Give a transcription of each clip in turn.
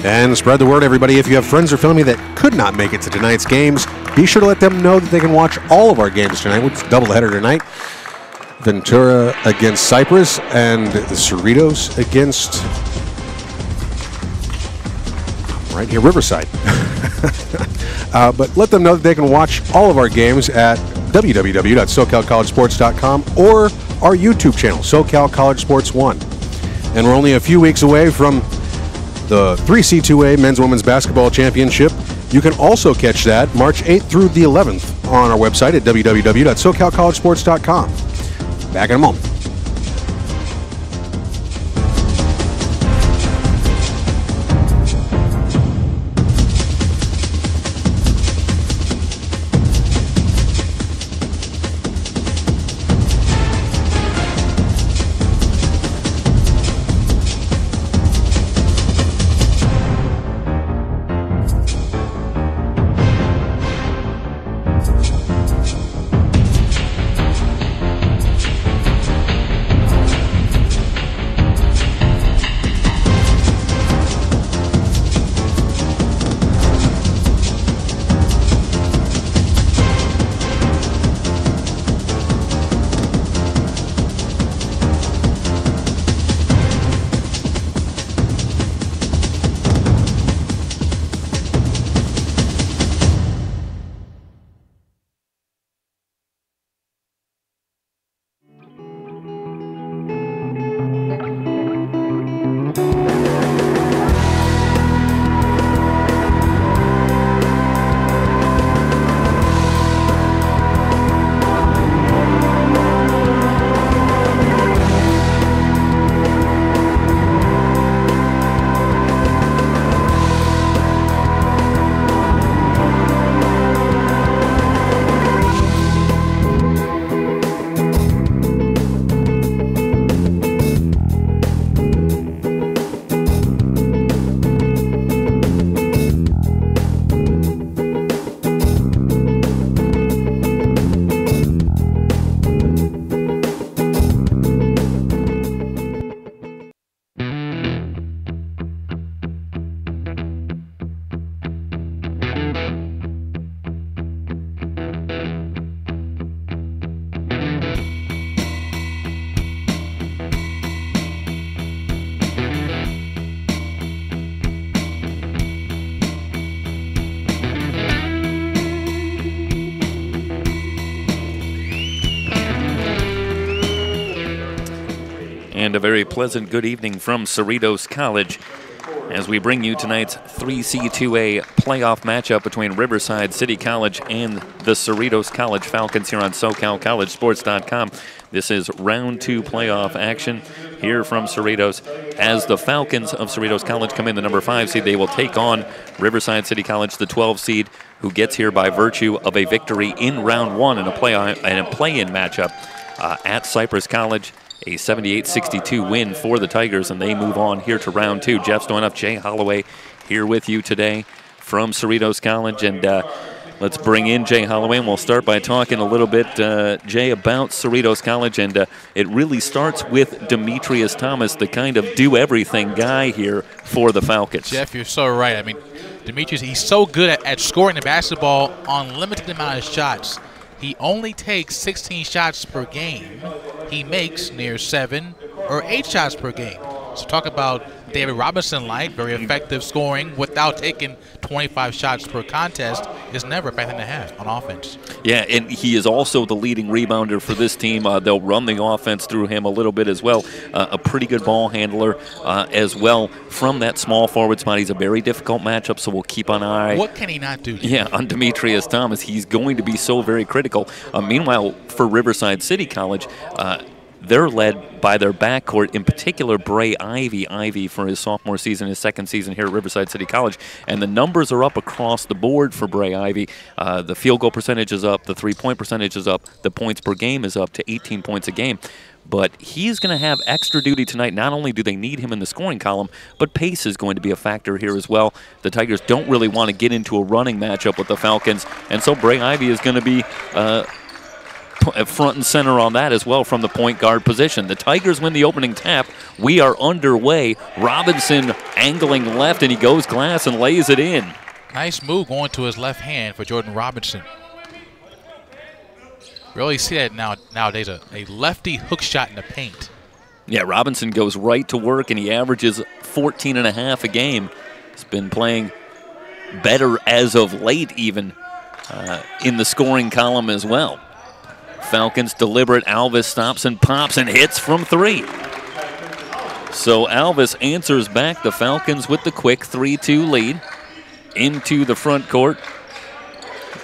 And spread the word, everybody. If you have friends or family that could not make it to tonight's games, be sure to let them know that they can watch all of our games tonight. It's a doubleheader tonight. Ventura against Cypress and Cerritos against, right here, Riverside. But let them know that they can watch all of our games at www.socalcollegesports.com or our YouTube channel, SoCal College Sports 1. And we're only a few weeks away from the 3C2A Men's Women's Basketball Championship. You can also catch that March 8th through the 11th on our website at www.socalcollegesports.com. Back in a moment. And a very pleasant good evening from Cerritos College as we bring you tonight's 3C2A playoff matchup between Riverside City College and the Cerritos College Falcons here on SoCalCollegeSports.com. This is round 2 playoff action here from Cerritos. As the Falcons of Cerritos College come in the number 5 seed, they will take on Riverside City College, the 12 seed, who gets here by virtue of a victory in round 1 in a play-in matchup at Cypress College. A 78-62 win for the Tigers, and they move on here to round 2. Jeff Stoynoff, Jay Holloway here with you today from Cerritos College. And let's bring in Jay Holloway, and we'll start by talking a little bit, Jay, about Cerritos College. And it really starts with Demetrius Thomas, the kind of do-everything guy here for the Falcons. Jeff, you're so right. I mean, Demetrius, he's so good at scoring the basketball on limited amount of shots. He only takes 16 shots per game. He makes near 7 or 8 shots per game. So talk about David Robinson-like, very effective scoring without taking 25 shots per contest is never a bad thing to have on offense. Yeah, and he is also the leading rebounder for this team. They'll run the offense through him a little bit as well. A pretty good ball handler as well from that small forward spot. He's a very difficult matchup, so we'll keep an eye. What can he not do? Yeah, on Demetrius Thomas. He's going to be so very critical. Meanwhile, for Riverside City College, they're led by their backcourt, in particular Bray Ivy for his sophomore season, his second season here at Riverside City College. And the numbers are up across the board for Bray Ivy. The field goal percentage is up, the three-point percentage is up, the points per game is up to 18 points a game. But he's going to have extra duty tonight. Not only do they need him in the scoring column, but pace is going to be a factor here as well. The Tigers don't really want to get into a running matchup with the Falcons, and so Bray Ivy is going to be front and center on that as well from the point guard position. The Tigers win the opening tap. We are underway. Robinson angling left, and he goes glass and lays it in. Nice move going to his left hand for Jordan Robinson. Really see that nowadays, a lefty hook shot in the paint. Yeah, Robinson goes right to work, and he averages 14.5 a game. He's been playing better as of late even in the scoring column as well. Falcons deliberate. Alvis stops and pops and hits from 3. So Alvis answers back. The Falcons with the quick 3-2 lead into the front court.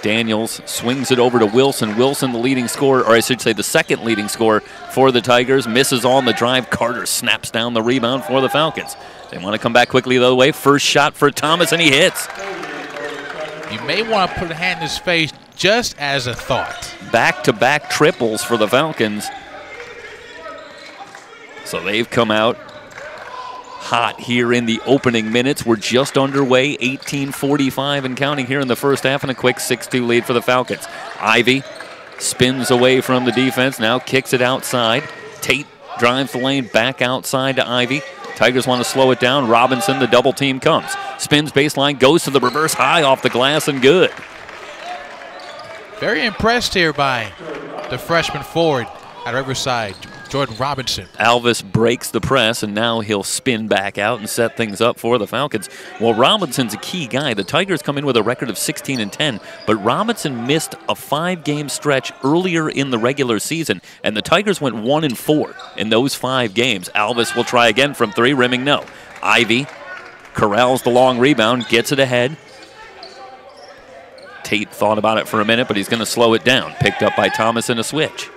Daniels swings it over to Wilson. Wilson, the leading scorer, or I should say the second leading scorer for the Tigers, misses on the drive. Carter snaps down the rebound for the Falcons. They want to come back quickly the other way. First shot for Thomas, and he hits. You may want to put a hand in his face just as a thought. Back-to-back triples for the Falcons. So they've come out hot here in the opening minutes. We're just underway, 18:45 and counting here in the first half, and a quick 6-2 lead for the Falcons. Ivy spins away from the defense, now kicks it outside. Tate drives the lane back outside to Ivy. Tigers want to slow it down. Robinson, the double team comes. Spins baseline, goes to the reverse high off the glass and good. Very impressed here by the freshman forward at Riverside, Jordan Robinson. Alvis breaks the press, and now he'll spin back out and set things up for the Falcons. Well, Robinson's a key guy. The Tigers come in with a record of 16-10, but Robinson missed a 5-game stretch earlier in the regular season, and the Tigers went 1-4 in those 5 games. Alvis will try again from 3, rimming no. Ivy corrals the long rebound, gets it ahead. Tate thought about it for a minute, but he's going to slow it down. Picked up by Thomas in a switch.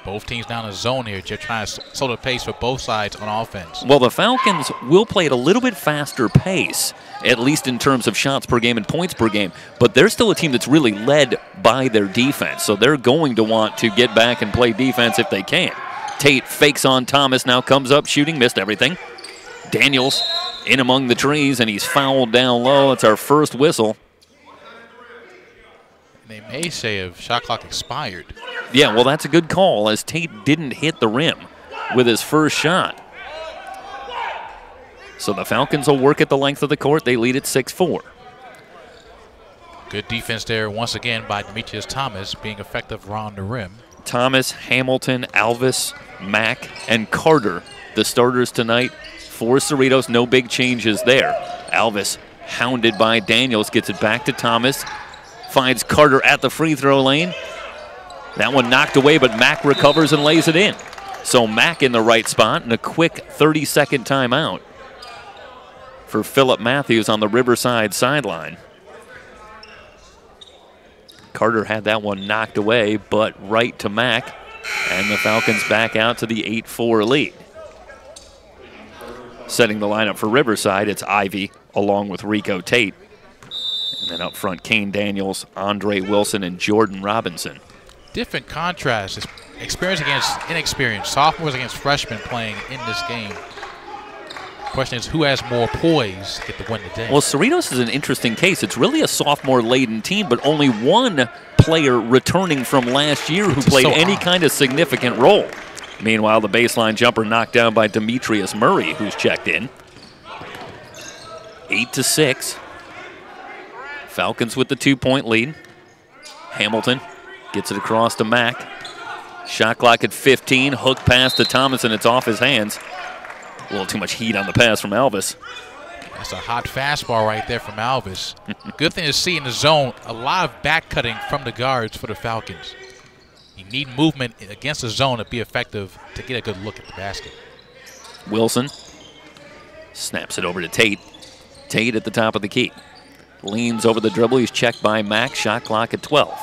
Both teams down a zone here, just trying to slow the pace for both sides on offense. Well, the Falcons will play at a little bit faster pace, at least in terms of shots per game and points per game, but they're still a team that's really led by their defense, so they're going to want to get back and play defense if they can. Tate fakes on Thomas, now comes up shooting, missed everything. Daniels in among the trees, and he's fouled down low. It's our first whistle. They may say if shot clock expired. Yeah, well, that's a good call, as Tate didn't hit the rim with his first shot. So the Falcons will work at the length of the court. They lead at 6-4. Good defense there once again by Demetrius Thomas, being effective around the rim. Thomas, Hamilton, Alvis, Mack, and Carter, the starters tonight for Cerritos. No big changes there. Alvis, hounded by Daniels, gets it back to Thomas. Finds Carter at the free throw lane. That one knocked away, but Mack recovers and lays it in. So Mack in the right spot, and a quick 30-second timeout for Phillip Matthews on the Riverside sideline. Carter had that one knocked away, but right to Mack, and the Falcons back out to the 8-4 lead. Setting the lineup for Riverside, it's Ivy along with Rico Tate. And then up front, Kane Daniels, Andre Wilson, and Jordan Robinson. Different contrast. Experience against inexperience. Sophomores against freshmen playing in this game. Question is, who has more poise to get the win today? Well, Cerritos is an interesting case. It's really a sophomore-laden team, but only one player returning from last year who played any kind of significant role. Meanwhile, the baseline jumper knocked down by Demetrius Murray, who's checked in. 8-6. Falcons with the 2-point lead. Hamilton gets it across to Mack. Shot clock at 15. Hook pass to Thomas, and it's off his hands. A little too much heat on the pass from Alvis. That's a hot fastball right there from Alvis. Good thing to see in the zone. A lot of back cutting from the guards for the Falcons. You need movement against the zone to be effective to get a good look at the basket. Wilson snaps it over to Tate. Tate at the top of the key. Leans over the dribble. He's checked by Mack. Shot clock at 12.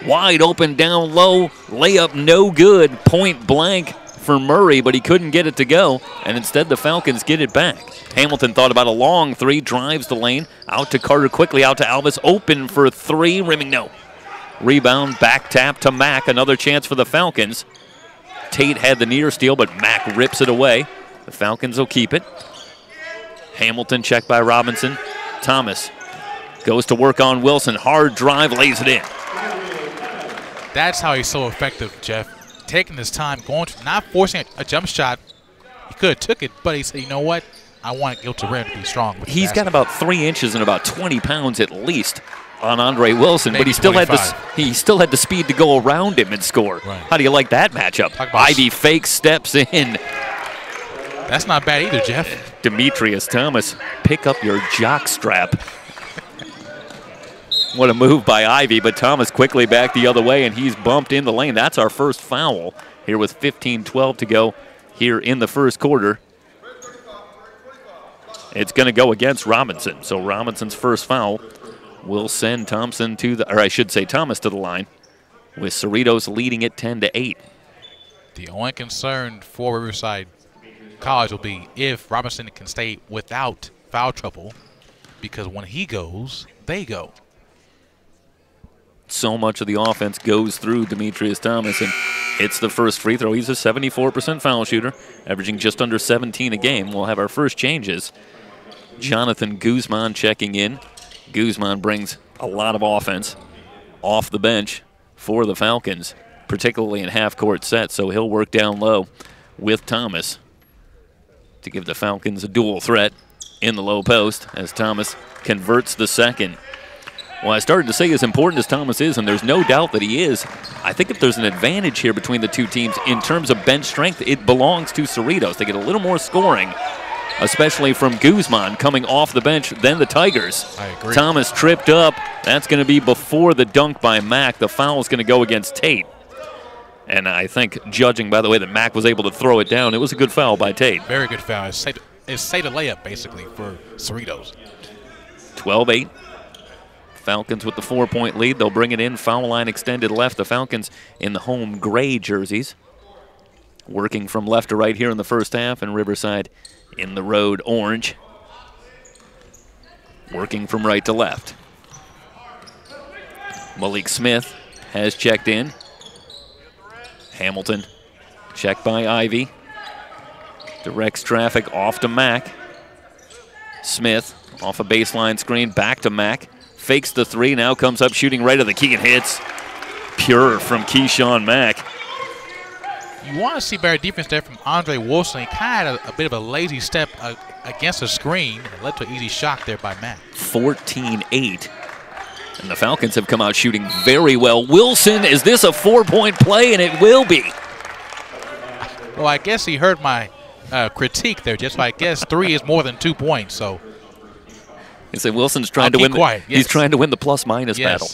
Wide open down low. Layup no good. Point blank for Murray, but he couldn't get it to go. And instead the Falcons get it back. Hamilton thought about a long 3. Drives the lane. Out to Carter quickly. Out to Alvis. Open for 3. Rimming no. Rebound. Back tap to Mack. Another chance for the Falcons. Tate had the near steal, but Mack rips it away. The Falcons will keep it. Hamilton checked by Robinson. Thomas goes to work on Wilson. Hard drive, lays it in. That's how he's so effective, Jeff. Taking his time, not forcing a jump shot. He could have took it, but he said, you know what? I want to go to rim to be strong. He's got about 3 inches and about 20 pounds at least on Andre Wilson, maybe but he still 25. had the speed to go around him and score. Right. How do you like that matchup? Ivy fake steps in. That's not bad either, Jeff. Demetrius Thomas, pick up your jock strap. What a move by Ivy, but Thomas quickly back the other way, and he's bumped in the lane. That's our first foul here with 15-12 to go here in the first quarter. It's going to go against Robinson. So Robinson's first foul will send Thomas to the line, with Cerritos leading it 10-8. The only concern for Riverside College will be if Robinson can stay without foul trouble, because when he goes, they go. So much of the offense goes through Demetrius Thomas, and hits the first free throw. He's a 74% foul shooter, averaging just under 17 a game. We'll have our first changes. Jonathan Guzman checking in. Guzman brings a lot of offense off the bench for the Falcons, particularly in half-court sets, so he'll work down low with Thomas to give the Falcons a dual threat in the low post as Thomas converts the second. Well, I started to say as important as Thomas is, and there's no doubt that he is, I think if there's an advantage here between the two teams in terms of bench strength, it belongs to Cerritos. They get a little more scoring, especially from Guzman coming off the bench than the Tigers. I agree. Thomas tripped up. That's going to be before the dunk by Mack. The foul is going to go against Tate. And I think, judging by the way that Mack was able to throw it down, it was a good foul by Tate. Very good foul. It's say the layup, basically, for Cerritos. 12-8. Falcons with the 4-point lead. They'll bring it in. Foul line extended left. The Falcons in the home gray jerseys, working from left to right here in the first half, and Riverside in the road orange, working from right to left. Malik Smith has checked in. Hamilton checked by Ivy. Directs traffic off to Mack. Smith off a baseline screen, back to Mack. Fakes the three, now comes up shooting right at the key and hits. Pure from Keyshawn Mack. You want to see better defense there from Andre Wilson. He kind of had a bit of a lazy step against the screen. It led to an easy shot there by Mack. 14-8. And the Falcons have come out shooting very well. Wilson, is this a 4-point play? And it will be. Well, I guess he heard my critique there, just so I guess 3 is more than 2 points. So he said Wilson's trying to win. He's trying to win the plus-minus battle.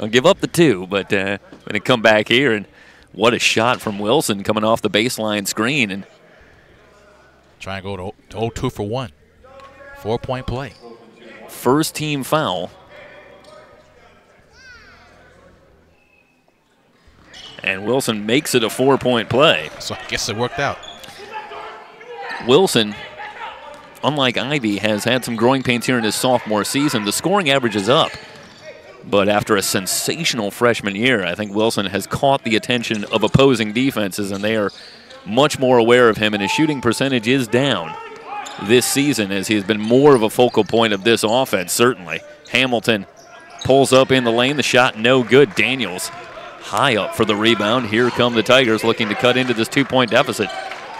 I'll give up the 2, but going to come back here, and what a shot from Wilson coming off the baseline screen. And trying to go to 2 for 1. 4-point play. First team foul. And Wilson makes it a 4-point play. So I guess it worked out. Wilson, unlike Ivy, has had some growing pains here in his sophomore season. The scoring average is up. But after a sensational freshman year, I think Wilson has caught the attention of opposing defenses, and they are much more aware of him, and his shooting percentage is down this season as he has been more of a focal point of this offense, certainly. Hamilton pulls up in the lane. The shot no good. Daniels high up for the rebound. Here come the Tigers looking to cut into this 2-point deficit.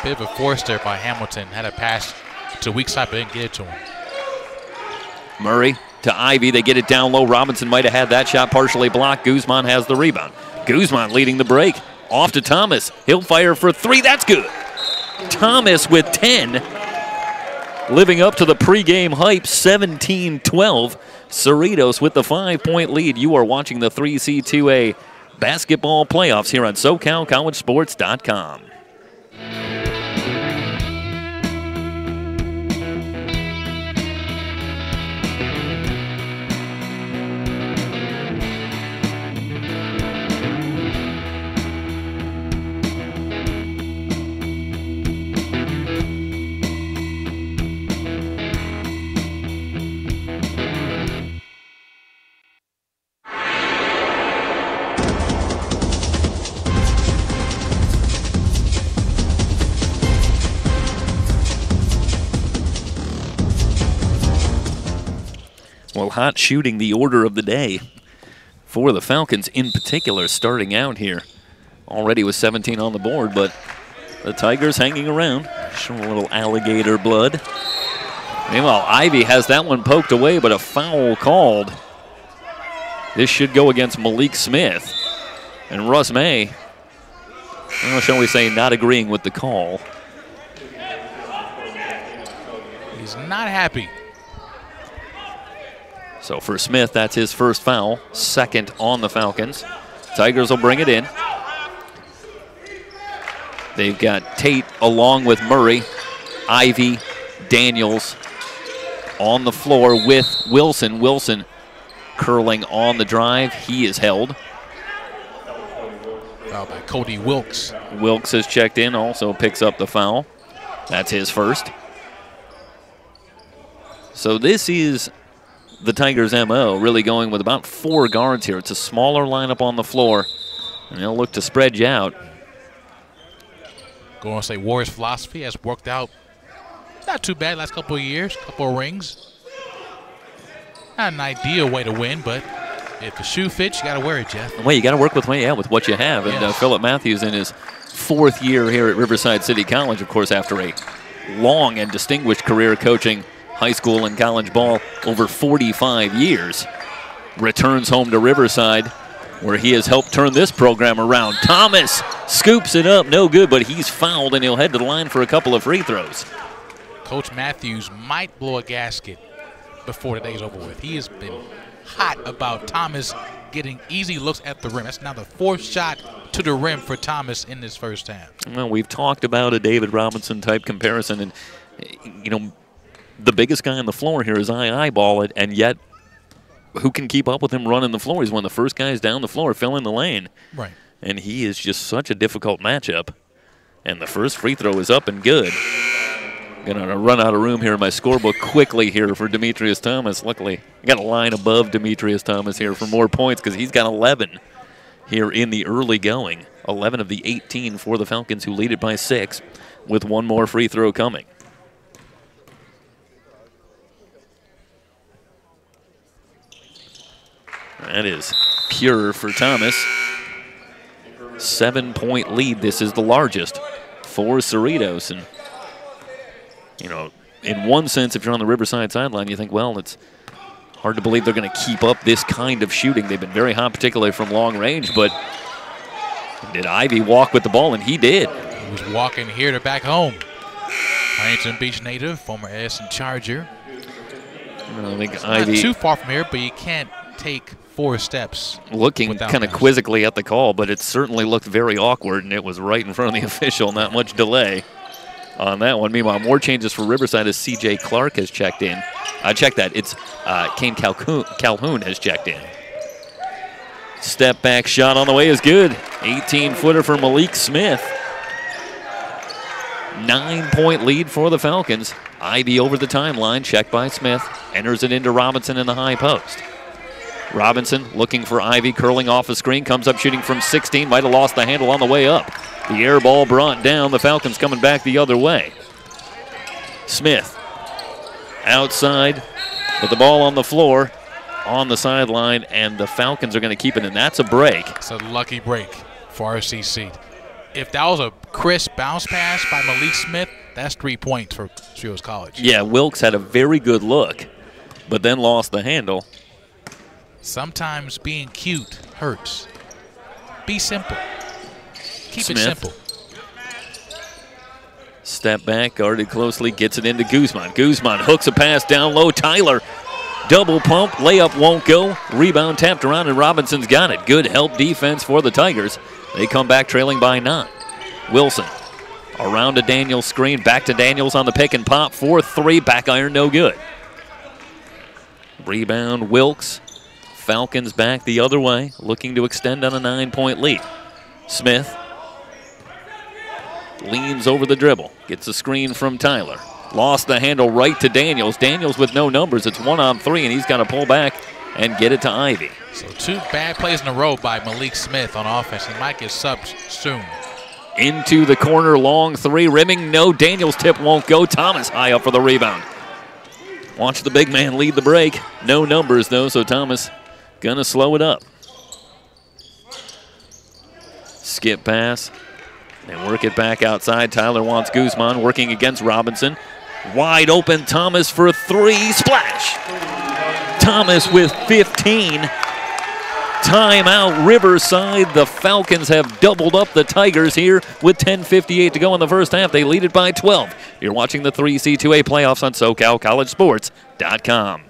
Bit of a force there by Hamilton. Had a pass to weak side, but didn't get it to him. Murray to Ivy. They get it down low. Robinson might have had that shot partially blocked. Guzman has the rebound. Guzman leading the break. Off to Thomas. He'll fire for 3. That's good. Thomas with 10. Living up to the pregame hype, 17-12. Cerritos with the 5-point lead. You are watching the 3C2A basketball playoffs here on SoCalCollegeSports.com. Well, hot shooting, the order of the day for the Falcons in particular starting out here. Already with 17 on the board, but the Tigers hanging around, showing a little alligator blood. Meanwhile, Ivy has that one poked away, but a foul called. This should go against Malik Smith. And Russ May, well, shall we say, not agreeing with the call. He's not happy. So for Smith, that's his first foul, second on the Falcons. Tigers will bring it in. They've got Tate along with Murray, Ivy, Daniels on the floor with Wilson. Wilson curling on the drive. He is held. Foul by Cody Wilkes. Wilkes has checked in, also picks up the foul. That's his first. So this is the Tigers' MO, really going with about 4 guards here. It's a smaller lineup on the floor, and they'll look to spread you out. Going to say Warriors' philosophy has worked out not too bad last couple of years, couple of rings. Not an ideal way to win, but if the shoe fits, you got to wear it, Jeff. Well, you got to work with what you have. And Yes. Philip Matthews in his 4th year here at Riverside City College, of course, after a long and distinguished career coaching high school and college ball over 45 years, returns home to Riverside, where he has helped turn this program around. Thomas scoops it up, no good, but he's fouled, and he'll head to the line for a couple of free throws. Coach Matthews might blow a gasket before the day's over with. He has been hot about Thomas getting easy looks at the rim. That's now the 4th shot to the rim for Thomas in this first half. Well, we've talked about a David Robinson type comparison, and you know, the biggest guy on the floor here is eyeball it, and yet who can keep up with him running the floor? He's one of the first guys down the floor filling the lane. Right. And he is just such a difficult matchup. And the first free throw is up and good. Going to run out of room here in my scorebook quickly here for Demetrius Thomas. Luckily, I got a line above Demetrius Thomas here for more points because he's got 11 here in the early going. 11 of the 18 for the Falcons, who lead it by 6 with one more free throw coming. That is pure for Thomas. 7-point lead. This is the largest for Cerritos. And, you know, in one sense, if you're on the Riverside sideline, you think, well, it's hard to believe they're going to keep up this kind of shooting. They've been very hot, particularly from long range. But did Ivy walk with the ball? And he did. He was walking here to back home. Huntington Beach native, former Edison Charger. I think It's Ivy not too far from here, but you can't take 4 steps. looking kind of quizzically at the call, but it certainly looked very awkward, and it was right in front of the official. Not much delay on that one. Meanwhile, more changes for Riverside as C.J. Clark has checked in. Check that. It's Kane Calhoun has checked in. Step back shot on the way is good. 18-footer for Malik Smith. 9-point lead for the Falcons. Ivy over the timeline, checked by Smith. Enters it into Robinson in the high post. Robinson looking for Ivy, curling off a screen, comes up shooting from 16, might have lost the handle on the way up. The air ball brought down, the Falcons coming back the other way. Smith outside with the ball on the floor, on the sideline, and the Falcons are going to keep it, and that's a break. It's a lucky break for RCC. If that was a crisp bounce pass by Malik Smith, that's 3 points for Cerritos College. Yeah, Wilkes had a very good look, but then lost the handle. Sometimes being cute hurts. Be simple. Keep Smith. it simple. Step back, guarded closely, gets it into Guzman. Guzman hooks a pass down low. Tyler, double pump, layup won't go. Rebound tapped around, and Robinson's got it. Good help defense for the Tigers. They come back trailing by 9. Wilson around a Daniels screen, back to Daniels on the pick and pop. 4-3, back iron, no good. Rebound, Wilkes. Falcons back the other way, looking to extend on a 9-point lead. Smith leans over the dribble, gets a screen from Tyler. Lost the handle right to Daniels. Daniels with no numbers. It's 1-on-3, and he's got to pull back and get it to Ivy. So 2 bad plays in a row by Malik Smith on offense. He might get subbed soon. Into the corner, long 3, rimming, no. Daniels' tip won't go. Thomas high up for the rebound. Watch the big man lead the break. No numbers, though, so Thomas gonna slow it up. Skip pass. They work it back outside. Tyler wants Guzman working against Robinson. Wide open, Thomas for 3. Splash! Thomas with 15. Timeout, Riverside. The Falcons have doubled up the Tigers here with 10:58 to go in the first half. They lead it by 12. You're watching the 3C2A playoffs on SoCalCollegeSports.com.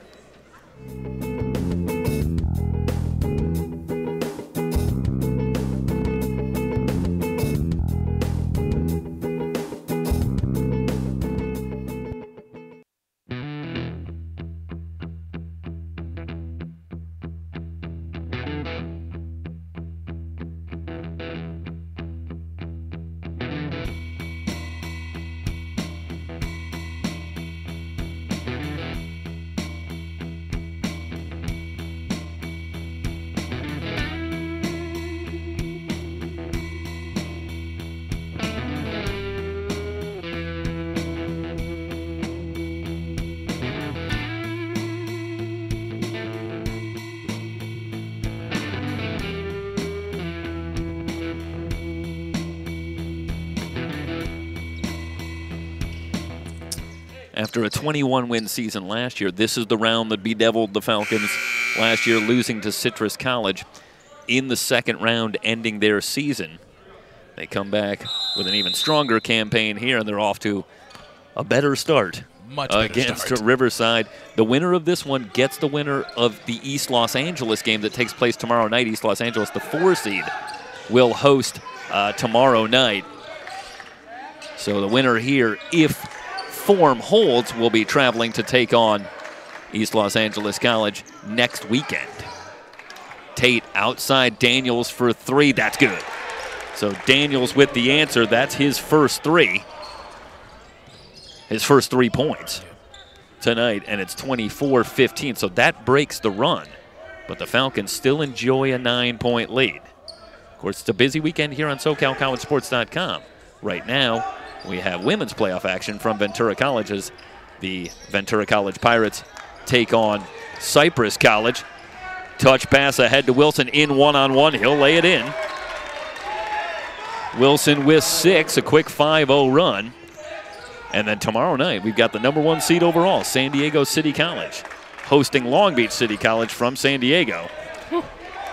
After a 21-win season last year, this is the round that bedeviled the Falcons last year, losing to Citrus College in the second round, ending their season. They come back with an even stronger campaign here, and they're off to a better start against Riverside. The winner of this one gets the winner of the East Los Angeles game that takes place tomorrow night. East Los Angeles, the 4 seed, will host tomorrow night. So the winner here, if form holds, will be traveling to take on East Los Angeles College next weekend. Tate outside Daniels for 3. That's good. So Daniels with the answer. That's his first 3. His first 3 points tonight, and it's 24-15. So that breaks the run. But the Falcons still enjoy a 9-point lead. Of course, it's a busy weekend here on SoCalCollegeSports.com. Right now, we have women's playoff action from Ventura College as the Ventura College Pirates take on Cypress College. Touch pass ahead to Wilson in one-on-one. He'll lay it in. Wilson with 6, a quick 5-0 run. And then tomorrow night, we've got the #1 seed overall, San Diego City College, hosting Long Beach City College from San Diego.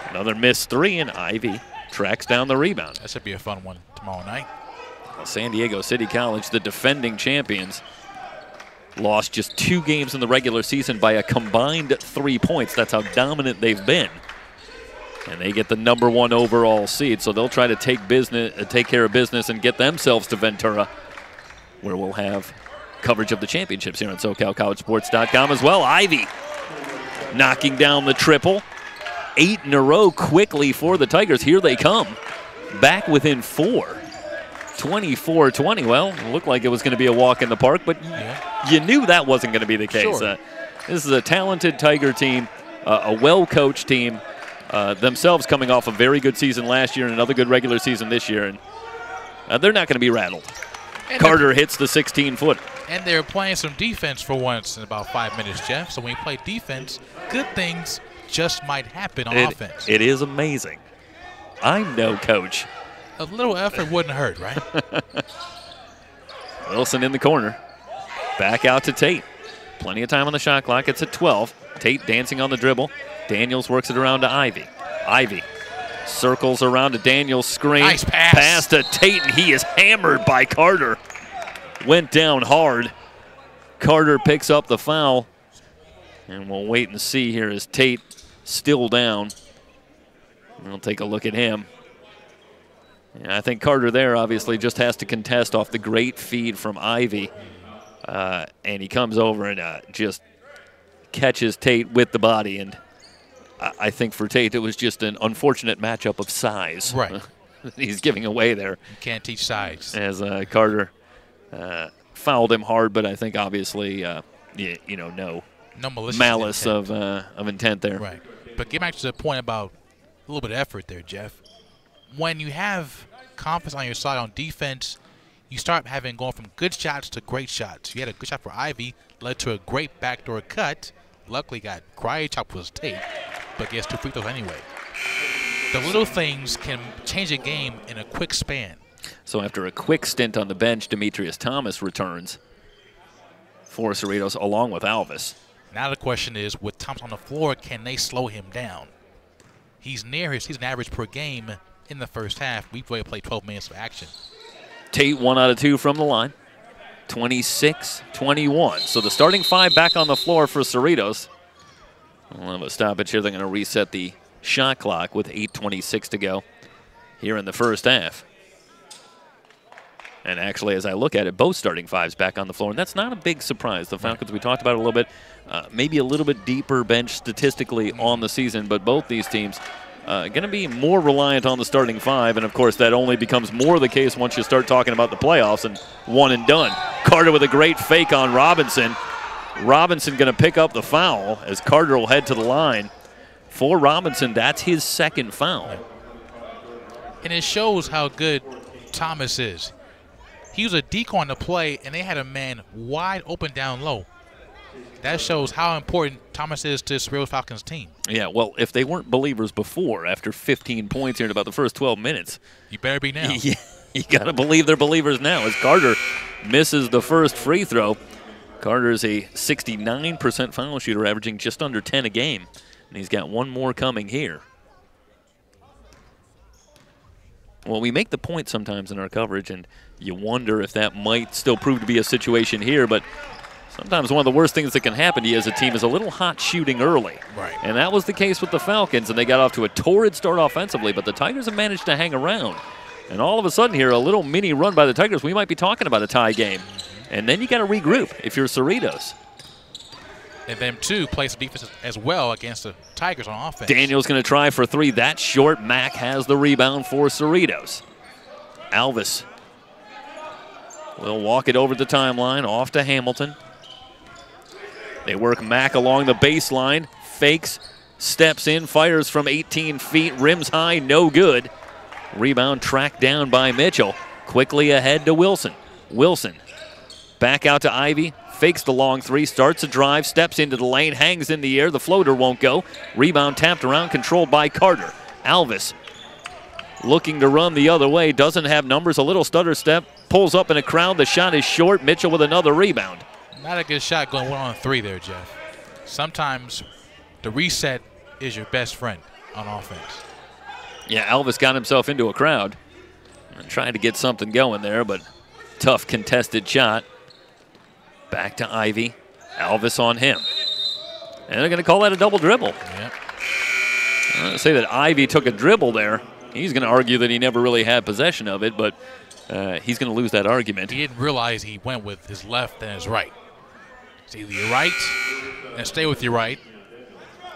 Another missed 3, and Ivy tracks down the rebound. That should be a fun one tomorrow night. San Diego City College, the defending champions, lost just 2 games in the regular season by a combined 3 points. That's how dominant they've been. And they get the #1 overall seed, so they'll try to take care of business and get themselves to Ventura, where we'll have coverage of the championships here on SoCalCollegeSports.com as well. Ivy knocking down the triple. 8 in a row quickly for the Tigers. Here they come, back within 4. 24-20. Well, it looked like it was going to be a walk in the park, but you knew that wasn't going to be the case. Sure. This is a talented Tiger team, a well-coached team, themselves coming off a very good season last year and another good regular season this year, and they're not going to be rattled. And Carter hits the 16-footer. And they're playing some defense for once in about 5 minutes, Jeff. So when you play defense, good things just might happen on offense. It is amazing. I'm no coach. A little effort wouldn't hurt, right? Wilson in the corner. Back out to Tate. Plenty of time on the shot clock. It's at 12. Tate dancing on the dribble. Daniels works it around to Ivy. Ivy circles around to Daniels' screen. Nice pass. Pass to Tate, and he is hammered by Carter. Went down hard. Carter picks up the foul. And we'll wait and see here as Tate still down. We'll take a look at him. Yeah, I think Carter there obviously just has to contest off the great feed from Ivy. And he comes over and just catches Tate with the body. And I think for Tate, it was just an unfortunate matchup of size. Right. He's giving away there. You can't teach size. As Carter fouled him hard, but I think obviously, no malice of intent there. Right. But get back to the point about a little bit of effort there, Jeff. When you have confidence on your side on defense, you start going from good shots to great shots. You had a good shot for Ivy, led to a great backdoor cut. Luckily got chopped with his tape, but gets 2 free throws anyway. The little things can change a game in a quick span. So after a quick stint on the bench, Demetrius Thomas returns for Cerritos along with Alvis. Now the question is, with Thomas on the floor, can they slow him down? He's near his season average per game in the first half. We've already played 12 minutes of action. Tate 1 out of 2 from the line. 26-21. So the starting 5 back on the floor for Cerritos. We'll have a stoppage here. They're going to reset the shot clock with 8:26 to go here in the first half. And actually, as I look at it, both starting 5s back on the floor. And that's not a big surprise. The Falcons, we talked about it a little bit, maybe a little bit deeper bench statistically on the season, but both these teams going to be more reliant on the starting 5. And, of course, that only becomes more the case once you start talking about the playoffs and one and done. Carter with a great fake on Robinson. Robinson going to pick up the foul as Carter will head to the line. For Robinson, that's his second foul. And it shows how good Thomas is. He was a decoy on the play, and they had a man wide open down low. That shows how important Thomas is to this Cerritos Falcons team. Yeah, well, if they weren't believers before, after 15 points here in about the first 12 minutes. You better be now. Yeah, you got to believe they're believers now as Carter misses the first free throw. Carter's a 69% foul shooter, averaging just under 10 a game. And he's got one more coming here. Well, we make the point sometimes in our coverage, and you wonder if that might still prove to be a situation here, but sometimes one of the worst things that can happen to you as a team is a little hot shooting early. Right. And that was the case with the Falcons, and they got off to a torrid start offensively, but the Tigers have managed to hang around. And all of a sudden here, a little mini run by the Tigers, we might be talking about a tie game. And then you got to regroup if you're Cerritos. And them, too, play some defense as well against the Tigers on offense. Daniel's going to try for 3. That's short. Mack has the rebound for Cerritos. Alvis will walk it over the timeline, off to Hamilton. They work Mack along the baseline, fakes, steps in, fires from 18 feet, rims high, no good. Rebound tracked down by Mitchell. Quickly ahead to Wilson. Wilson back out to Ivy, fakes the long 3, starts a drive, steps into the lane, hangs in the air, the floater won't go. Rebound tapped around, controlled by Carter. Alvis looking to run the other way, doesn't have numbers, a little stutter step, pulls up in a crowd, the shot is short. Mitchell with another rebound. Not a good shot going 1-on-3 there, Jeff. Sometimes the reset is your best friend on offense. Yeah, Alvis got himself into a crowd and tried to get something going there, but tough contested shot. Back to Ivy. Alvis on him. And they're going to call that a double dribble. Yep. I'm going to say that Ivy took a dribble there. He's going to argue that he never really had possession of it, but he's going to lose that argument. He didn't realize he went with his left and his right. It's either your right and stay with your right.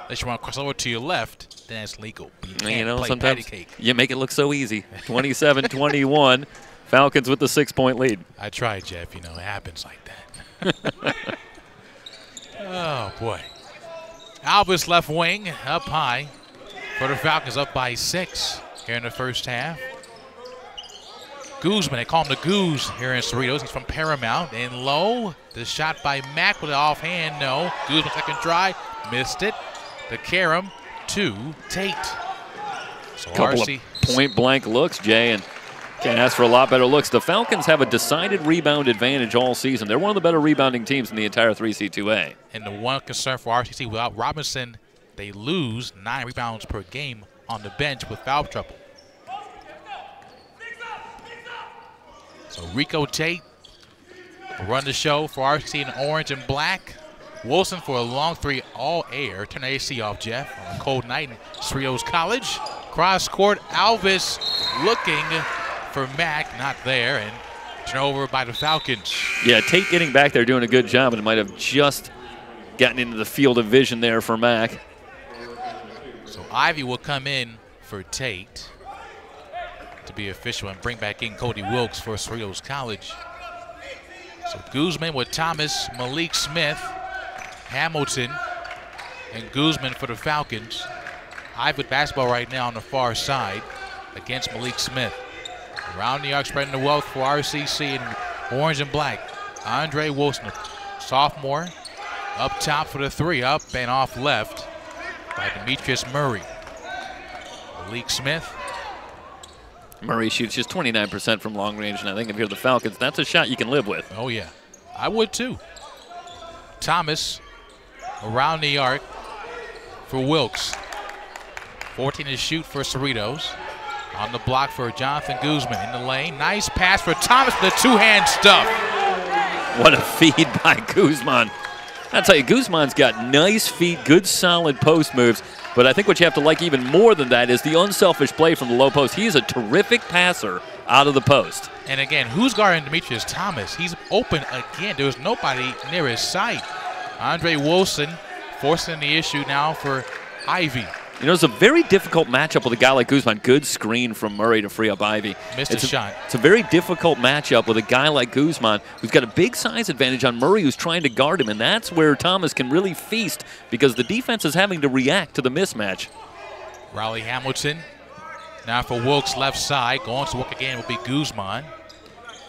Unless you want to cross over to your left, then it's legal. You know, play sometimes patty cake. you make it look so easy. 27-21, Falcons with the 6-point lead. I tried, Jeff. You know, it happens like that. Oh, boy. Alvis left wing up high for the Falcons, up by 6 here in the first half. Guzman, they call him the Goose here in Cerritos. He's from Paramount. And low, the shot by Mack with an offhand, no. Guzman second try, missed it. The Karam to Tate. So Couple RC of point-blank looks, Jay, and can't ask for a lot better looks. The Falcons have a decided rebound advantage all season. They're one of the better rebounding teams in the entire 3C2A. And the one concern for RCC, without Robinson, they lose 9 rebounds per game on the bench with foul trouble. So Rico Tate will run the show for RCC in orange and black. Wilson for a long 3, all air. Turn the AC off, Jeff, on a cold night in Cerritos College. Cross court, Alvis looking for Mack, not there, and turnover by the Falcons. Yeah, Tate getting back there doing a good job, and it might have just gotten into the field of vision there for Mack. So Ivy will come in for Tate to be official and bring back in Cody Wilkes for Cerritos College. So Guzman with Thomas, Malik Smith, Hamilton, and Guzman for the Falcons. Ivy with basketball right now on the far side against Malik Smith. Around the arc, spreading the wealth for RCC in orange and black. Andre Wilson, sophomore, up top for the 3, up and off left by Demetrius Murray. Malik Smith. Murray shoots just 29% from long range, and I think if you're the Falcons, that's a shot you can live with. Oh, yeah. I would, too. Thomas around the arc for Wilkes. 14 to shoot for Cerritos. On the block for Jonathan Guzman in the lane. Nice pass for Thomas with the two-hand stuff. What a feed by Guzman. I'll tell you, Guzman's got nice feet, good solid post moves, but I think what you have to like even more than that is the unselfish play from the low post. He is a terrific passer out of the post. And again, who's guarding Demetrius Thomas? He's open again. There was nobody near his sight. Andre Wilson forcing the issue now for Ivy. You know, it's a very difficult matchup with a guy like Guzman. Good screen from Murray to free up Ivy. Missed a shot. It's a very difficult matchup with a guy like Guzman who's got a big size advantage on Murray who's trying to guard him, and that's where Thomas can really feast because the defense is having to react to the mismatch. Riley Hamilton now for Wilkes left side. Going to work again will be Guzman.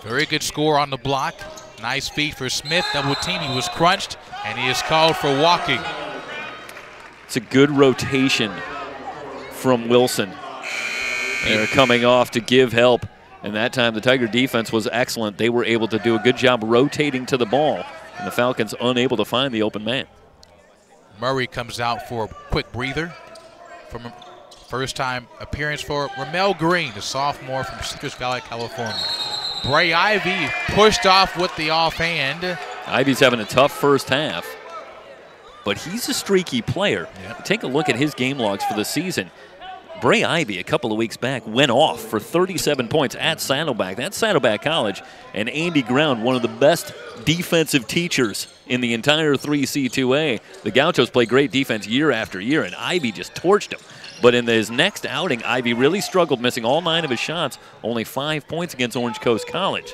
Very good score on the block. Nice feed for Smith. Double team. He was crunched, and he is called for walking. It's a good rotation from Wilson. They're coming off to give help, and that time the Tiger defense was excellent. They were able to do a good job rotating to the ball, and the Falcons unable to find the open man. Murray comes out for a quick breather from a first-time appearance for Ramel Green, the sophomore from Citrus Valley, California. Bray Ivy pushed off with the offhand. Ivy's having a tough first half, but he's a streaky player. Yep. Take a look at his game logs for the season. Bray Ivy, a couple of weeks back, went off for 37 points at Saddleback. That's Saddleback College. And Andy Ground, one of the best defensive teachers in the entire 3C2A. The Gauchos play great defense year after year, and Ivy just torched him. But in his next outing, Ivy really struggled, missing all 9 of his shots, only 5 points against Orange Coast College.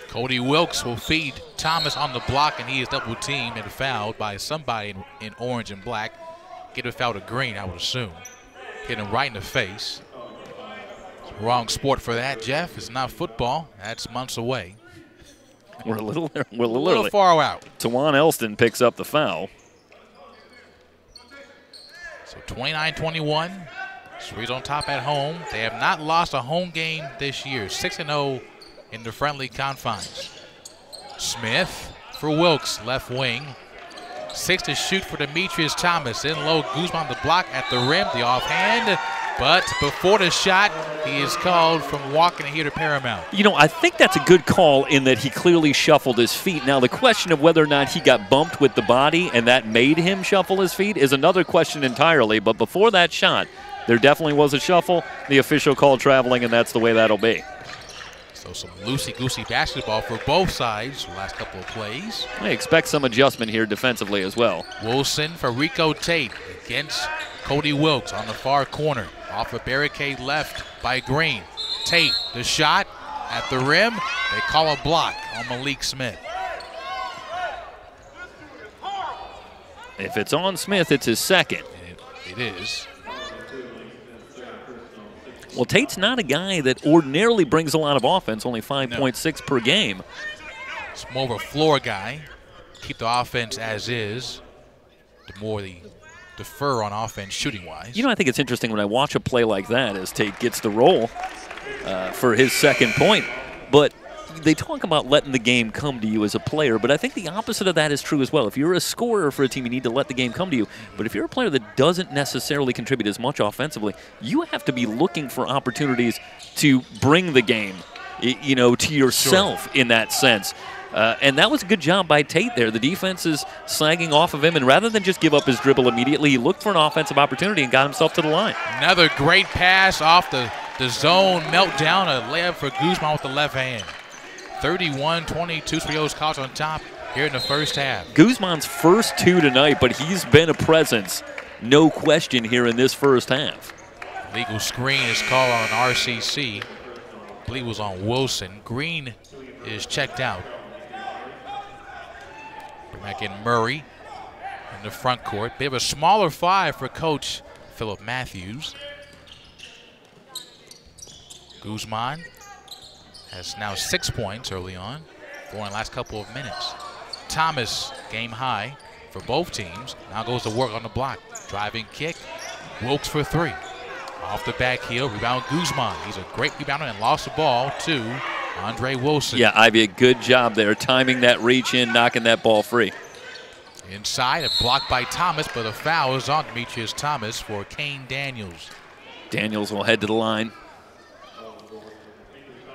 Cody Wilkes will feed Thomas on the block, and he is double teamed and fouled by somebody in orange and black. Get a foul to Green, I would assume. Hit him right in the face. Wrong sport for that, Jeff. It's not football. That's months away. We're a little far out. Tawan Elston picks up the foul. So 29-21. Cerritos on top at home. They have not lost a home game this year. 6-0 in the friendly confines. Smith for Wilkes, left wing. 6 to shoot for Demetrius Thomas. In low, Guzman the block at the rim, the offhand. But before the shot, he is called from walking here to Paramount. You know, I think that's a good call in that he clearly shuffled his feet. Now, the question of whether or not he got bumped with the body and that made him shuffle his feet is another question entirely. But before that shot, there definitely was a shuffle. The official called traveling, and that's the way that'll be. So some loosey-goosey basketball for both sides the last couple of plays. I expect some adjustment here defensively as well. Wilson for Rico Tate against Cody Wilkes on the far corner. Off a barricade left by Green. Tate, the shot at the rim. They call a block on Malik Smith. If it's on Smith, it's his second. It is. Well, Tate's not a guy that ordinarily brings a lot of offense, only 5.6 per game. It's more of a floor guy. Keep the offense as is. The more the defer on offense shooting-wise. You know, I think it's interesting when I watch a play like that as Tate gets the roll for his second point. But they talk about letting the game come to you as a player, but I think the opposite of that is true as well. If you're a scorer for a team, you need to let the game come to you. But if you're a player that doesn't necessarily contribute as much offensively, you have to be looking for opportunities to bring the game, you know, to yourself in that sense. And that was a good job by Tate there. The defense is slagging off of him, and rather than just give up his dribble immediately, he looked for an offensive opportunity and got himself to the line. Another great pass off the zone meltdown, a layup for Guzman with the left hand. 31-22, Cerritos College on top here in the first half. Guzman's first 2 tonight, but he's been a presence, no question, here in this first half. Legal screen is called on RCC. I believe it was on Wilson. Green is checked out. Back in Murray in the front court. Bit of a smaller 5 for Coach Philip Matthews. Guzman has now 6 points early on, 4 in the last couple of minutes. Thomas, game high for both teams. Now goes to work on the block. Driving kick. Wilkes for 3. Off the back heel, rebound Guzman. He's a great rebounder and lost the ball to Andre Wilson. Yeah, Ivy, a good job there, timing that reach in, knocking that ball free. Inside, a block by Thomas, but a foul is on Demetrius Thomas for Kane Daniels. Daniels will head to the line.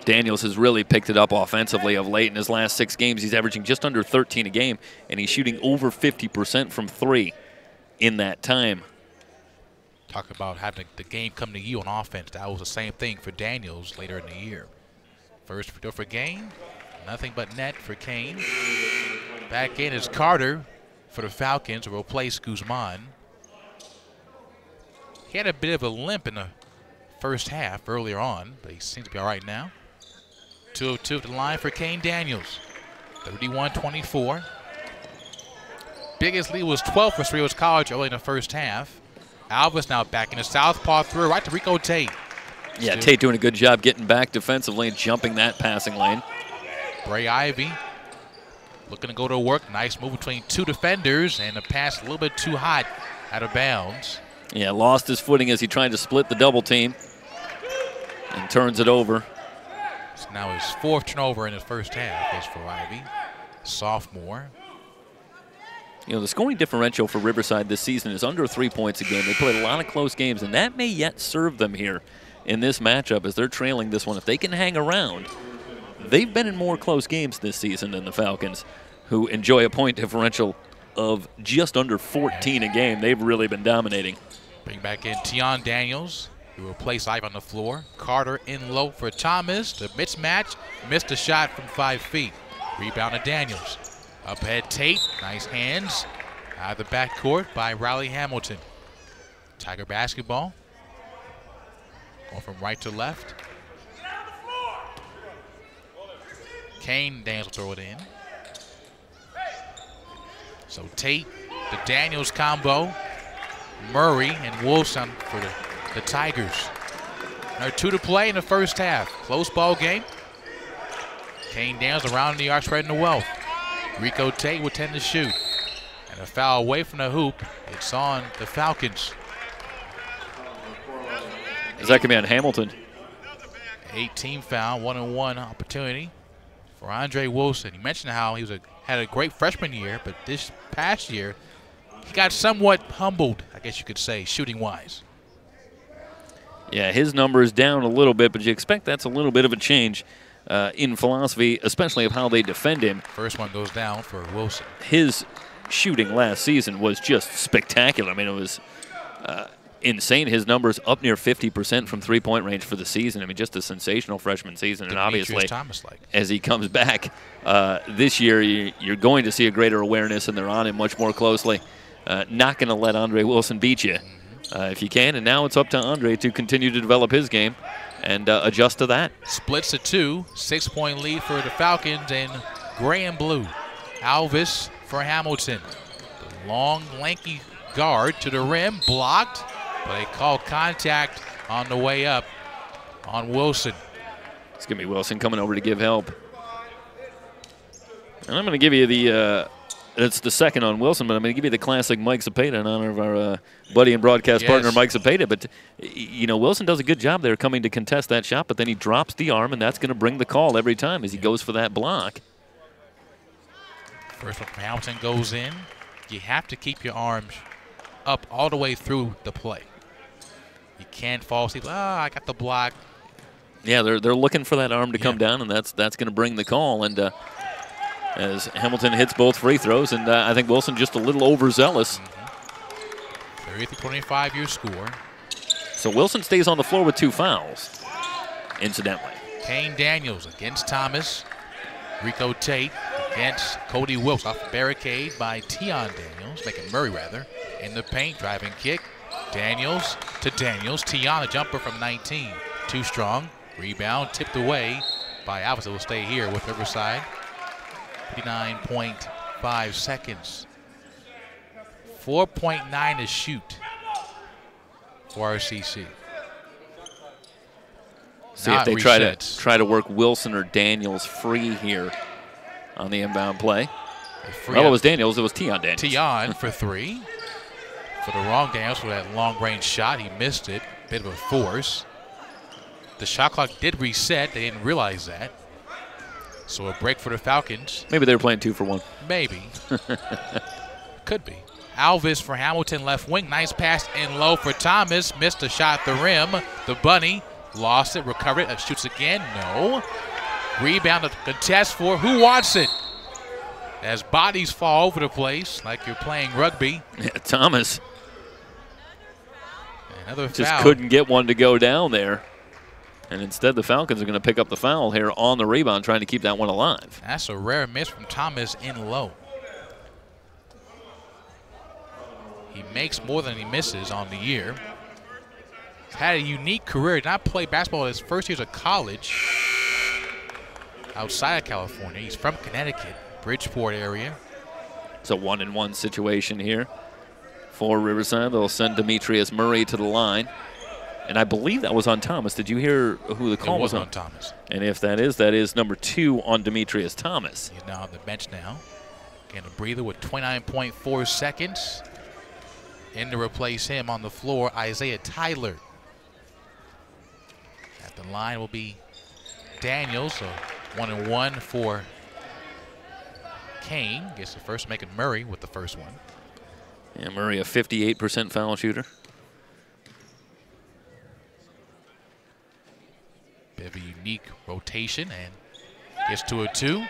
Daniels has really picked it up offensively of late. In his last 6 games, he's averaging just under 13 a game, and he's shooting over 50% from 3 in that time. Talk about having the game come to you on offense. That was the same thing for Daniels later in the year. First free throw for Kane, nothing but net for Kane. Back in is Carter for the Falcons to replace Guzman. He had a bit of a limp in the first half earlier on, but he seems to be all right now. 2 of 2 at the line for Kane Daniels. 31-24. Biggest lead was 12 for Cerritos College early in the first half. Alvis now back in the southpaw through right to Rico Tate. Yeah, Tate doing a good job getting back defensively and jumping that passing lane. Bray Ivy looking to go to work. Nice move between 2 defenders, and the pass a little bit too hot out of bounds. Yeah, lost his footing as he tried to split the double team and turns it over. So now his 4th turnover in his first half is for Ivy, sophomore. You know, the scoring differential for Riverside this season is under 3 points a game. They played a lot of close games, and that may yet serve them here in this matchup as they're trailing this one. If they can hang around, they've been in more close games this season than the Falcons, who enjoy a point differential of just under 14 a game. They've really been dominating. Bring back in Tion Daniels, who will place Ivy on the floor. Carter in low for Thomas. The mismatch, missed a shot from 5 feet. Rebound to Daniels. Up ahead Tate, nice hands. Out of the backcourt by Riley Hamilton. Tiger basketball. Going from right to left. Kane Daniels will throw it in. So Tate, the Daniels combo. Murray and Wilson for the Tigers. There are 2 to play in the first half. Close ball game. Kane Daniels around the arc spreading the wealth. Rico Tate will tend to shoot. And a foul away from the hoop. It's on the Falcons. Is that going to be on Hamilton? 18 foul, 1-on-1 opportunity for Andre Wilson. He mentioned how he had a great freshman year, but this past year, he got somewhat humbled, I guess you could say, shooting-wise. Yeah, his number is down a little bit, but you expect that's a little bit of a change in philosophy, especially of how they defend him. First one goes down for Wilson. His shooting last season was just spectacular. I mean, it was insane. His numbers up near 50% from 3-point range for the season. I mean, just a sensational freshman season. And obviously, as he comes back this year, you're going to see a greater awareness, and they're on him much more closely. Not going to let Andre Wilson beat you if you can. And now it's up to Andre to continue to develop his game and adjust to that. Splits to 2, 6-point lead for the Falcons in gray and blue. Alvis for Hamilton. The long, lanky guard to the rim, blocked, but they called contact on the way up on Wilson. It's going to be Wilson coming over to give help. And I'm going to give you the it's the second on Wilson, but I'm going to give you the classic Mike Zapata in honor of our buddy and broadcast partner, Mike Zapata. But, you know, Wilson does a good job there coming to contest that shot, but then he drops the arm, and that's going to bring the call every time as he goes for that block. First one from Hamilton goes in. You have to keep your arms up all the way through the play. You can't fall asleep. I got the block. Yeah, they're looking for that arm to come down, and that's going to bring the call. And as Hamilton hits both free throws, and I think Wilson just a little overzealous. 30-25 your score. So Wilson stays on the floor with 2 fouls, incidentally. Kane Daniels against Thomas. Rico Tate against Cody Wilkes off the barricade by Tion Daniels, making Murray rather, in the paint, driving kick. Daniels to Daniels. Tion a jumper from 19. Too strong. Rebound tipped away by Alvis. It will stay here with Riverside. 59.5 seconds. 4.9 to shoot for RCC. See if they try to work Wilson or Daniels free here on the inbound play. Well, it was Daniels. It was Tion Daniels. Tion for 3. For the wrong Daniels with that long-range shot. He missed it. Bit of a force. The shot clock did reset. They didn't realize that. So a break for the Falcons. Maybe they were playing 2 for 1. Maybe. Could be. Alvis for Hamilton, left wing. Nice pass in low for Thomas. Missed a shot at the rim. The bunny lost it, recovered it, shoots again. No. Rebound to contest for who wants it? As bodies fall over the place like you're playing rugby. Yeah, Thomas Another just foul. couldn't get one to go down there. And instead, the Falcons are going to pick up the foul here on the rebound, trying to keep that one alive. That's a rare miss from Thomas in low. He makes more than he misses on the year. He's had a unique career. Did not play basketball his first years of college outside of California. He's from Connecticut, Bridgeport area. It's a 1-and-1 situation here for Riverside. They'll send Demetrius Murray to the line. And I believe that was on Thomas. Did you hear who the call was on? On Thomas. And if that is number 2 on Demetrius Thomas. He's now on the bench now. Getting a breather with 29.4 seconds. In to replace him on the floor, Isaiah Tyler. At the line will be Daniels, so 1-and-1 for Kane. Gets the first, making Murray with the first one. Yeah, Murray, a 58% foul shooter. Bit of a unique rotation and gets to a 2.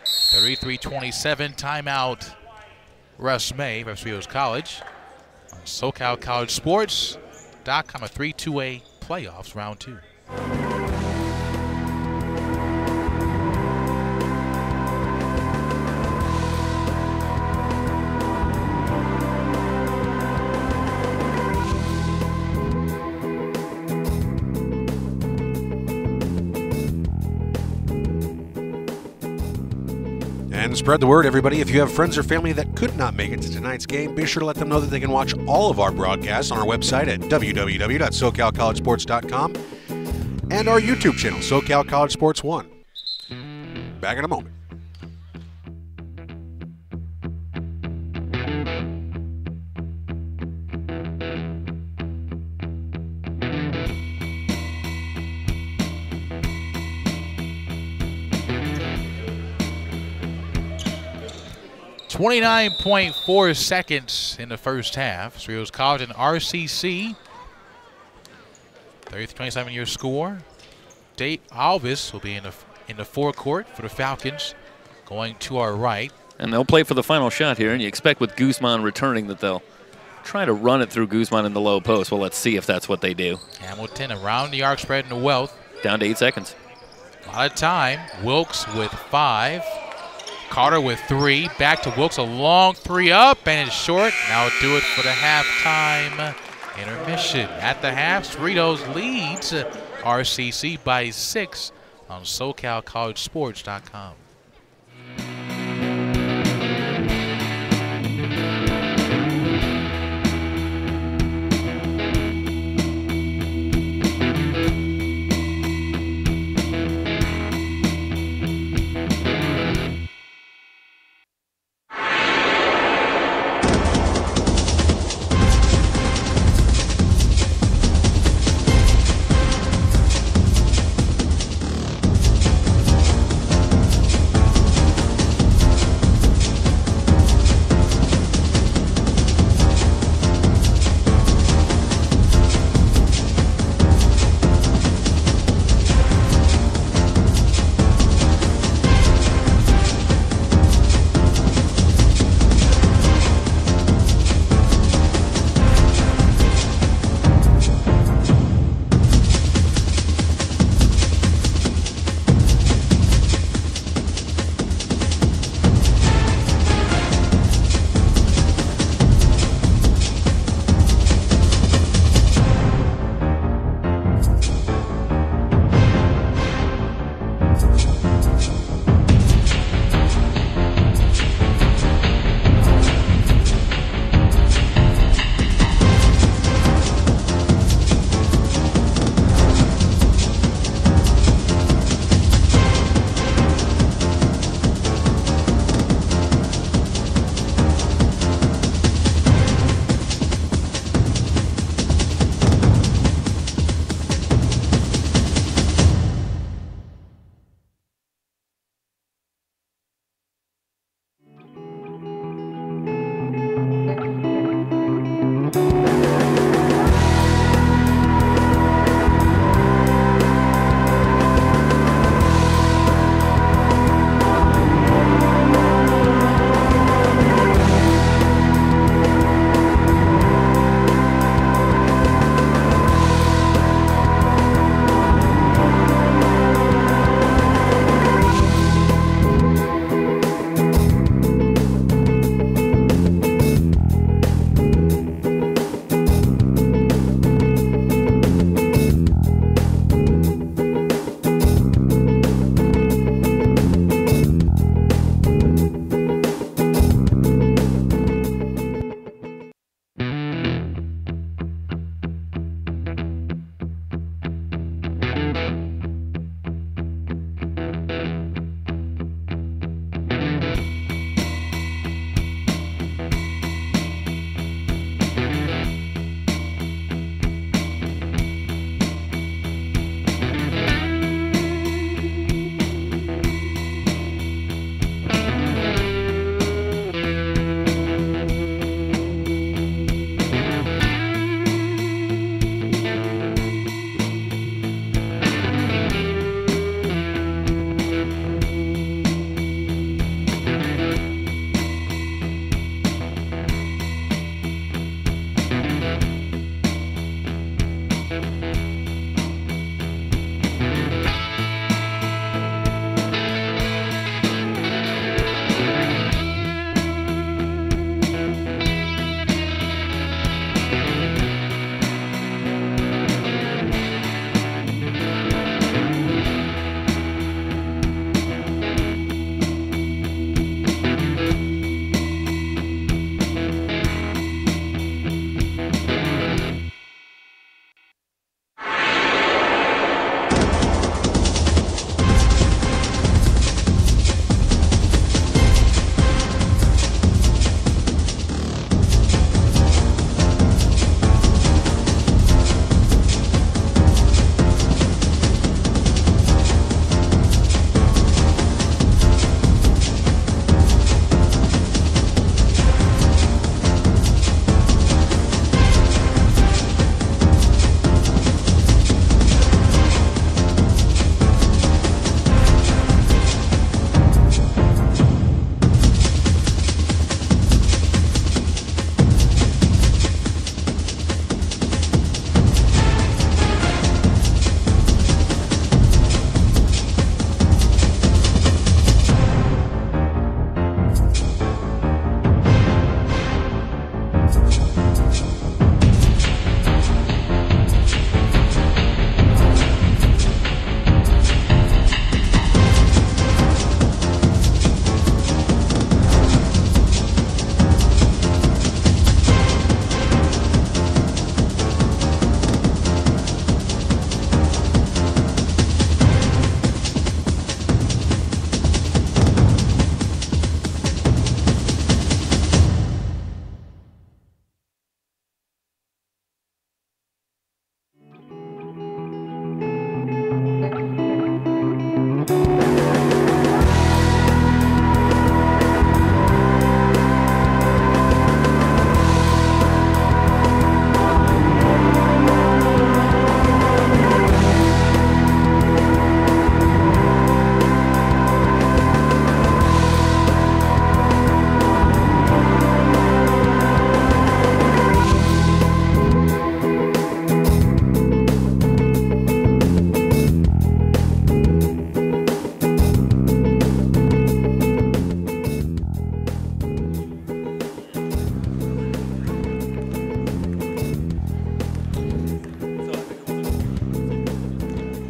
33-27, timeout. Russ May, Cerritos College. On SoCalCollegeSports.com, a 3-2A playoffs round 2. And spread the word, everybody. If you have friends or family that could not make it to tonight's game, be sure to let them know that they can watch all of our broadcasts on our website at www.SoCalCollegeSports.com and our YouTube channel, SoCal College Sports 1. Back in a moment. .4 seconds in the first half. Cerritos College and RCC. 33-27 your score. Dave Alvis will be in the forecourt for the Falcons, going to our right. And they'll play for the final shot here, and you expect with Guzman returning that they'll try to run it through Guzman in the low post. Well, let's see if that's what they do. Hamilton around the arc, spreading the wealth. Down to 8 seconds. A lot of time. Wilkes with 5. Carter with 3. Back to Wilkes, a long 3 up, and it's short. Now do it for the halftime intermission. At the half, Cerritos leads RCC by 6 on SoCalCollegeSports.com.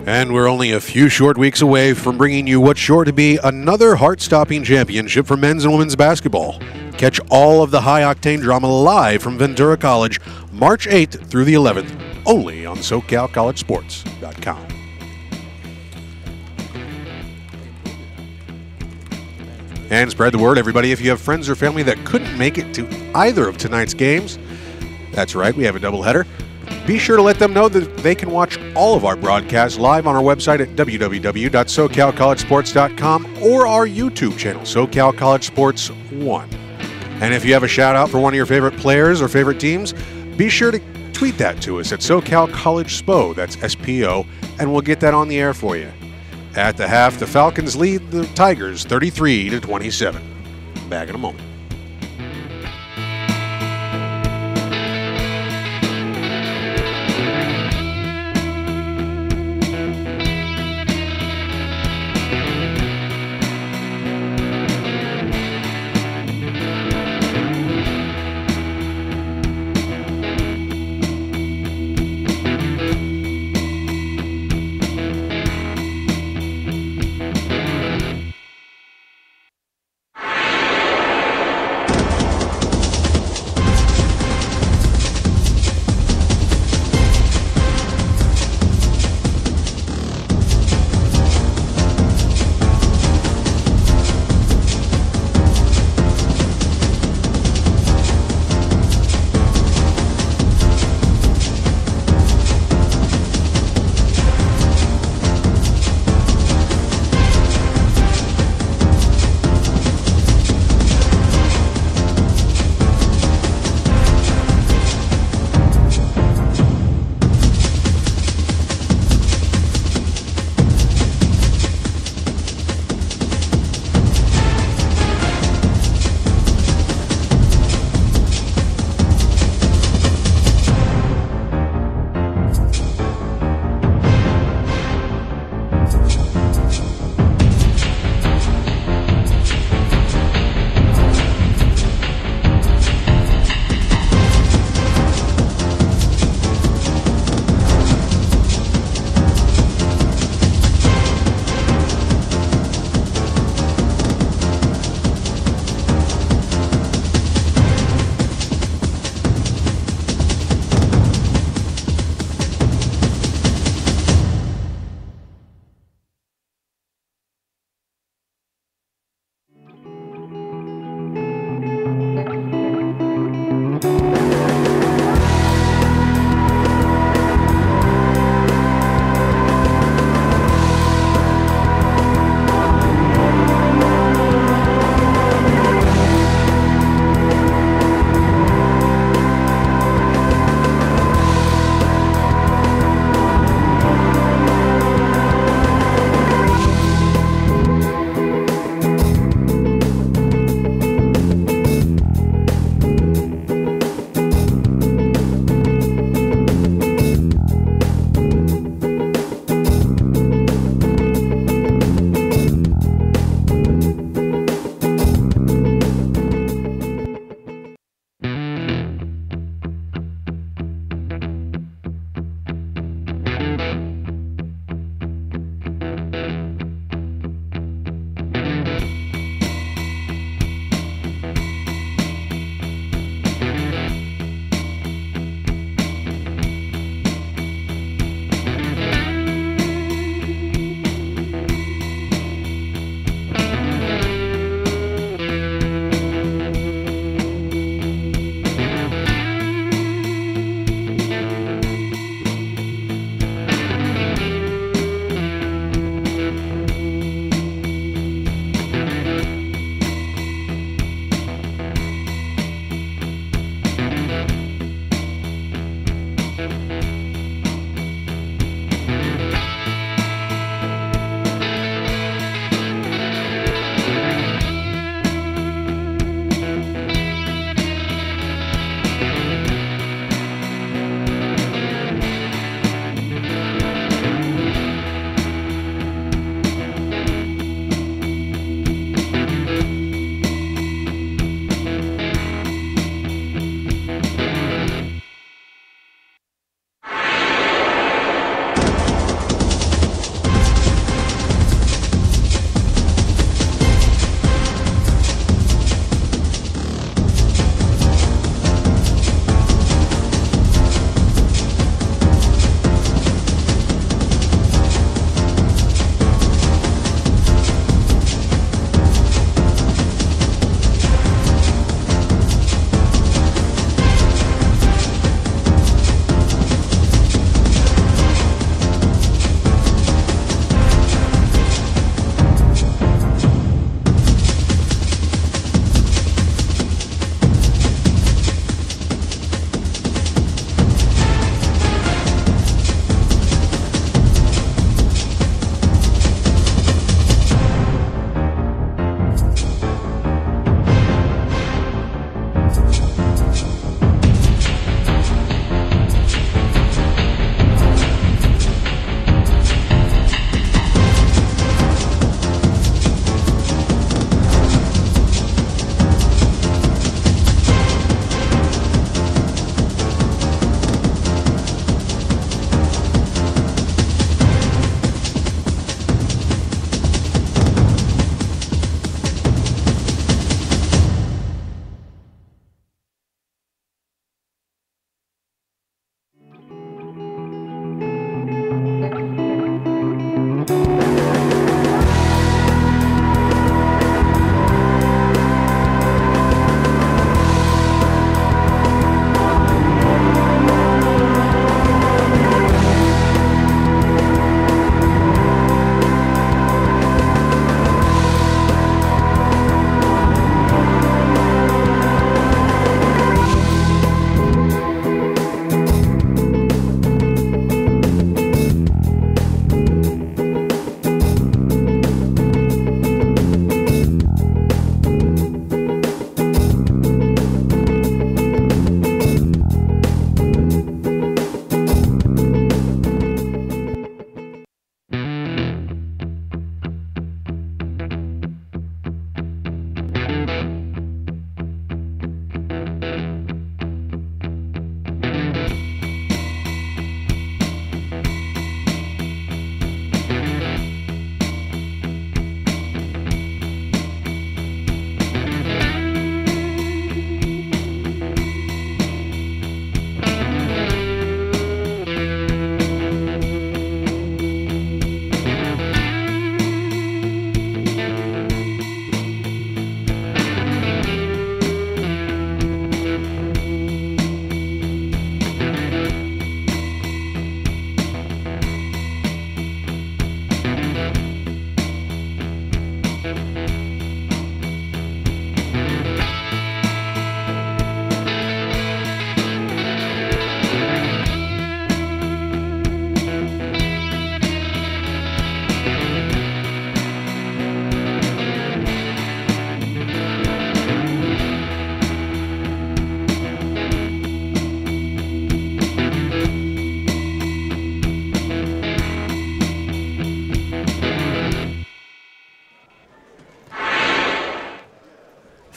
And we're only a few short weeks away from bringing you what's sure to be another heart-stopping championship for men's and women's basketball. Catch all of the high-octane drama live from Ventura College, March 8th through the 11th, only on SoCalCollegeSports.com. And spread the word, everybody. If you have friends or family that couldn't make it to either of tonight's games, that's right, we have a doubleheader. Be sure to let them know that they can watch all of our broadcasts live on our website at www.SoCalCollegeSports.com or our YouTube channel, SoCal College Sports 1. And if you have a shout-out for one of your favorite players or favorite teams, be sure to tweet that to us at SoCal College SPO, that's S-P-O, and we'll get that on the air for you. At the half, the Falcons lead the Tigers 33-27. Back in a moment.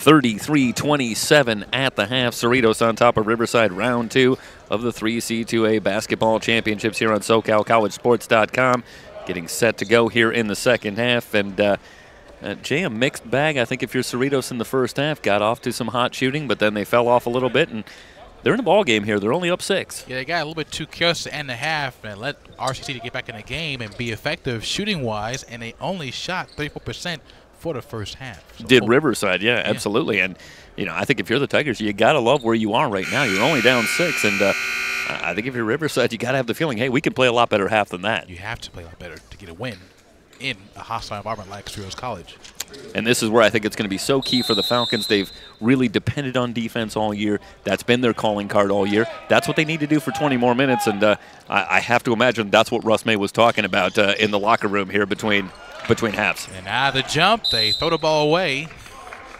$33-27 at the half. Cerritos on top of Riverside, round 2 of the 3C2A basketball championships here on SoCalCollegeSports.com. Getting set to go here in the second half. And Jay, a mixed bag. I think if you're Cerritos in the first half, got off to some hot shooting, but then they fell off a little bit. And they're in a ball game here. They're only up 6. Yeah, they got a little bit too careless to end the half and let RCC to get back in the game and be effective shooting-wise, and they only shot 34% for the first half. So Did Riverside, yeah, absolutely. And, you know, I think if you're the Tigers, you got to love where you are right now. You're only down 6, and I think if you're Riverside, you got to have the feeling, hey, we can play a lot better half than that. You have to play a lot better to get a win in a hostile environment like Cerritos College. And this is where I think it's going to be so key for the Falcons. They've really depended on defense all year. That's been their calling card all year. That's what they need to do for 20 more minutes, and I have to imagine that's what Russ May was talking about in the locker room here between halves. And out of the jump, they throw the ball away.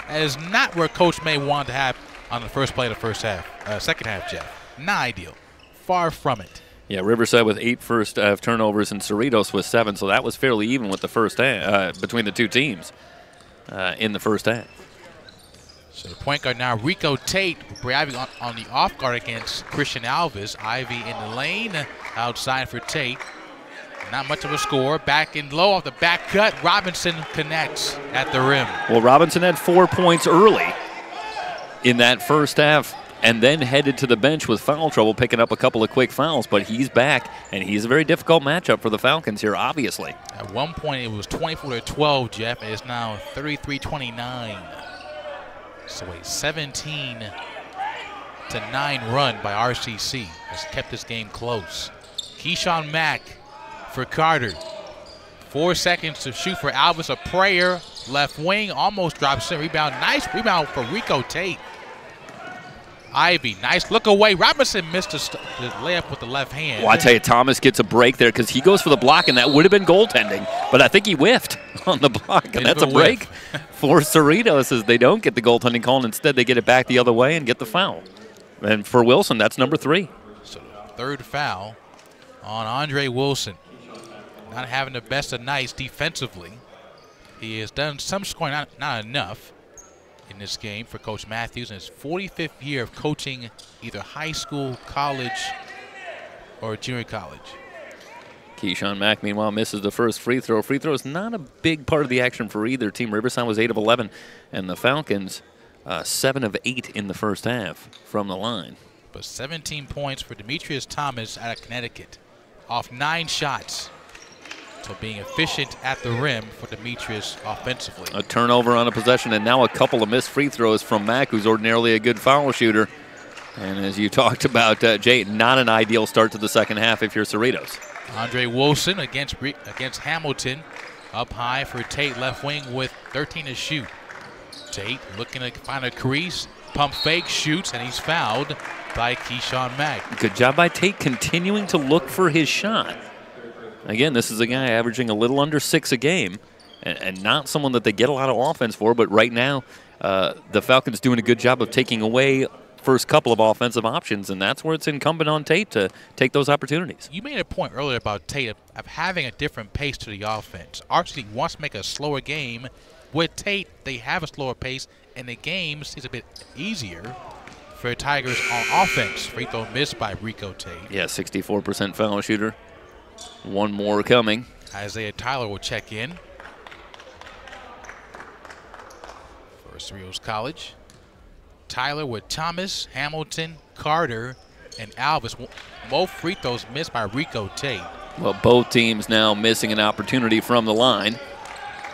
That is not where Coach May wanted to have on the first play of the first half, second half, Jeff. Not ideal. Far from it. Yeah, Riverside with 8 first half turnovers and Cerritos with 7, so that was fairly even with the first half between the two teams in the first half. So the point guard now, Rico Tate, Ivy on the off guard against Christian Alves. Ivy in the lane, outside for Tate. Not much of a score. Back in low off the back cut. Robinson connects at the rim. Well, Robinson had 4 points early in that first half and then headed to the bench with foul trouble, picking up a couple of quick fouls. But he's back, and he's a very difficult matchup for the Falcons here, obviously. At one point, it was 24-12, Jeff. It is now 33-29. So a 17-9 run by RCC has kept this game close. Keyshawn Mack for Carter. 4 seconds to shoot for Alvis. A prayer. Left wing almost drops in. Rebound. Nice rebound for Rico Tate. Ivy. Nice look away. Robinson missed the layup with the left hand. Well, I tell you, Thomas gets a break there because he goes for the block, and that would have been goaltending. But I think he whiffed on the block, and that's a break for Cerritos as they don't get the goaltending call, and instead they get it back the other way and get the foul. And for Wilson, that's number 3. So the third foul on Andre Wilson. Not having the best of nights defensively. He has done some scoring, not enough in this game for Coach Matthews in his 45th year of coaching either high school, college, or junior college. Keyshawn Mack, meanwhile, misses the first free throw. Free throw is not a big part of the action for either team. Riverside was 8 of 11, and the Falcons 7 of 8 in the first half from the line. But 17 points for Demetrius Thomas out of Connecticut off 9 shots. So being efficient at the rim for Demetrius offensively. A turnover on a possession, and now a couple of missed free throws from Mack, who's ordinarily a good foul shooter. And as you talked about, Jay, not an ideal start to the second half if you're Cerritos. Andre Wilson against Hamilton. Up high for Tate, left wing with 13 to shoot. Tate looking to find a crease. Pump fake, shoots, and he's fouled by Keyshawn Mack. Good job by Tate continuing to look for his shot. Again, this is a guy averaging a little under 6 a game and not someone that they get a lot of offense for, but right now the Falcons doing a good job of taking away first couple of offensive options, and that's where it's incumbent on Tate to take those opportunities. You made a point earlier about Tate of having a different pace to the offense. RCC wants to make a slower game. With Tate, they have a slower pace, and the game seems a bit easier for Tigers on offense. Free throw missed by Rico Tate. Yeah, 64% foul shooter. One more coming. Isaiah Tyler will check in for Cerritos College. Tyler with Thomas, Hamilton, Carter, and Alvis. Both free throws missed by Rico Tate. Well, both teams now missing an opportunity from the line.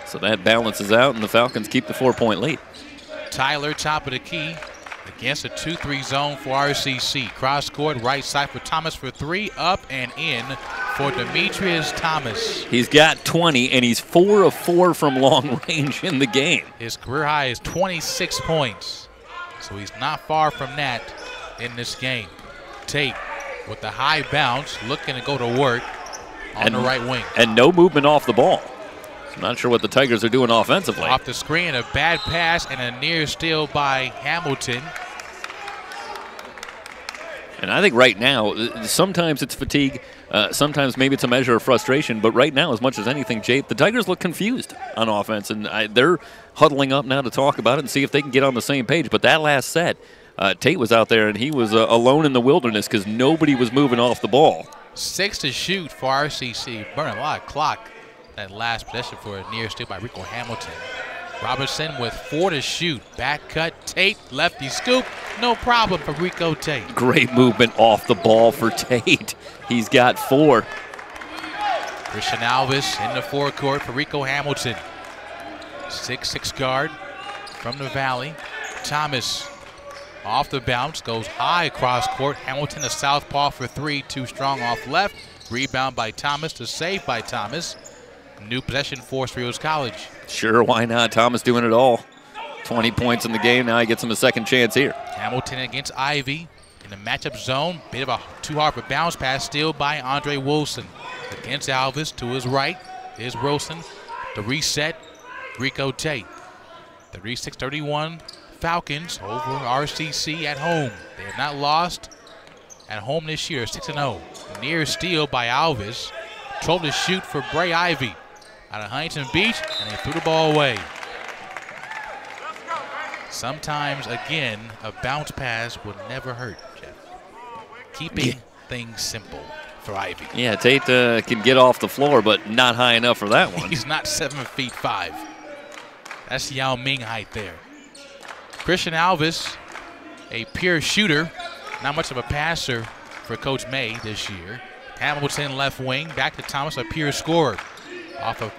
So that balances out, and the Falcons keep the 4-point lead. Tyler, top of the key, against a 2-3 zone for RCC. Cross court, right side for Thomas for three, up and in for Demetrius Thomas. He's got 20, and he's 4 of 4 from long range in the game. His career high is 26 points. So he's not far from that in this game. Tate with the high bounce, looking to go to work on the right wing. And no movement off the ball. I'm not sure what the Tigers are doing offensively. Off the screen, a bad pass and a near steal by Hamilton. And I think right now, sometimes it's fatigue, sometimes maybe it's a measure of frustration, but right now, as much as anything, Jay, the Tigers look confused on offense, and they're huddling up now to talk about it and see if they can get on the same page. But that last set, Tate was out there, and he was alone in the wilderness because nobody was moving off the ball. 6 to shoot for RCC, burning a lot of clock. That last possession for a near steal by Rico Hamilton. Robinson with 4 to shoot. Back cut, Tate, lefty scoop. No problem for Rico Tate. Great movement off the ball for Tate. He's got 4. Christian Alvis in the forecourt for Rico Hamilton. 6'6" guard from the Valley. Thomas off the bounce, goes high across court. Hamilton a southpaw for 3, too strong off left. Rebound by Thomas, to save by Thomas. New possession for Cerritos College. Sure, why not? Thomas doing it all. 20 points in the game. Now he gets him a second chance here. Hamilton against Ivy in the matchup zone. Bit of a too hard for bounce pass, steal by Andre Wilson. Against Alvis, to his right is Wilson. The reset, Rico Tate. 36-31 Falcons over RCC at home. They have not lost at home this year, 6-0. Near steal by Alvis. Control to shoot for Bray Ivy out of Huntington Beach, and they threw the ball away. Sometimes, again, a bounce pass would never hurt, Jeff. Keeping things simple for Ivy. Yeah, Tate can get off the floor, but not high enough for that one. He's not 7'5". That's Yao Ming height there. Christian Alvis, a pure shooter, not much of a passer for Coach May this year. Hamilton left wing, back to Thomas, a pure scorer. Off a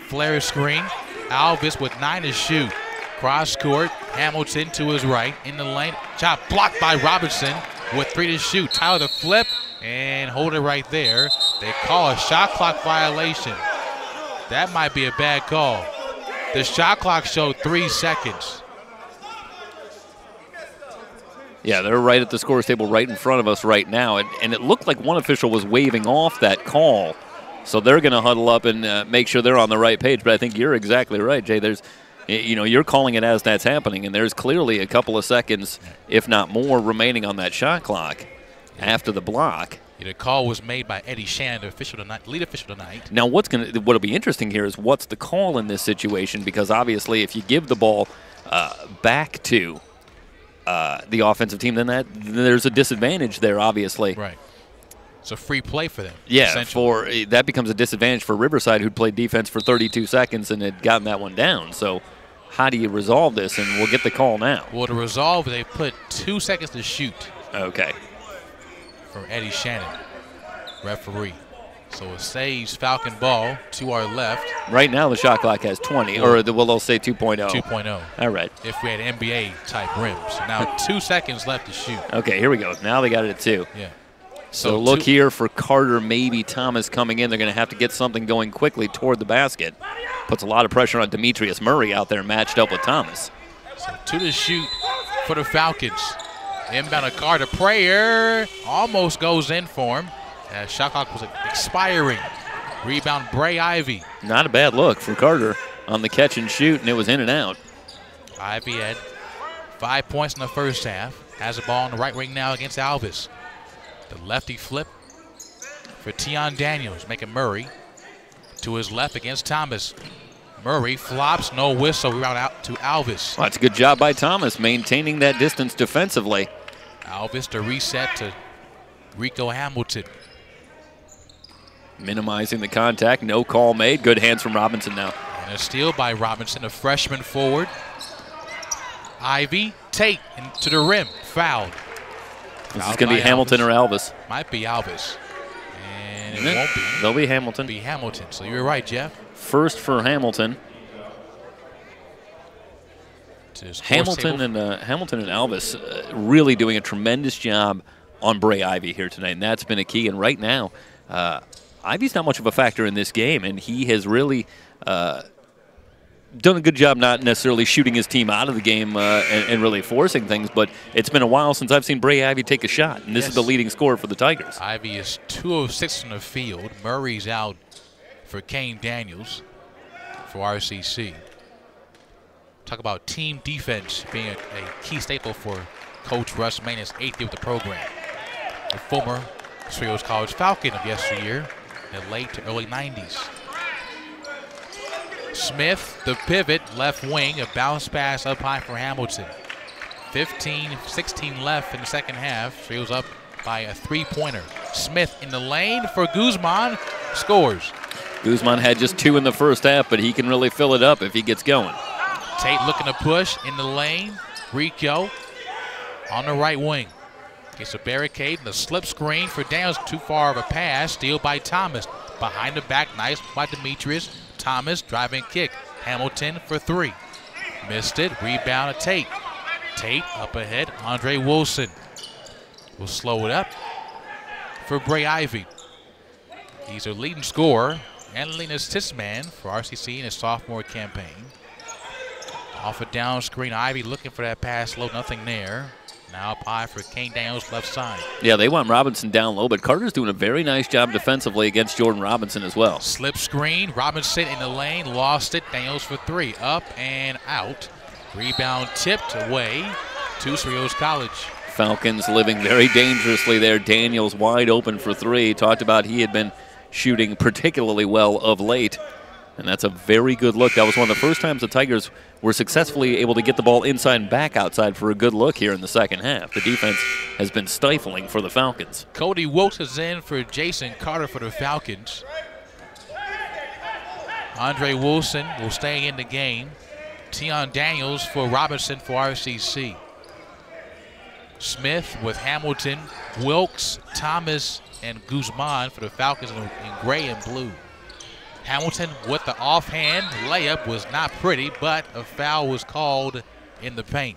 flare screen, Alvis with 9 to shoot. Cross court, Hamilton to his right, in the lane. Shot blocked by Robinson with 3 to shoot. Tyler to flip and hold it right there. They call a shot clock violation. That might be a bad call. The shot clock showed 3 seconds. Yeah, they're right at the scores table right in front of us right now. And it looked like one official was waving off that call. So they're going to huddle up and make sure they're on the right page. But I think you're exactly right, Jay. There's, you're calling it as that's happening. And there's clearly a couple of seconds, if not more, remaining on that shot clock after the block. Yeah, the call was made by Eddie Shannon, the official tonight, lead official tonight. Now, what'll be interesting here is what's the call in this situation? Because obviously, if you give the ball back to the offensive team, then there's a disadvantage there, obviously. Right. It's a free play for them. Yeah, that becomes a disadvantage for Riverside, who'd played defense for 32 seconds and had gotten that one down. So how do you resolve this? And we'll get the call now. Well, to resolve, they put 2 seconds to shoot. Okay. From Eddie Shannon, referee. So it saves Falcon ball to our left. Right now the shot clock has 20, or they'll say 2.0. 2.0. All right. If we had NBA-type rims. Now 2 seconds left to shoot. Okay, here we go. Now they got it at 2. Yeah. So look here for Carter, maybe Thomas coming in. They're going to have to get something going quickly toward the basket. Puts a lot of pressure on Demetrius Murray out there matched up with Thomas. So 2 to shoot for the Falcons. Inbound to Carter. Prayer almost goes in for him. As shot clock was expiring. Rebound, Bray Ivy. Not a bad look for Carter on the catch and shoot, and it was in and out. Ivy had 5 points in the first half. Has the ball on the right wing now against Alvis. The lefty flip for Tion Daniels, making Murray to his left against Thomas. Murray flops, no whistle, rebound out to Alvis. Well, that's a good job by Thomas, maintaining that distance defensively. Alvis to reset to Rico Hamilton. Minimizing the contact, no call made. Good hands from Robinson now. And a steal by Robinson, a freshman forward. Ivy, Tate into the rim, fouled. This is going to be Hamilton or Alvis. Might be Alvis. And it won't be. They'll be Hamilton. Be Hamilton. So you're right, Jeff. First for Hamilton. Hamilton and Alvis really doing a tremendous job on Bray Ivy here tonight, and that's been a key. And right now, Ivy's not much of a factor in this game, and he has really done a good job not necessarily shooting his team out of the game and really forcing things, but it's been a while since I've seen Bray Ivy take a shot, and this is the leading scorer for the Tigers. Ivy is 2 of 6 from the field. Murray's out for Kane Daniels for RCC. Talk about team defense being a key staple for Coach Russ Maynard's 8th year with the program. The former Cerritos College Falcon of yesteryear in the late to early 90s. Smith, the pivot, left wing, a bounce pass up high for Hamilton. 15-16 left in the second half. Cerritos up by a 3-pointer. Smith in the lane for Guzman, scores. Guzman had just 2 in the first half, but he can really fill it up if he gets going. Tate looking to push in the lane. Rico on the right wing. Gets a barricade and a slip screen for Daniels. Too far of a pass. Steal by Thomas. Behind the back, nice by Demetrius. Thomas driving kick. Hamilton for 3. Missed it. Rebound to Tate. Tate up ahead. Andre Wilson will slow it up for Bray Ivy. He's a leading scorer and leading assist man for RCC in his sophomore campaign. Off a down screen, Ivy looking for that pass low, nothing there. Now up high for Kane Daniels left side. Yeah, they want Robinson down low, but Carter's doing a very nice job defensively against Jordan Robinson as well. Slip screen, Robinson in the lane, lost it, Daniels for 3. Up and out. Rebound tipped away to Cerritos College. Falcons living very dangerously there. Daniels wide open for 3. Talked about he had been shooting particularly well of late. And that's a very good look. That was one of the first times the Tigers were successfully able to get the ball inside and back outside for a good look here in the second half. The defense has been stifling for the Falcons. Cody Wilkes is in for Jason Carter for the Falcons. Andre Wilson will stay in the game. Tion Daniels for Robinson for RCC. Smith with Hamilton, Wilkes, Thomas, and Guzman for the Falcons in gray and blue. Hamilton with the offhand layup was not pretty, but a foul was called in the paint.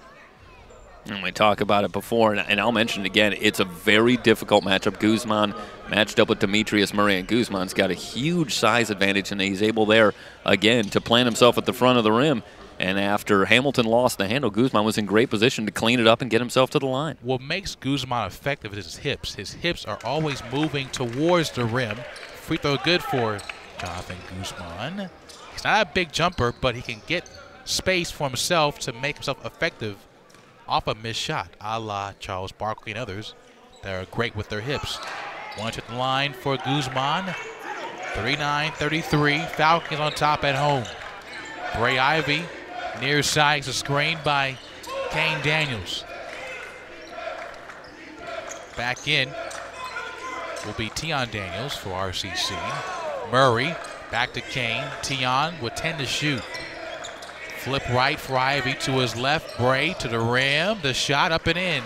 And we talked about it before, and I'll mention it again. It's a very difficult matchup. Guzman matched up with Demetrius Murray, and Guzman's got a huge size advantage, and he's able there, again, to plant himself at the front of the rim. And after Hamilton lost the handle, Guzman was in great position to clean it up and get himself to the line. What makes Guzman effective is his hips. His hips are always moving towards the rim. Free throw good for Jonathan Guzman. He's not a big jumper, but he can get space for himself to make himself effective off a missed shot, a la Charles Barkley and others that are great with their hips. One to the line for Guzman. 39-33, Falcons on top at home. Bray Ivy near side is screened by Kane Daniels. Back in will be Tion Daniels for RCC. Murray back to Kane. Tion with 10 to shoot. Flip right for Ivy to his left. Bray to the rim. The shot up and in.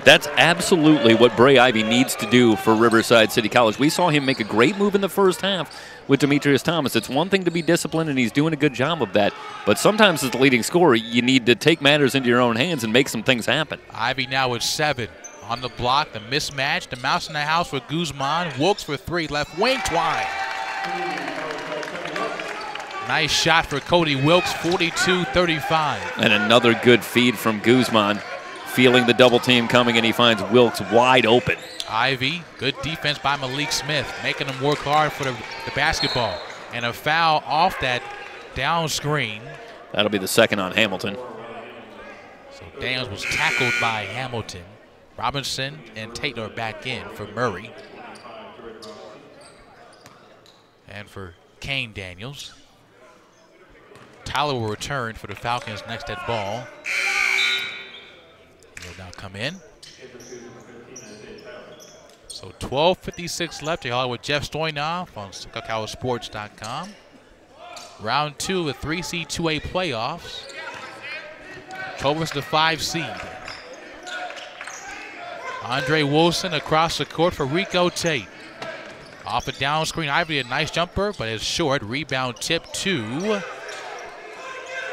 That's absolutely what Bray Ivy needs to do for Riverside City College. We saw him make a great move in the first half with Demetrius Thomas. It's one thing to be disciplined, and he's doing a good job of that. But sometimes as the leading scorer, you need to take matters into your own hands and make some things happen. Ivy now with 7. On the block, the mismatch. The mouse in the house for Guzman. Wilkes for 3. Left wing, Twine. Nice shot for Cody Wilkes, 42-35. And another good feed from Guzman. Feeling the double team coming, and he finds Wilkes wide open. Ivy, good defense by Malik Smith, making him work hard for the basketball. And a foul off that down screen. That'll be the second on Hamilton. So Daniels was tackled by Hamilton. Robinson and Tate are back in for Murray. And for Kane Daniels. Tyler will return for the Falcons next at ball. He'll now come in. So 12:56 left here with Jeff Stoynoff on CCCAA Round 2 of the 3C2A playoffs. Cobras the 5 seed. Andre Wilson across the court for Rico Tate. Off a down screen, Ivy, a nice jumper, but it's short. Rebound tip to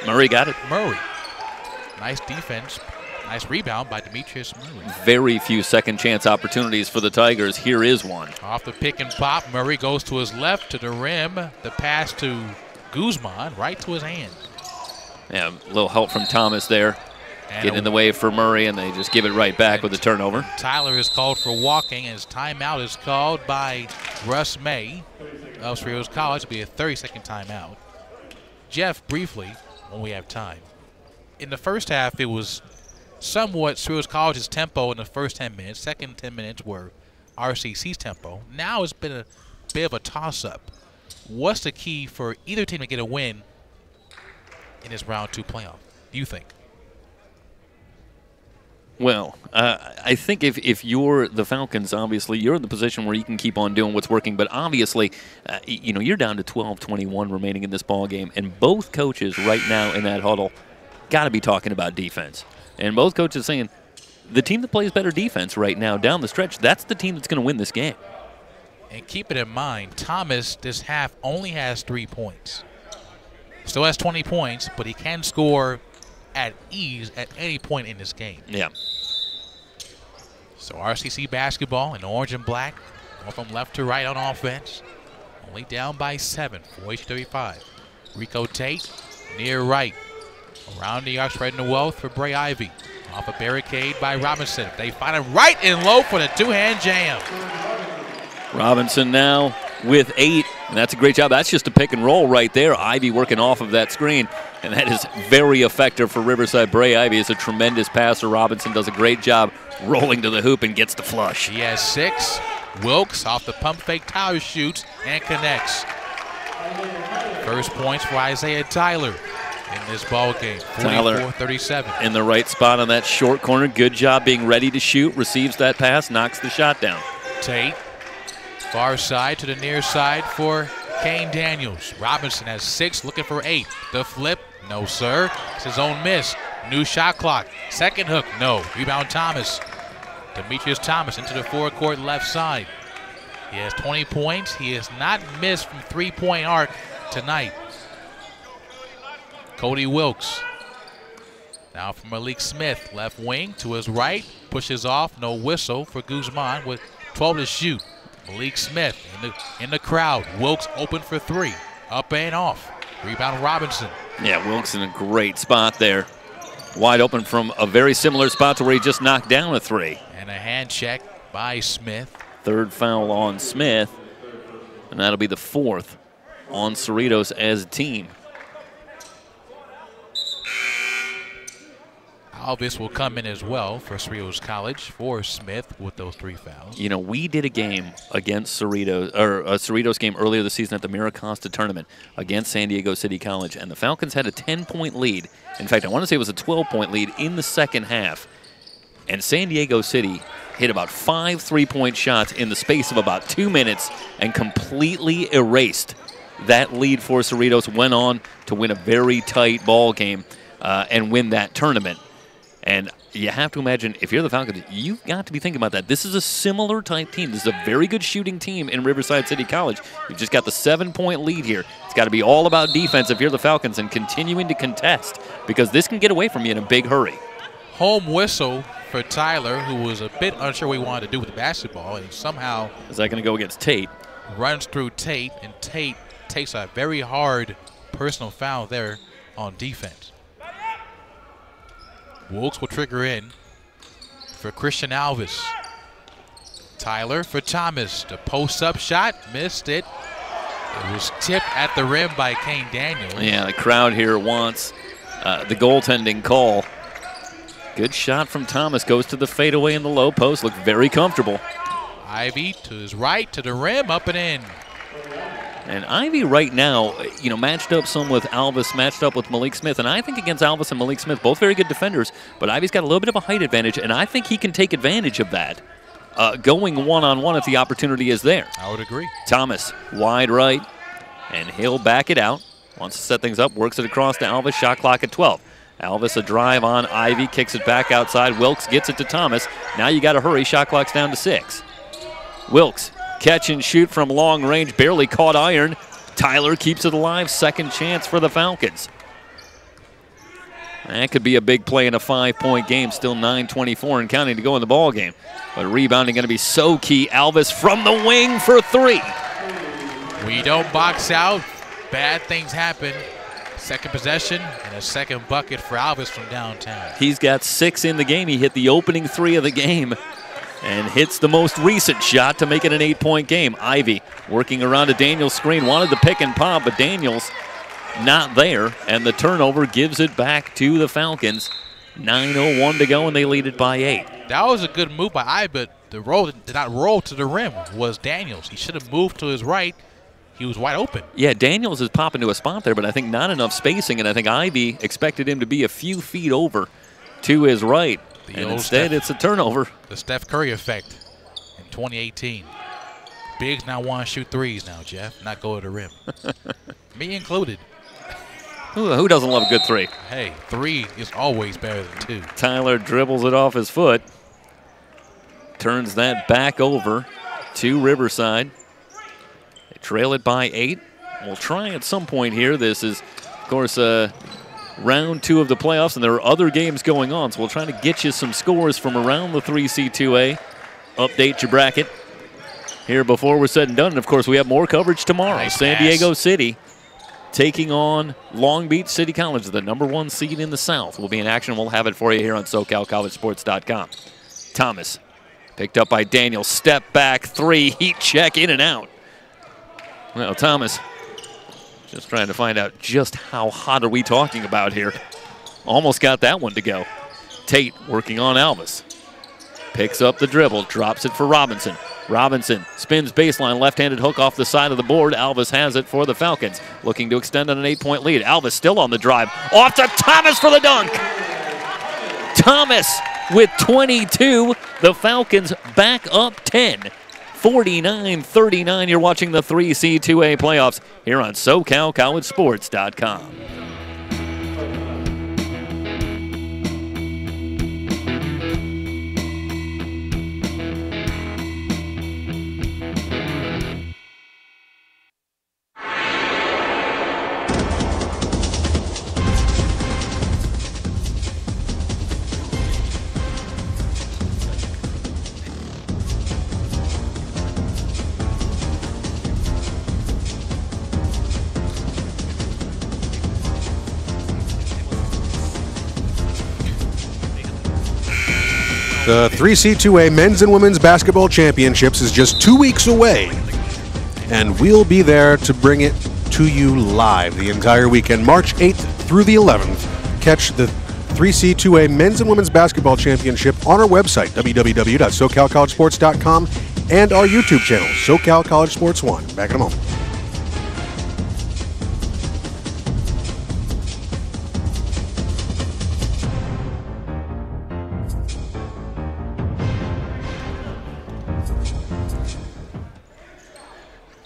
Murray. Got it. Murray. Nice defense. Nice rebound by Demetrius Murray. Very few second chance opportunities for the Tigers. Here is one. Off the pick and pop, Murray goes to his left to the rim. The pass to Guzman, right to his hand. Yeah, a little help from Thomas there. Getting in the way for Murray, and they just give it right back with the turnover. Tyler is called for walking, and his timeout is called by Russ May of Cerritos College. It'll be a 30-second timeout. Jeff, briefly, when we have time. In the first half, it was somewhat Cerritos College's tempo in the first 10 minutes. Second 10 minutes were RCC's tempo. Now it's been a bit of a toss-up. What's the key for either team to get a win in this round 2 playoff, do you think? Well, I think if you're the Falcons, obviously, you're in the position where you can keep on doing what's working. But obviously, you know, you're down to 12-21 remaining in this ball game. And both coaches right now in that huddle got to be talking about defense. And both coaches saying the team that plays better defense right now down the stretch, that's the team that's going to win this game. And keep it in mind, Thomas this half only has 3 points. Still has 20 points, but he can score at ease at any point in this game. Yeah. So RCC basketball in orange and black, going from left to right on offense. Only down by 7, 48-35. Rico Tate near right. Around the arc, spreading the wealth for Bray Ivy. Off a barricade by Robinson. They find him right and low for the two-hand jam. Robinson now with 8, and that's a great job. That's just a pick and roll right there. Ivy working off of that screen, and that is very effective for Riverside. Bray Ivy is a tremendous passer. Robinson does a great job rolling to the hoop and gets the flush. He has 6. Wilkes off the pump fake, Tyler shoots and connects. First points for Isaiah Tyler in this ball game. 44-37. In the right spot on that short corner. Good job being ready to shoot. Receives that pass, knocks the shot down. Tate, far side to the near side for Kane Daniels. Robinson has 6, looking for 8. The flip, no sir. It's his own miss. New shot clock. Second hook, no. Rebound Thomas. Demetrius Thomas into the forecourt left side. He has 20 points. He has not missed from three-point arc tonight. Cody Wilkes. Now from Malik Smith, left wing to his right. Pushes off, no whistle for Guzman with 12 to shoot. Malik Smith in the crowd. Wilkes open for 3. Up and off. Rebound Robinson. Yeah, Wilkes in a great spot there. Wide open from a very similar spot to where he just knocked down a 3. And a hand check by Smith. Third foul on Smith. And that'll be the 4th on Cerritos as a team. Alvis will come in as well for Cerritos College for Smith with those 3 fouls. You know, we did a game against Cerritos, or a Cerritos game earlier this season at the Miracosta tournament against San Diego City College, and the Falcons had a 10-point lead. In fact, I want to say it was a 12-point lead in the second half. And San Diego City hit about 5 3-point shots in the space of about 2 minutes and completely erased that lead for Cerritos. Went on to win a very tight ball game and win that tournament. And you have to imagine, if you're the Falcons, you've got to be thinking about that. This is a similar type team. This is a very good shooting team in Riverside City College. You've just got the 7-point lead here. It's got to be all about defense if you're the Falcons and continuing to contest, because this can get away from you in a big hurry. Home whistle for Tyler, who was a bit unsure what he wanted to do with the basketball, and somehow is that going to go against Tate? Runs through Tate, and Tate takes a very hard personal foul there on defense. Wilkes will trigger in for Christian Alvis. Tyler for Thomas. The post-up shot, missed it. It was tipped at the rim by Kane Daniels. Yeah, the crowd here wants the goaltending call. Good shot from Thomas. Goes to the fadeaway in the low post. Looked very comfortable. Ivy to his right, to the rim, up and in. And Ivy right now, matched up some with Alvis, matched up with Malik Smith. And I think against Alvis and Malik Smith, both very good defenders, but Ivy's got a little bit of a height advantage, and I think he can take advantage of that. Going one-on-one if the opportunity is there. I would agree. Thomas, wide right, and he'll back it out. Wants to set things up, works it across to Alvis, shot clock at 12. Alvis a drive on Ivy, kicks it back outside. Wilkes gets it to Thomas. Now you got to hurry, shot clock's down to 6. Wilkes, catch and shoot from long range, barely caught iron. Tyler keeps it alive, second chance for the Falcons. That could be a big play in a 5-point game, still 9:24 and counting to go in the ball game. But rebounding going to be so key. Alvis from the wing for 3. We don't box out, bad things happen. Second possession and a second bucket for Alvis from downtown. He's got 6 in the game. He hit the opening 3 of the game and hits the most recent shot to make it an 8-point game. Ivy working around a Daniels screen, wanted to pick and pop, but Daniels not there, and the turnover gives it back to the Falcons. 9:01 to go, and they lead it by 8. That was a good move by Ivy, but the roll did not roll to the rim was Daniels. He should have moved to his right. He was wide open. Yeah, Daniels is popping to a spot there, but I think not enough spacing, and I think Ivy expected him to be a few feet over to his right. And instead, it's a turnover. The Steph Curry effect in 2018. Bigs now want to shoot threes now, Jeff, not go to the rim. Me included. Who doesn't love a good 3? Hey, 3 is always better than 2. Tyler dribbles it off his foot. Turns that back over to Riverside. They trail it by 8. We'll try at some point here. This is, of course, round 2 of the playoffs, and there are other games going on, so we'll try to get you some scores from around the 3C2A. Update your bracket here before we're said and done. And, of course, we have more coverage tomorrow. Nice San pass. Diego City taking on Long Beach City College, the #1 seed in the South. We'll be in action. We'll have it for you here on SoCalCollegeSports.com. Thomas picked up by Daniels. Step back 3. Heat check in and out. Well, Thomas just trying to find out just how hot are we talking about here. Almost got that one to go. Tate working on Alvis. Picks up the dribble, drops it for Robinson. Robinson spins baseline, left-handed hook off the side of the board. Alvis has it for the Falcons, looking to extend on an 8-point lead. Alvis still on the drive. Off to Thomas for the dunk. Thomas with 22. The Falcons back up 10. 49-39. You're watching the 3C2A playoffs here on SoCalCollegeSports.com. The 3C2A Men's and Women's Basketball Championships is just 2 weeks away, and we'll be there to bring it to you live the entire weekend, March 8th through the 11th. Catch the 3C2A Men's and Women's Basketball Championship on our website, www.socalcollegesports.com, and our YouTube channel, SoCal College Sports 1. Back in a moment.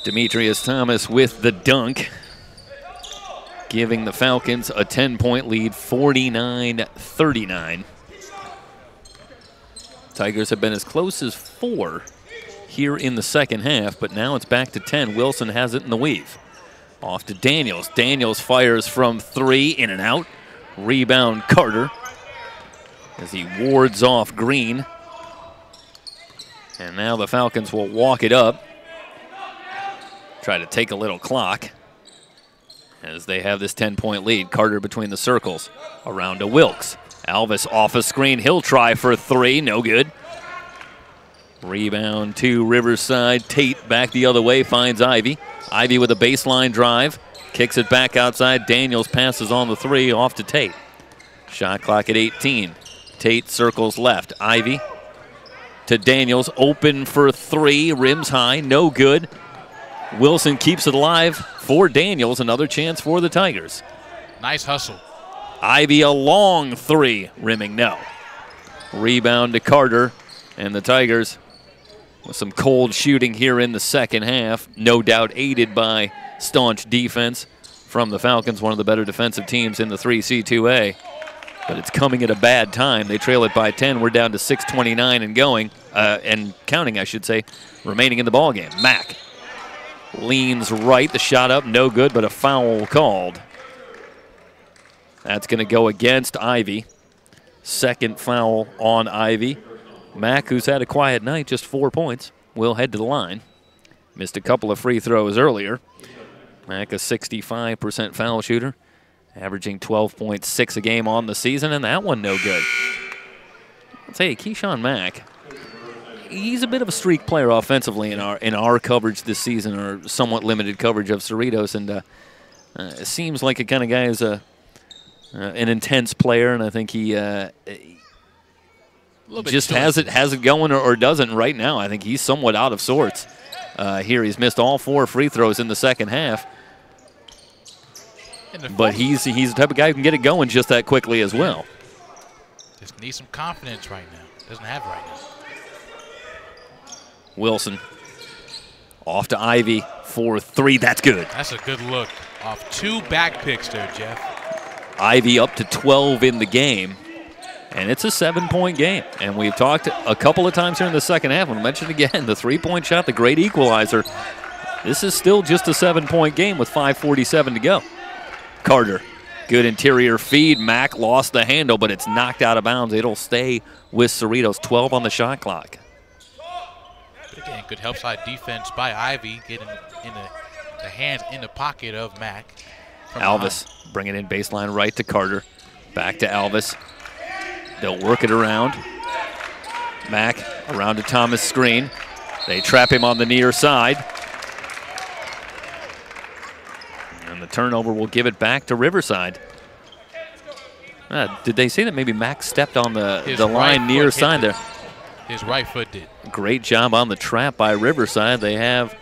Demetrius Thomas with the dunk, giving the Falcons a 10-point lead, 49-39. Tigers have been as close as 4 here in the second half, but now it's back to 10. Wilson has it in the weave. Off to Daniels. Daniels fires from 3, in and out. Rebound Carter as he wards off Green. And now the Falcons will walk it up. Try to take a little clock as they have this 10-point lead. Carter between the circles. Around to Wilkes. Alvis off a screen. He'll try for 3. No good. Rebound to Riverside. Tate back the other way. Finds Ivy. Ivy with a baseline drive. Kicks it back outside. Daniels passes on the 3. Off to Tate. Shot clock at 18. Tate circles left. Ivy to Daniels. Open for 3. Rims high. No good. Wilson keeps it alive for Daniels. Another chance for the Tigers. Nice hustle. Ivy a long three. Rimming no. Rebound to Carter. And the Tigers with some cold shooting here in the second half. No doubt aided by staunch defense from the Falcons, one of the better defensive teams in the 3C2A. But it's coming at a bad time. They trail it by 10. We're down to 6:29 and going, and counting, I should say, remaining in the ballgame. Mack leans right. The shot up, no good, but a foul called. That's going to go against Ivy. Second foul on Ivy. Mack, who's had a quiet night, just 4 points, will head to the line. Missed a couple of free throws earlier. Mack, a 65% foul shooter, averaging 12.6 a game on the season, and that one no good. I'll tell you, Keyshawn Mack, he's a bit of a streak player offensively in our coverage this season, or somewhat limited coverage of Cerritos, and it seems like a kind of guy who's an intense player, and I think he just has it going or doesn't right now. I think he's somewhat out of sorts here. He's missed all 4 free throws in the second half. But he's the type of guy who can get it going just that quickly as well. Just needs some confidence right now. Doesn't have it right now. Wilson off to Ivy for 3. That's good. That's a good look. Off 2 back picks there, Jeff. Ivy up to 12 in the game. And it's a 7-point game. And we've talked a couple of times here in the second half. We'll mention again the 3-point shot, the great equalizer. This is still just a 7-point game with 5:47 to go. Carter, good interior feed. Mack lost the handle, but it's knocked out of bounds. It'll stay with Cerritos. 12 on the shot clock. But again, good help side defense by Ivy, getting in the hands in the pocket of Mack. Alvis bringing in baseline right to Carter. Back to Alvis. They'll work it around. Mack around to Thomas' screen. They trap him on the near side. And the turnover will give it back to Riverside. Did they say that maybe Mack stepped on the line near side there? His right foot did. Great job on the trap by Riverside. They have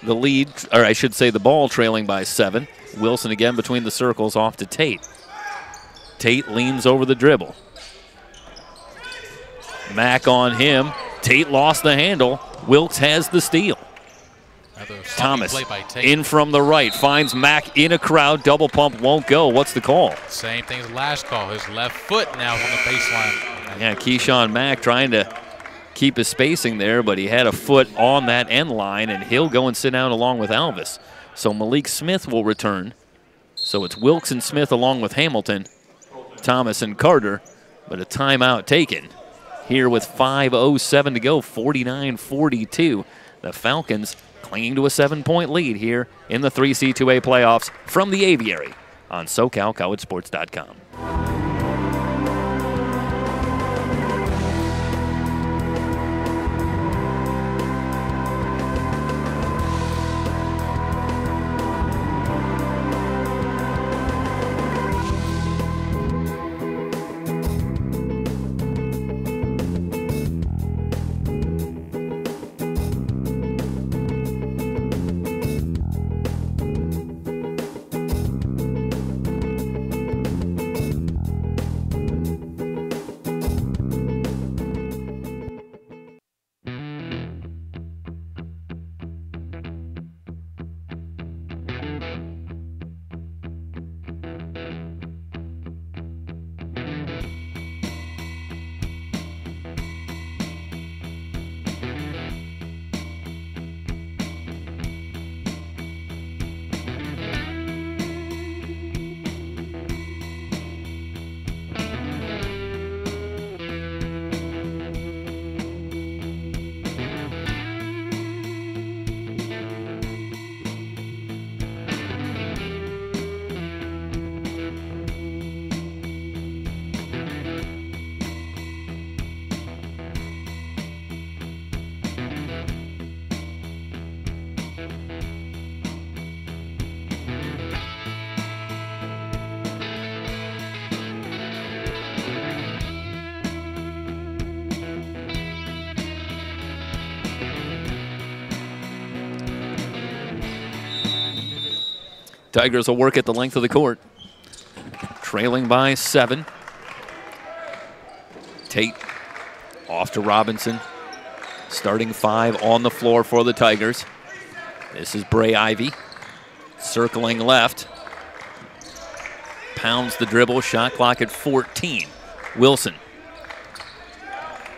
the lead, or I should say the ball, trailing by 7. Wilson again between the circles, off to Tate. Tate leans over the dribble. Mack on him. Tate lost the handle. Wilkes has the steal. Thomas in from the right, finds Mack in a crowd. Double pump won't go. What's the call? Same thing as last call. His left foot now on the baseline. Yeah, Keyshawn Mack trying to keep his spacing there, but he had a foot on that end line, and he'll go and sit down along with Alvis. So Malik Smith will return. So it's Wilkes and Smith along with Hamilton, Thomas and Carter, but a timeout taken here with 5:07 to go, 49-42. The Falcons clinging to a 7-point lead here in the 3C2A playoffs from the Aviary on SoCalCollegeSports.com. Tigers will work at the length of the court. Trailing by 7. Tate off to Robinson. Starting 5 on the floor for the Tigers. This is Bray Ivy. Circling left. Pounds the dribble. Shot clock at 14. Wilson.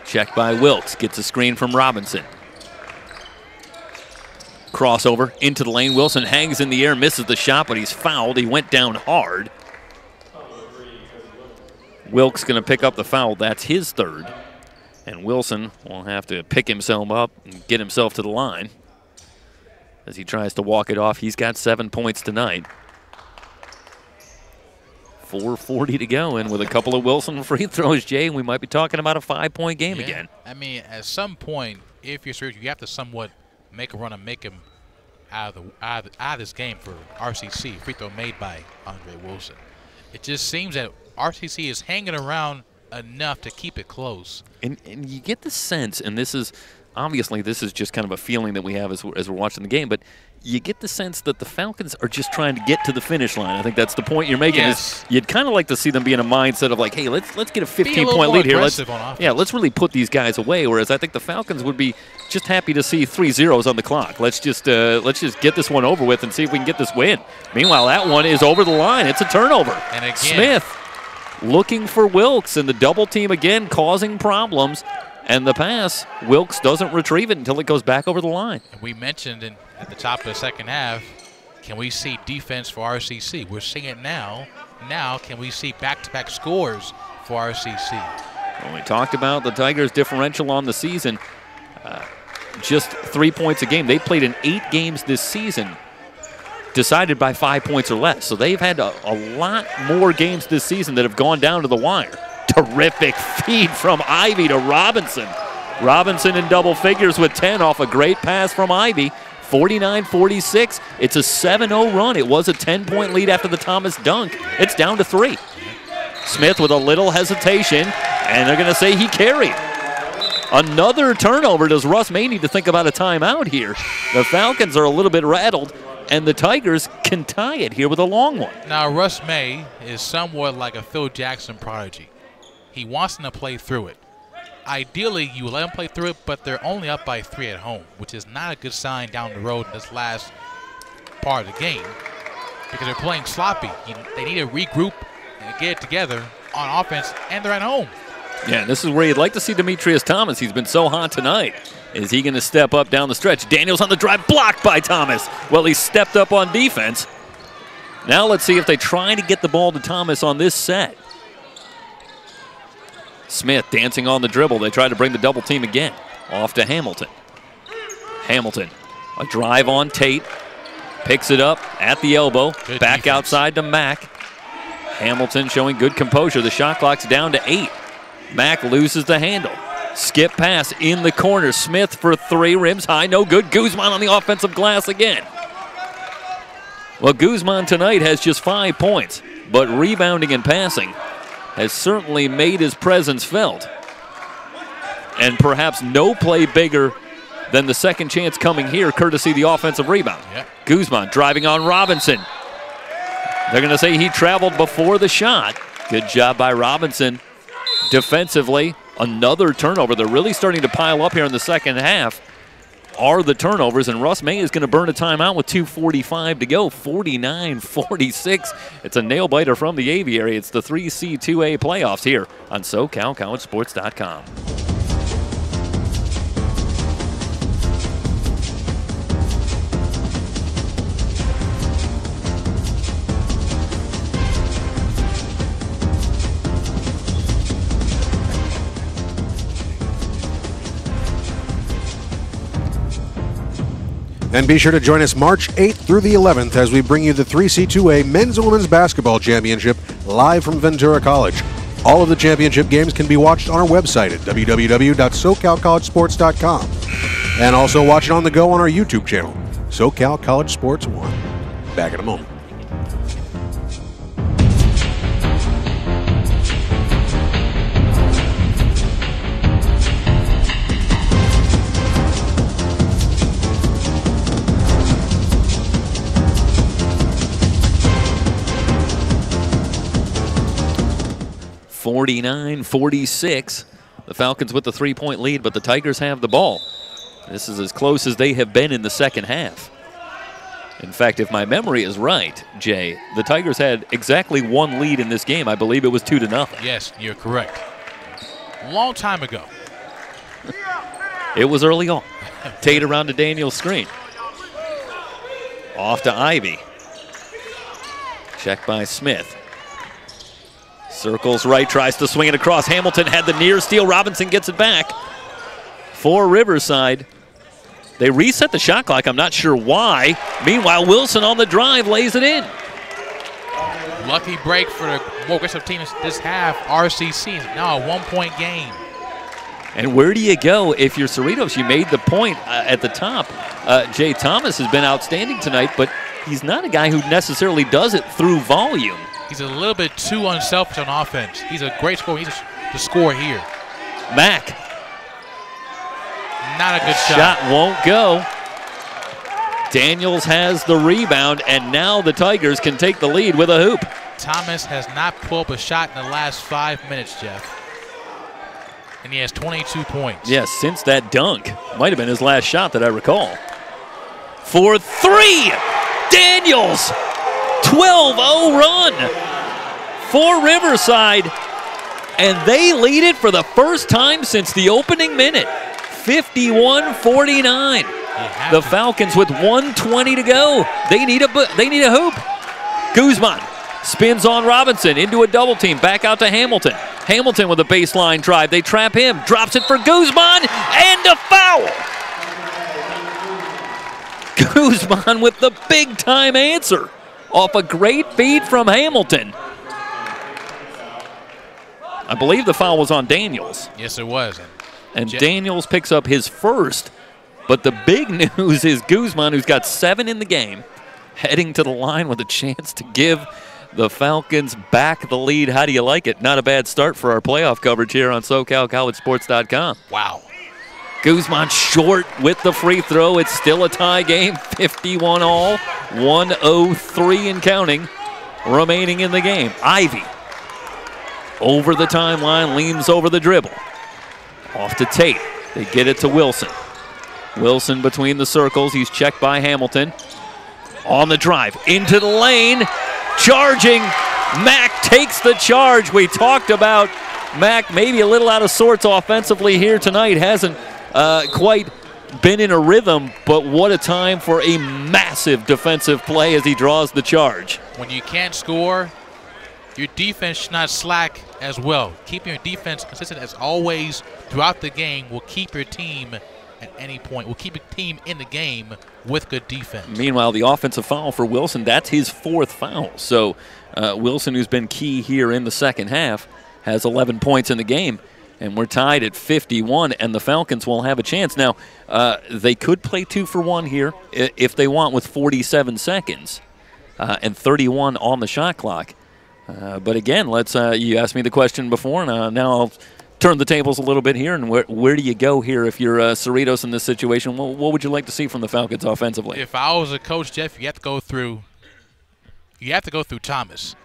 Checked by Wilkes. Gets a screen from Robinson. Crossover into the lane. Wilson hangs in the air, misses the shot, but he's fouled. He went down hard. Wilkes going to pick up the foul. That's his 3rd. And Wilson will have to pick himself up and get himself to the line as he tries to walk it off. He's got 7 points tonight. 4:40 to go, and with a couple of Wilson free throws, Jay, we might be talking about a 5-point game again. I mean, at some point, if you're serious, you have to somewhat make a run and make him out of this game for RCC. Free throw made by Andre Wilson. It just seems that RCC is hanging around enough to keep it close. And you get the sense, and this is obviously this is just kind of a feeling that we have as we're watching the game, but you get the sense that the Falcons are just trying to get to the finish line. I think that's the point you're making. Yes. Is you'd kind of like to see them be in a mindset of like, hey, let's get a 15-point lead here. Let's really put these guys away. Whereas I think the Falcons would be just happy to see 3 zeros on the clock. Let's just get this one over with and see if we can get this win. Meanwhile, that one is over the line. It's a turnover. And again, Smith looking for Wilkes, and the double team again causing problems. And the pass, Wilkes doesn't retrieve it until it goes back over the line. We mentioned at the top of the second half, can we see defense for RCC? We're seeing it now. Now, can we see back-to-back scores for RCC? Well, we talked about the Tigers' differential on the season, just 3 points a game. They played in 8 games this season, decided by 5 points or less. So they've had a lot more games this season that have gone down to the wire. Terrific feed from Ivy to Robinson. Robinson in double figures with 10 off a great pass from Ivy. 49-46. It's a 7-0 run. It was a 10-point lead after the Thomas dunk. It's down to 3. Smith with a little hesitation, and they're going to say he carried. Another turnover. Does Russ May need to think about a timeout here? The Falcons are a little bit rattled, and the Tigers can tie it here with a long one. Now, Russ May is somewhat like a Phil Jackson prodigy. He wants them to play through it. Ideally, you let them play through it, but they're only up by 3 at home, which is not a good sign down the road in this last part of the game because they're playing sloppy. They need to regroup and get it together on offense, and they're at home. Yeah, and this is where you'd like to see Demetrius Thomas. He's been so hot tonight. Is he going to step up down the stretch? Daniels on the drive, blocked by Thomas. Well, he stepped up on defense. Now let's see if they try to get the ball to Thomas on this set. Smith dancing on the dribble. They try to bring the double team again. Off to Hamilton. Hamilton, a drive on Tate. Picks it up at the elbow. Good back defense. Outside to Mack. Hamilton showing good composure. The shot clock's down to 8. Mack loses the handle. Skip pass in the corner. Smith for 3, rims high, no good. Guzman on the offensive glass again. Well, Guzman tonight has just 5 points, but rebounding and passing has certainly made his presence felt. And perhaps no play bigger than the second chance coming here, courtesy the offensive rebound. Yep. Guzman driving on Robinson. They're going to say he traveled before the shot. Good job by Robinson. Defensively, another turnover. They're really starting to pile up here in the second half. Are the turnovers, and Russ May is going to burn a timeout with 2:45 to go. 49-46. It's a nail-biter from the Aviary. It's the 3C2A playoffs here on SoCalCollegeSports.com. And be sure to join us March 8th through the 11th as we bring you the 3C2A Men's and Women's Basketball Championship live from Ventura College. All of the championship games can be watched on our website at www.socalcollegesports.com. And also watch it on the go on our YouTube channel, SoCal College Sports 1. Back in a moment. 49-46. The Falcons with the 3-point lead, but the Tigers have the ball. This is as close as they have been in the second half. In fact, if my memory is right, Jay, the Tigers had exactly one lead in this game. I believe it was 2-0. Yes, you're correct. Long time ago. It was early on. Tate around to Daniel's screen. Off to Ivy. Check by Smith. Circles right, tries to swing it across. Hamilton had the near steal. Robinson gets it back for Riverside. They reset the shot clock. I'm not sure why. Meanwhile, Wilson on the drive lays it in. Lucky break for the more aggressive team this half. RCC is now a 1-point game. And where do you go if you're Cerritos? You made the point at the top. Jay Thomas has been outstanding tonight, but he's not a guy who necessarily does it through volume. He's a little bit too unselfish on offense. He's a great scorer. He's the score here. Mack. Not a good shot. Won't go. Daniels has the rebound, and now the Tigers can take the lead with a hoop. Thomas has not pulled up a shot in the last 5 minutes, Jeff. And he has 22 points. Yes, since that dunk. Might have been his last shot that I recall. For 3! Daniels! 12-0 run for Riverside. And they lead it for the first time since the opening minute. 51-49. The Falcons with 1:20 to go. They need a hoop. Guzman spins on Robinson into a double team. Back out to Hamilton. Hamilton with a baseline drive. They trap him. Drops it for Guzman and a foul. Guzman with the big time answer off a great feed from Hamilton. I believe the foul was on Daniels. Yes, it was. And Daniels picks up his first. But the big news is Guzman, who's got 7 in the game, heading to the line with a chance to give the Falcons back the lead. How do you like it? Not a bad start for our playoff coverage here on SoCalCollegeSports.com. Wow. Guzman short with the free throw. It's still a tie game, 51 all, 103 and counting remaining in the game. Ivy over the timeline, leans over the dribble. Off to Tate. They get it to Wilson. Wilson between the circles. He's checked by Hamilton. On the drive, into the lane. Charging. Mack takes the charge. We talked about Mack maybe a little out of sorts offensively here tonight. Hasn't quite been in a rhythm, but what a time for a massive defensive play as he draws the charge. When you can't score, your defense should not slack as well. Keeping your defense consistent as always throughout the game will keep your team at any point. Will keep your team in the game with good defense. Meanwhile, the offensive foul for Wilson, that's his 4th foul. So Wilson, who's been key here in the second half, has 11 points in the game. And we're tied at 51, and the Falcons will have a chance. Now, they could play 2 for 1 here if they want with 47 seconds and 31 on the shot clock. But again, you asked me the question before, and now I'll turn the tables a little bit here. And where do you go here if you're Cerritos in this situation? What would you like to see from the Falcons offensively? If I was a coach, Jeff, you have to go through Thomas.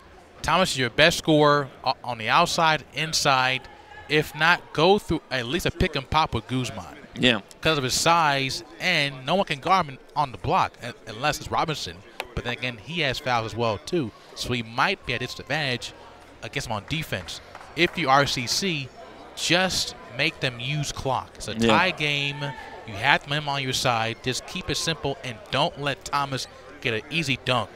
Thomas is your best scorer on the outside, inside. If not, go through at least a pick and pop with Guzman. Yeah. Because of his size, and no one can guard him on the block unless it's Robinson. But then again, he has fouls as well, too. So he might be at disadvantage against him on defense. If you RCC, just make them use clock. It's a tie game. You have them on your side. Just keep it simple and don't let Thomas get an easy dunk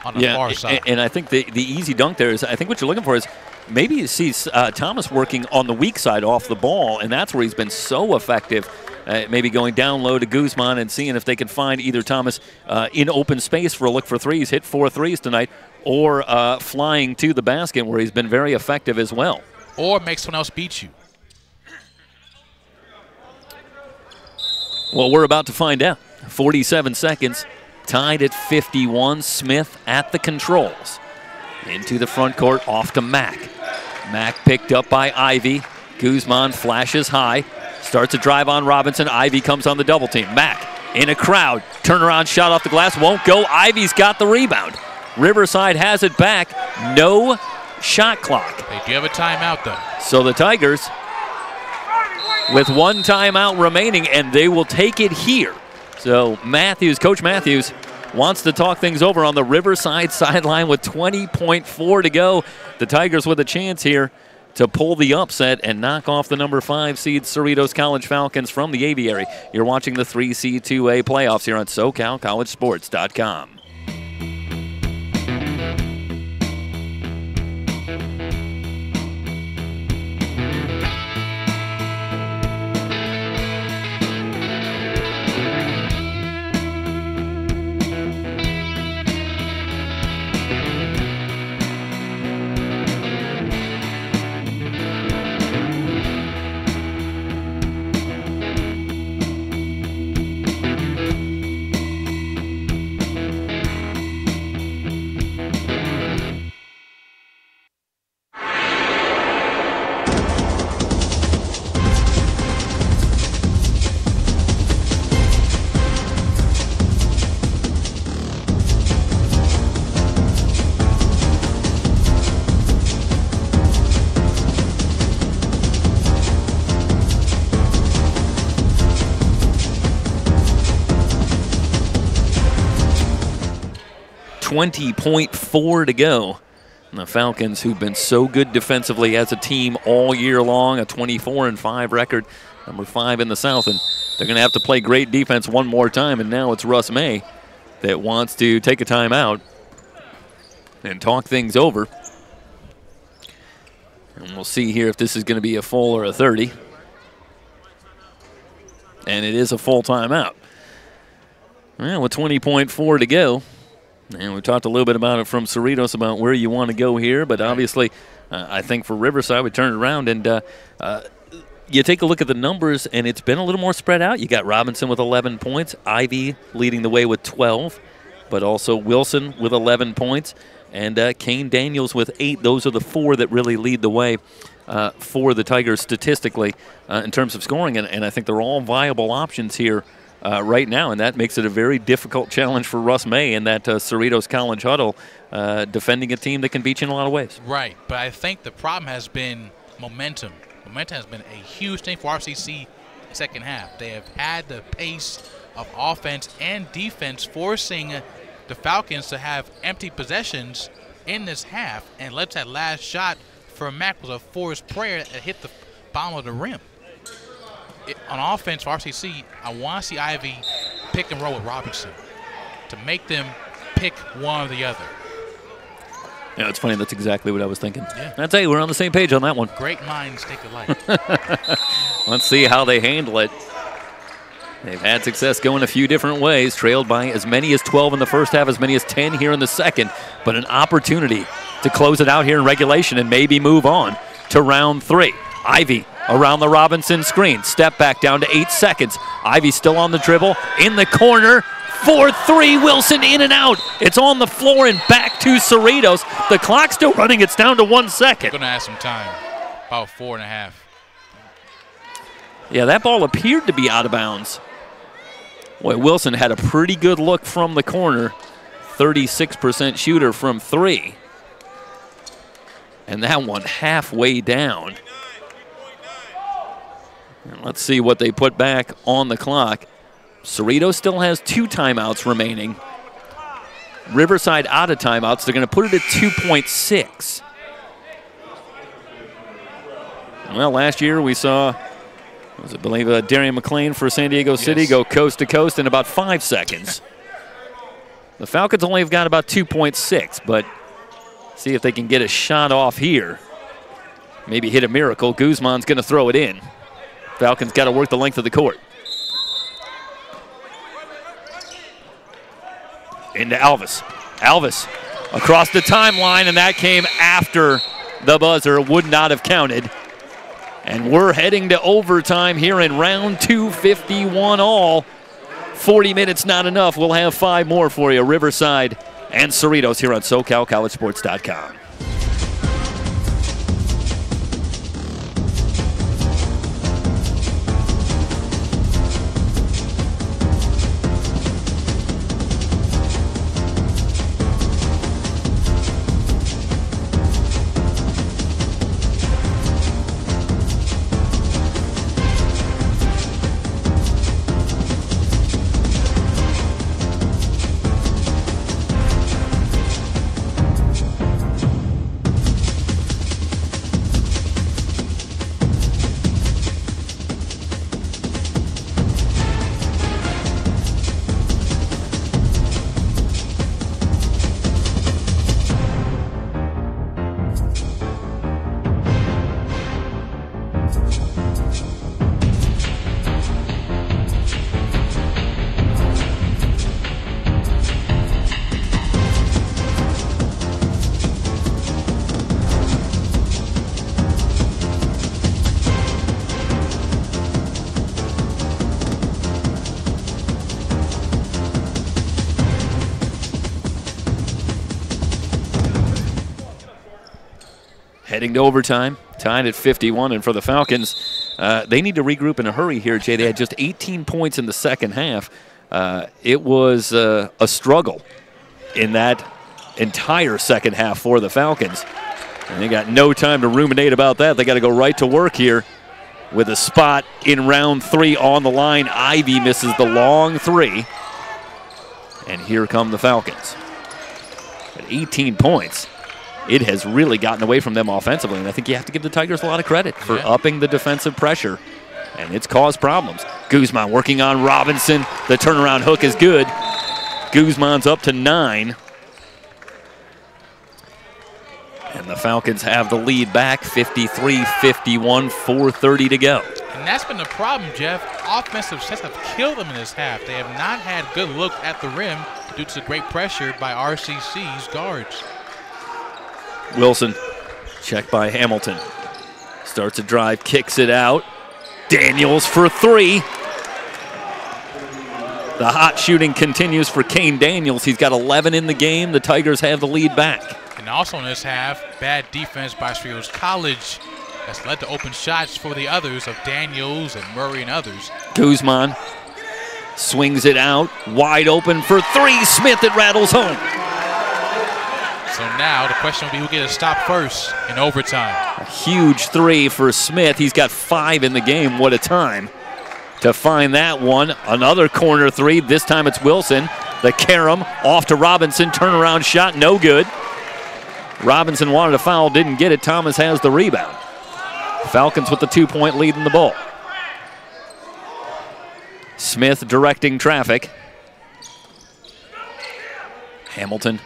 on the far side. And I think the easy dunk there is, I think what you're looking for is maybe you see Thomas working on the weak side off the ball, and that's where he's been so effective. Maybe going down low to Guzman and seeing if they can find either Thomas in open space for a look for threes, hit 4 threes tonight, or flying to the basket where he's been very effective as well. Or make someone else beat you. Well, we're about to find out. 47 seconds, tied at 51. Smith at the controls. Into the front court, off to Mack. Mack picked up by Ivy. Guzman flashes high. Starts a drive on Robinson. Ivy comes on the double team. Mack in a crowd. Turnaround shot off the glass. Won't go. Ivy's got the rebound. Riverside has it back. No shot clock. They do have a timeout, though. So the Tigers with one timeout remaining, and they will take it here. So Matthews, Coach Matthews, wants to talk things over on the Riverside sideline with 20.4 to go. The Tigers with a chance here to pull the upset and knock off the number 5 seed Cerritos College Falcons from the Aviary. You're watching the 3C2A playoffs here on SoCalCollegeSports.com. .4 to go. And the Falcons, who've been so good defensively as a team all year long, a 24-5 record, number 5 in the South, and they're going to have to play great defense one more time. And now it's Russ May that wants to take a timeout and talk things over. And we'll see here if this is going to be a full or a 30. And it is a full timeout. Well, with 20.4 to go. And we talked a little bit about it from Cerritos about where you want to go here, but obviously I think for Riverside we turned it around and you take a look at the numbers and it's been a little more spread out. You got Robinson with 11 points, Ivy leading the way with 12, but also Wilson with 11 points, and Kane Daniels with 8. Those are the 4 that really lead the way for the Tigers statistically in terms of scoring, and I think they're all viable options here right now, and that makes it a very difficult challenge for Russ May in that Cerritos College huddle, defending a team that can beat you in a lot of ways. Right, but I think the problem has been momentum. Momentum has been a huge thing for RCC second half. They have had the pace of offense and defense forcing the Falcons to have empty possessions in this half, and let's that last shot for Mac was a forced prayer that hit the bottom of the rim. On offense for RCC, I want to see Ivy pick and roll with Robinson to make them pick one or the other. Yeah, it's funny. That's exactly what I was thinking. Yeah. I'll tell you, we're on the same page on that one. Great minds think alike. Let's see how they handle it. They've had success going a few different ways, trailed by as many as 12 in the first half, as many as 10 here in the second, but an opportunity to close it out here in regulation and maybe move on to round 3. Ivy around the Robinson screen. Step back down to 8 seconds. Ivy still on the dribble. In the corner. 4-3. Wilson in and out. It's on the floor and back to Cerritos. The clock's still running. It's down to 1 second. Going to have some time. About 4.5. Yeah, that ball appeared to be out of bounds. Boy, Wilson had a pretty good look from the corner. 36% shooter from 3. And that one halfway down. And let's see what they put back on the clock. Cerritos still has 2 timeouts remaining. Riverside out of timeouts. They're going to put it at 2.6. Well, last year we saw, I believe, Darian McLean for San Diego City go coast to coast in about 5 seconds. The Falcons only have got about 2.6, but see if they can get a shot off here. Maybe hit a miracle. Guzman's going to throw it in. Falcons got to work the length of the court. Into Alvis. Alvis across the timeline, and that came after the buzzer. Would not have counted. And we're heading to overtime here in round 2, 51 all. 40 minutes not enough. We'll have 5 more for you. Riverside and Cerritos here on SoCalCollegeSports.com. Heading to overtime, tied at 51, and for the Falcons, they need to regroup in a hurry here, Jay. They had just 18 points in the second half. It was a struggle in that entire second half for the Falcons. And they got no time to ruminate about that. They got to go right to work here with a spot in round 3 on the line. Ivy misses the long 3. And here come the Falcons. At 18 points, it has really gotten away from them offensively. And I think you have to give the Tigers a lot of credit for upping the defensive pressure. And it's caused problems. Guzman working on Robinson. The turnaround hook is good. Guzman's up to 9. And the Falcons have the lead back, 53-51, 4:30 to go. And that's been the problem, Jeff. Offensive sets have killed them in this half. They have not had good look at the rim due to great pressure by RCC's guards. Wilson, checked by Hamilton. Starts a drive, kicks it out. Daniels for 3. The hot shooting continues for Kane Daniels. He's got 11 in the game. The Tigers have the lead back. And also in this half, bad defense by Cerritos College has led to open shots for the others of Daniels and Murray and others. Guzman swings it out, wide open for 3. Smith, it rattles home. So now the question will be who gets a stop first in overtime. A huge 3 for Smith. He's got 5 in the game. What a time to find that one. Another corner 3. This time it's Wilson. The carom off to Robinson. Turnaround shot, no good. Robinson wanted a foul, didn't get it. Thomas has the rebound. Falcons with the 2-point lead in the ball. Smith directing traffic. Hamilton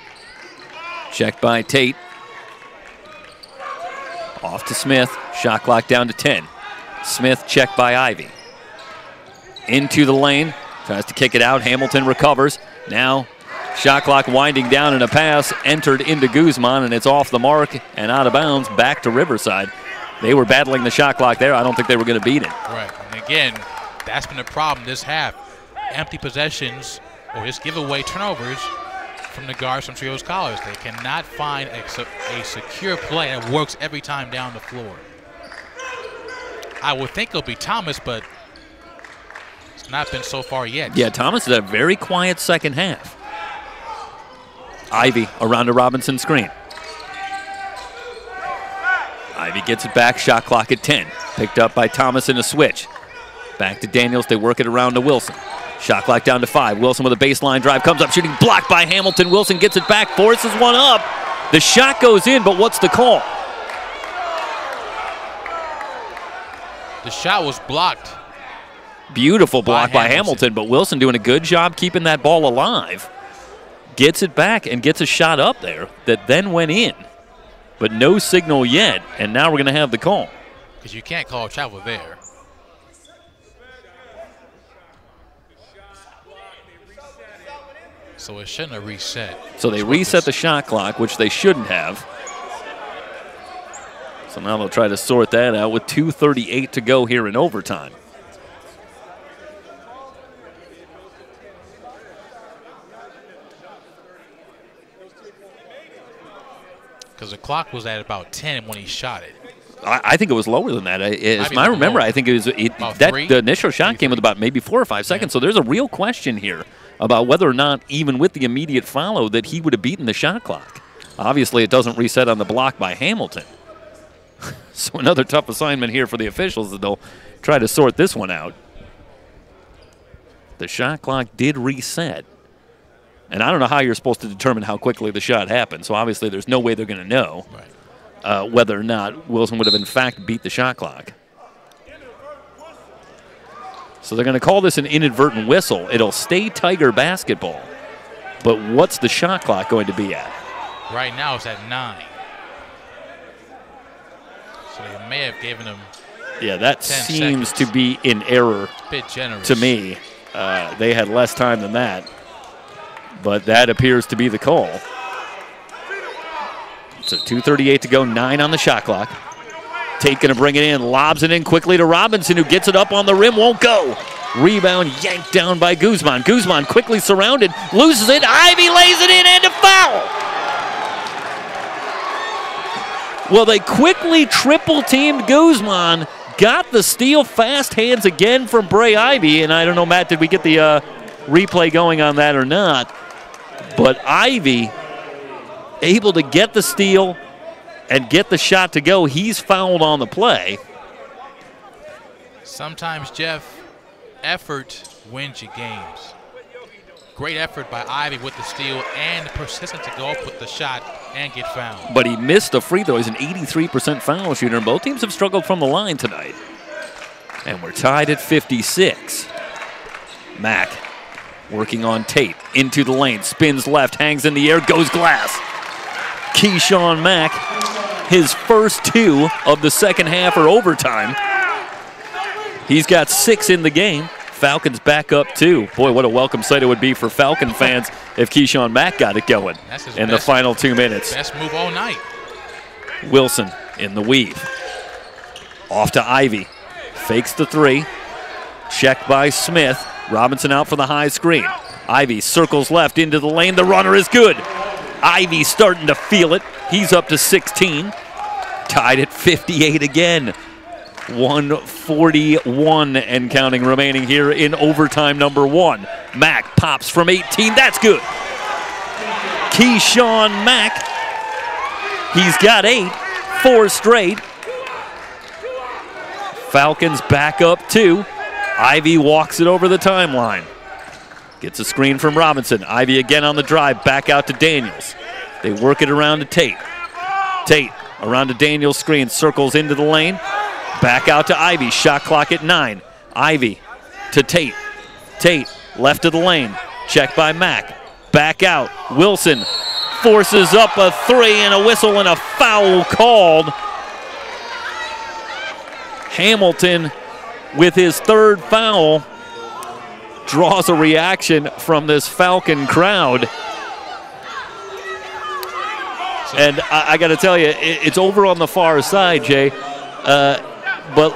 checked by Tate. Off to Smith. Shot clock down to 10. Smith checked by Ivy. Into the lane. Tries to kick it out. Hamilton recovers. Now shot clock winding down, and a pass entered into Guzman, and it's off the mark and out of bounds back to Riverside. They were battling the shot clock there. I don't think they were going to beat it. Right. And again, that's been the problem this half. Empty possessions or just giveaway turnovers from the guards from Cerritos College. They cannot find a secure play that works every time down the floor. I would think it'll be Thomas, but it's not been so far yet. Yeah, Thomas had a very quiet second half. Ivy around a Robinson screen. Ivy gets it back, shot clock at 10. Picked up by Thomas in a switch. Back to Daniels, they work it around to Wilson. Shot clock down to 5. Wilson with a baseline drive, comes up shooting, blocked by Hamilton. Wilson gets it back, forces one up. The shot goes in, but what's the call? The shot was blocked. Beautiful block by Hamilton, but Wilson doing a good job keeping that ball alive. Gets it back and gets a shot up there that then went in. But no signal yet, and now we're going to have the call. Because you can't call travel there. So it shouldn't have reset. So they reset the shot clock, which they shouldn't have. So now they'll try to sort that out with 2:38 to go here in overtime. Because the clock was at about 10 when he shot it. I think it was lower than that. As I remember, I think it was the initial shot came with about maybe 4 or 5 seconds. So there's a real question here about whether or not, even with the immediate follow, that he would have beaten the shot clock. Obviously, it doesn't reset on the block by Hamilton. So another tough assignment here for the officials that they'll try to sort this one out. The shot clock did reset. And I don't know how you're supposed to determine how quickly the shot happened. So obviously there's no way they're going to know whether or not Wilson would have in fact beat the shot clock. So they're going to call this an inadvertent whistle. It'll stay Tiger basketball. But what's the shot clock going to be at? Right now it's at 9. So they may have given him that seems to be in error a bit generous to me. They had less time than that. But that appears to be the call. So 2:38 to go, 9 on the shot clock. Tate going to bring it in, lobs it in quickly to Robinson, who gets it up on the rim, won't go. Rebound yanked down by Guzman. Guzman quickly surrounded, loses it. Ivy lays it in, and a foul. Well, they quickly triple-teamed Guzman, got the steal, fast hands again from Bray Ivy, and I don't know, Matt, did we get the replay going on that or not? But Ivy able to get the steal and get the shot to go. He's fouled on the play. Sometimes, Jeff, effort wins you games. Great effort by Ivy with the steal and persistent to go up with the shot and get fouled. But he missed a free throw. He's an 83% foul shooter, and both teams have struggled from the line tonight. And we're tied at 56. Mack working on Tate, into the lane, spins left, hangs in the air, goes glass. Keyshawn Mack, his first 2 of the second half or overtime. He's got 6 in the game. Falcons back up 2. Boy, what a welcome sight it would be for Falcon fans if Keyshawn Mack got it going in the final 2 minutes. Best move all night. Wilson in the weave. Off to Ivy. Fakes the 3. Checked by Smith. Robinson out for the high screen. Ivy circles left into the lane. The runner is good. Ivy starting to feel it. He's up to 16. Tied at 58 again. 1:41 and counting remaining here in overtime number 1. Mack pops from 18. That's good. Keyshawn Mack. He's got 8. 4 straight. Falcons back up 2. Ivy walks it over the timeline. Gets a screen from Robinson. Ivy again on the drive. Back out to Daniels. They work it around to Tate. Tate around to Daniels' screen. Circles into the lane. Back out to Ivy. Shot clock at 9. Ivy to Tate. Tate left of the lane. Checked by Mack. Back out. Wilson forces up a 3 and a whistle and a foul called. Hamilton with his 3rd foul draws a reaction from this Falcon crowd. And I got to tell you, it's over on the far side, Jay. But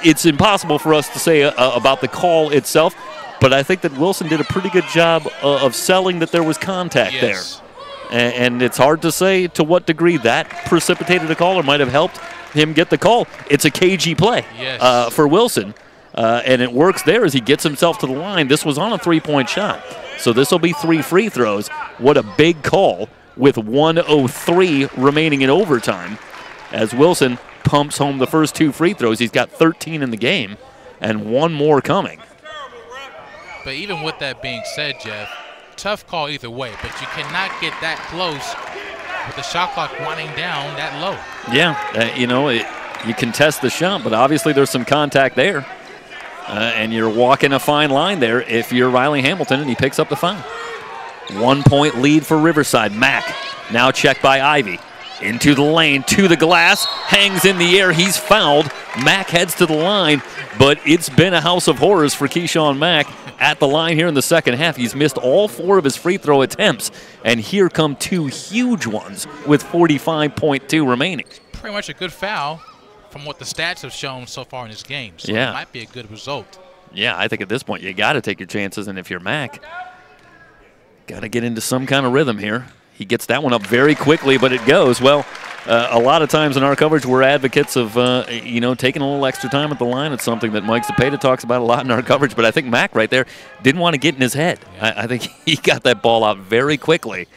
it's impossible for us to say about the call itself. But I think that Wilson did a pretty good job of selling that there was contact there. And it's hard to say to what degree that precipitated a call or might have helped him get the call. It's a cagey play for Wilson. And it works there as he gets himself to the line. This was on a 3-point shot. So this will be 3 free throws. What a big call with 1:03 remaining in overtime. As Wilson pumps home the first 2 free throws. He's got 13 in the game and 1 more coming. But even with that being said, Jeff, tough call either way, but you cannot get that close with the shot clock winding down that low. Yeah, you contest the shot, but obviously there's some contact there. And you're walking a fine line there if you're Riley Hamilton and he picks up the foul. 1-point lead for Riverside. Mack now checked by Ivy. Into the lane, to the glass, hangs in the air, he's fouled. Mack heads to the line, but it's been a house of horrors for Keyshawn Mack at the line here in the second half. He's missed all 4 of his free throw attempts, and here come 2 huge ones with 45.2 remaining. Pretty much a good foul from what the stats have shown so far in this game, so it might be a good result. Yeah, I think at this point you got to take your chances, and if you're Mack, got to get into some kind of rhythm here. He gets that one up very quickly, but it goes. Well, a lot of times in our coverage, we're advocates of, taking a little extra time at the line. It's something that Mike Zepeda talks about a lot in our coverage, but I think Mack right there didn't want to get in his head. Yeah. I think he got that ball out very quickly.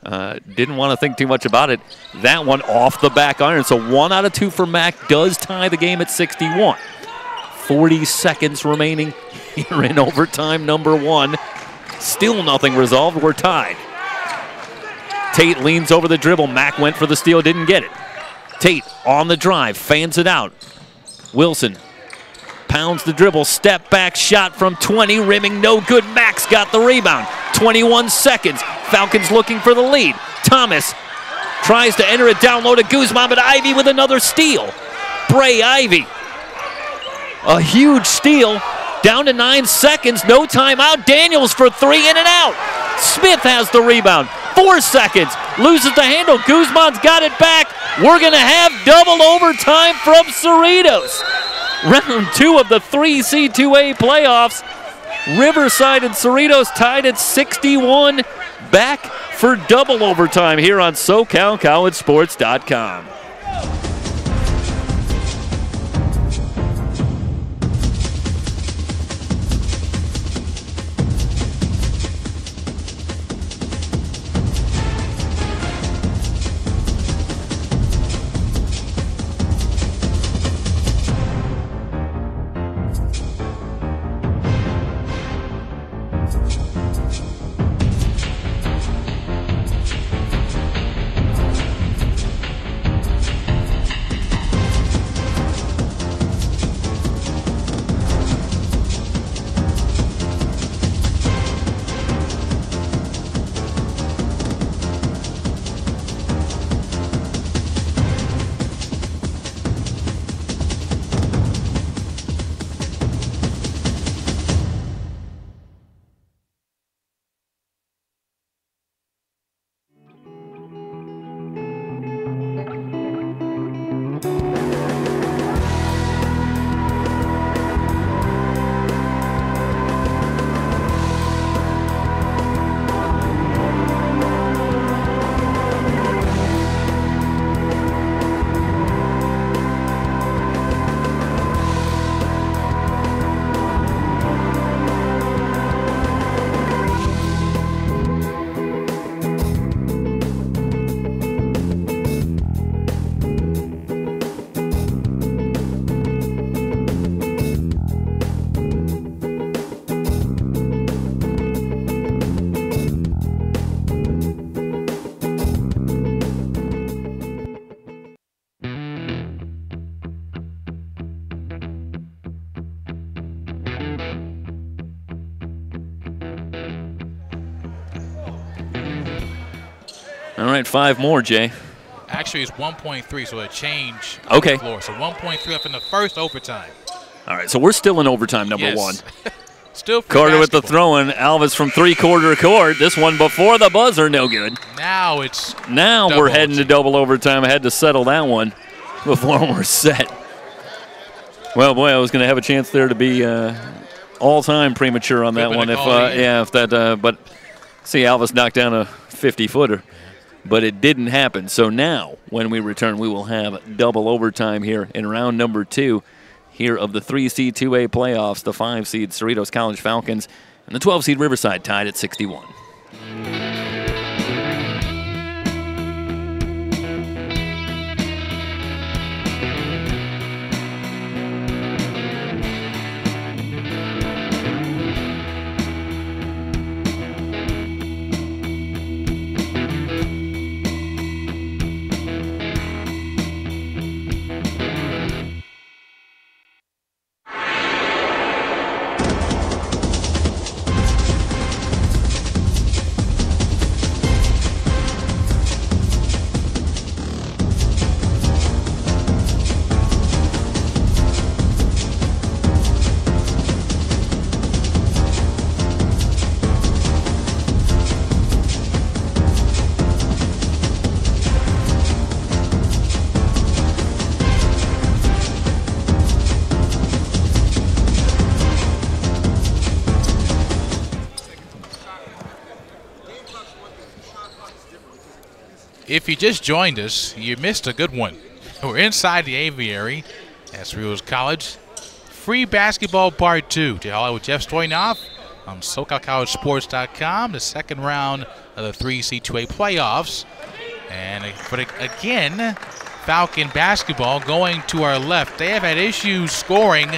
Didn't want to think too much about it. That one off the back iron. So 1 out of 2 for Mack does tie the game at 61. 40 seconds remaining here in overtime number 1. Still nothing resolved. We're tied. Tate leans over the dribble. Mack went for the steal, didn't get it. Tate on the drive, fans it out. Wilson pounds the dribble, step back shot from 20, rimming no good. Mack's got the rebound. 21 seconds. Falcons looking for the lead. Thomas tries to enter it down low to Guzman, but Ivy with another steal. Bray Ivy. A huge steal. Down to 9 seconds, no timeout. Daniels for 3, in and out. Smith has the rebound. 4 seconds, loses the handle. Guzman's got it back. We're going to have double overtime from Cerritos. Round 2 of the 3C2A playoffs. Riverside and Cerritos tied at 61. Back for double overtime here on SoCalCollegeSports.com. All right, 5 more, Jay. Actually, it's 1.3, so a change. Okay. On the floor. So 1.3 up in the first overtime. All right, so we're still in overtime, number Yes. 1. Still for Carter with the basketball. throw-in. Alvis from three-quarter court. This one before the buzzer, no good. Now it's Now double we're heading to overtime. double overtime. I had to settle that one before we're set. Well, boy, I was going to have a chance there to be all-time premature on that Could've one. been a If call in. yeah, if that. But see, Alvis knocked down a 50-footer, but it didn't happen. So now, when we return, we will have double overtime here in round number 2 here of the 3-seed 2A playoffs. The 5-seed Cerritos College Falcons and the 12-seed Riverside tied at 61. If you just joined us, you missed a good one. We're inside the aviary at Cerritos College. Free basketball part 2. Jay Hall with Jeff Stoynoff on SoCalCollegeSports.com. The second round of the 3C2A playoffs. And again, Falcon basketball going to our left. They have had issues scoring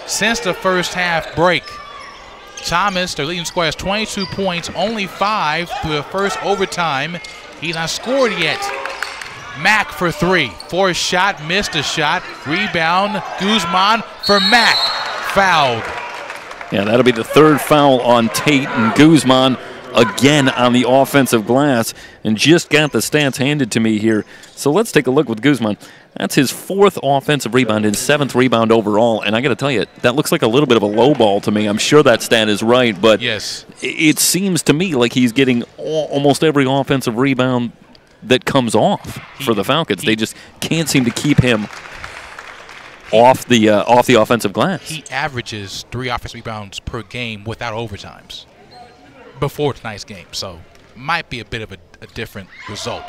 since the first half break. Thomas, their leading scorer, has 22 points, only 5 through the first overtime. He's not scored yet. Mack for 3. Forced shot, missed a shot. Rebound, Guzman for Mack. Fouled. Yeah, that'll be the third foul on Tate, and Guzman again on the offensive glass, and just got the stats handed to me here. So let's take a look with Guzman. That's his 4th offensive rebound, his 7th rebound overall, and I got to tell you, that looks like a little bit of a low ball to me. I'm sure that stat is right, but yes, it seems to me like he's getting almost every offensive rebound that comes off for the Falcons. They just can't seem to keep him off the offensive glass. He averages 3 offensive rebounds per game without overtimes before tonight's game. So might be a bit of a different result.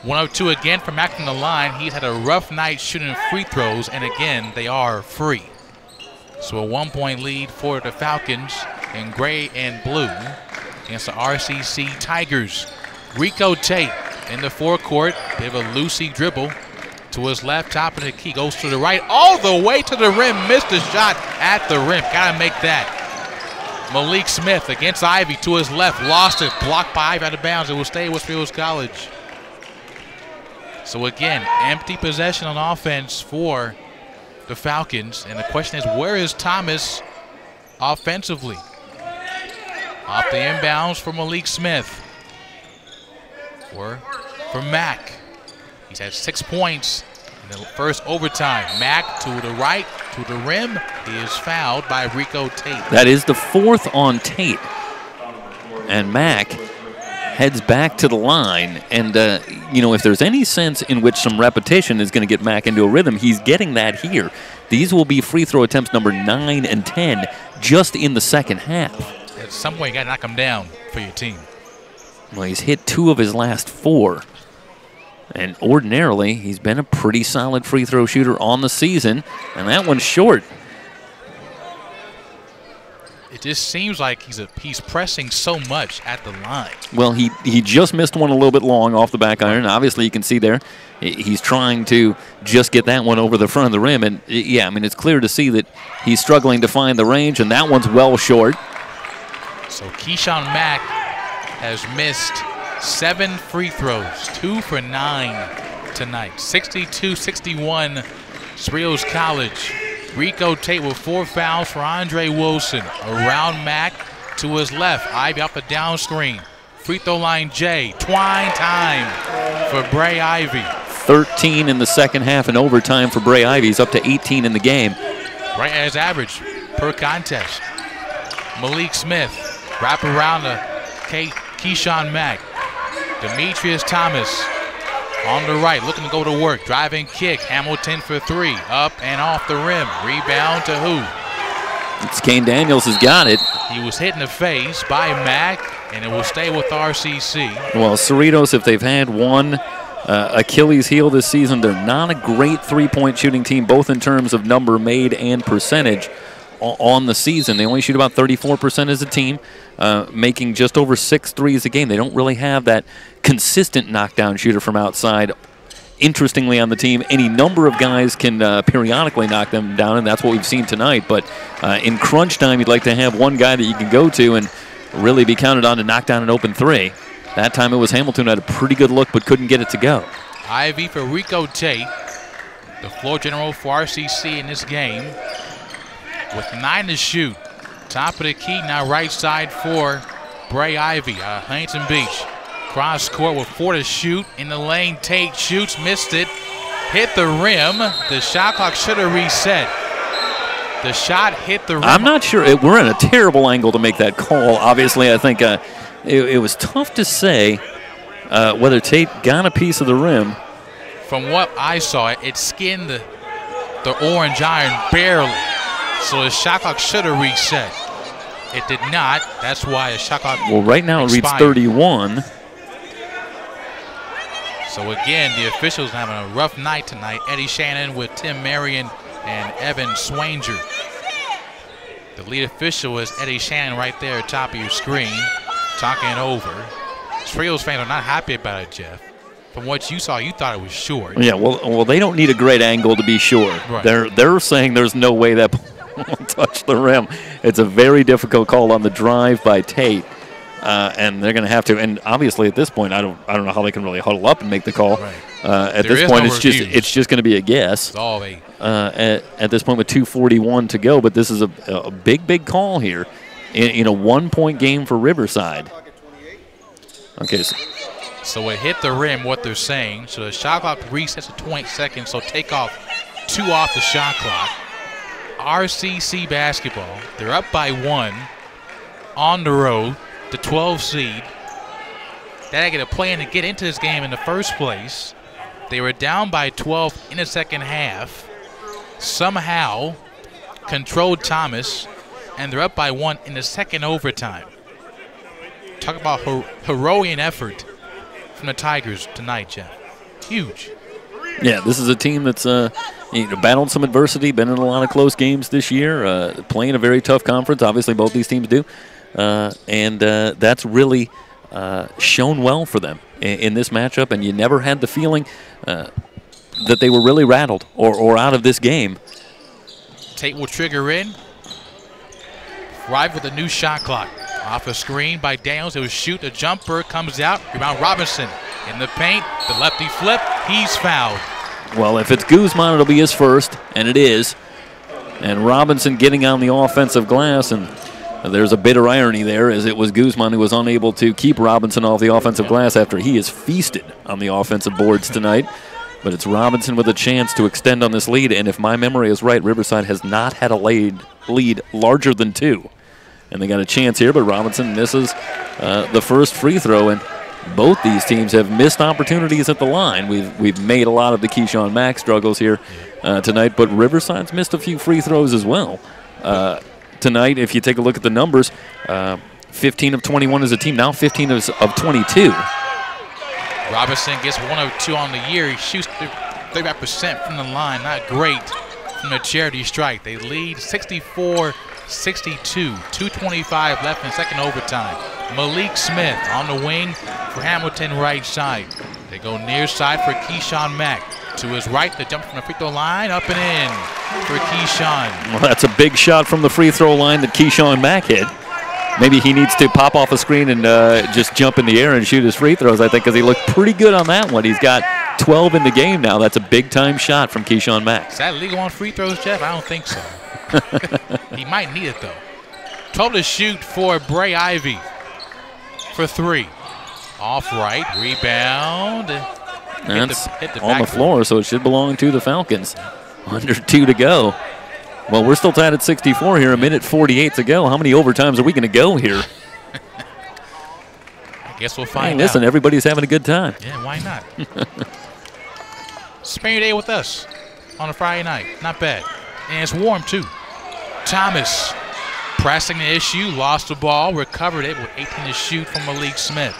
1 of 2 again for Mack from the line. He's had a rough night shooting free throws, and again, they are free. So a 1-point lead for the Falcons in gray and blue against the RCC Tigers. Rico Tate in the forecourt. Bit of a loosey dribble to his left, top of the key. Goes to the right, all the way to the rim. Missed a shot at the rim. Gotta make that. Malik Smith against Ivy to his left. Lost it. Blocked by Ivy out of bounds. It will stay with Cerritos College. So again, empty possession on offense for the Falcons. And the question is, where is Thomas offensively? Off the inbounds for Malik Smith. Or for Mack. He's had 6 points in the first overtime. Mack to the right, to the rim. He is fouled by Rico Tate. That is the 4th on Tate. And Mack heads back to the line. And, if there's any sense in which some repetition is going to get Mack into a rhythm, he's getting that here. These will be free throw attempts number 9 and 10 just in the second half. At some point, you got to knock him down for your team. Well, he's hit 2 of his last 4. And ordinarily, he's been a pretty solid free throw shooter on the season. And that one's short. It just seems like he's pressing so much at the line. Well, he just missed one a little bit long off the back iron. Obviously, you can see there he's trying to just get that one over the front of the rim. And, yeah, I mean, it's clear to see that he's struggling to find the range, and that one's well short. So Keyshawn Mack has missed 7 free throws, 2 for 9 tonight. 62-61, Cerritos College. Rico Tate with 4 fouls for Andre Wilson. Around Mack to his left. Ivy off the down screen. Free throw line J. Twine time for Bray Ivy. 13 in the second half and overtime for Bray Ivy. He's up to 18 in the game. Right at his average per contest. Malik Smith. Wrap around the Keyshawn Mack. Demetrius Thomas on the right, looking to go to work. Driving kick. Hamilton for 3. Up and off the rim. Rebound to who? It's Kane Daniels has got it. He was hit in the face by Mack, and it will stay with RCC. Well, Cerritos, if they've had one Achilles heel this season, they're not a great three-point shooting team, both in terms of number made and percentage on the season. They only shoot about 34% as a team, making just over 6 threes a game. They don't really have that consistent knockdown shooter from outside. Interestingly, on the team, any number of guys can periodically knock them down, and that's what we've seen tonight. But in crunch time, you'd like to have one guy that you can go to and really be counted on to knock down an open 3. That time it was Hamilton who had a pretty good look but couldn't get it to go. Ivy for Rico Tate, the floor general for RCC in this game, with 9 to shoot. Top of the key now, right side for Bray Ivy, Huntington Beach. Cross court with 4 to shoot. In the lane, Tate shoots, missed it. Hit the rim. The shot clock should have reset. The shot hit the rim. I'm not sure. We're in a terrible angle to make that call. Obviously, I think it was tough to say whether Tate got a piece of the rim. From what I saw, it skinned the orange iron barely. So the shot clock should have reset. It did not. That's why the shot clock Well, right now expired. It reads 31. So again, the officials having a rough night tonight. Eddie Shannon with Tim Marion and Evan Swanger. The lead official is Eddie Shannon right there at top of your screen, talking it over. Cerritos fans are not happy about it, Jeff. From what you saw, you thought it was short. Yeah, well, they don't need a great angle to be sure. Right. They're saying there's no way that won't touch the rim. It's a very difficult call on the drive by Tate, and they're going to have to. And obviously, at this point, I don't know how they can really huddle up and make the call. Right. At this point, it's just going to be a guess. At this point, with 2:41 to go, but this is a big call here in a 1-point game for Riverside. Okay. So it hit the rim, what they're saying. So the shot clock resets at 20 seconds, so take off 2 off the shot clock. RCC basketball, they're up by 1 on the road, the 12 seed. They had to get a plan to get into this game in the first place. They were down by 12 in the second half. Somehow controlled Thomas, and they're up by 1 in the second overtime. Talk about heroic effort from the Tigers tonight, Jeff. Huge. Yeah, this is a team that's battled some adversity, been in a lot of close games this year, playing a very tough conference. Obviously, both these teams do. And that's really shown well for them in this matchup. And you never had the feeling that they were really rattled or out of this game. Tate will trigger in. Right with a new shot clock. Off a screen by Daniels. It was shoot. A jumper comes out. Rebound Robinson in the paint. The lefty flip. He's fouled. Well, if it's Guzman, it'll be his first, and it is. And Robinson getting on the offensive glass, and there's a bitter irony there, as it was Guzman who was unable to keep Robinson off the offensive glass after he is feasted on the offensive boards tonight. But it's Robinson with a chance to extend on this lead, and if my memory is right, Riverside has not had a lead larger than 2. And they got a chance here, but Robinson misses the first free throw, and both these teams have missed opportunities at the line. We've made a lot of the Keyshawn Mack struggles here tonight, but Riverside's missed a few free throws as well. Tonight, if you take a look at the numbers, 15 of 21 as a team, now 15 of 22. Robinson gets 1 of 2 on the year. He shoots 35% from the line, not great from the charity strike. They lead 64-62, 2:25 left in second overtime. Malik Smith on the wing for Hamilton right side. They go near side for Keyshawn Mack. To his right, the jump from the free throw line, up and in for Keyshawn. Well, that's a big shot from the free throw line that Keyshawn Mack hit. Maybe he needs to pop off a screen and just jump in the air and shoot his free throws, I think, because he looked pretty good on that one. He's got 12 in the game now. That's a big-time shot from Keyshawn Mack. Is that legal on free throws, Jeff? I don't think so. He might need it, though. 12 to shoot for Bray Ivy for 3. Off right, rebound. That's hit the on the floor, so it should belong to the Falcons. Under 2 to go. Well, we're still tied at 64 here, 1:48 to go. How many overtimes are we going to go here? I guess we'll find out. Listen, everybody's having a good time. Yeah, why not? Spend your day with us on a Friday night. Not bad. And it's warm, too. Thomas pressing the issue, lost the ball, recovered it with 18 to shoot from Malik Smith.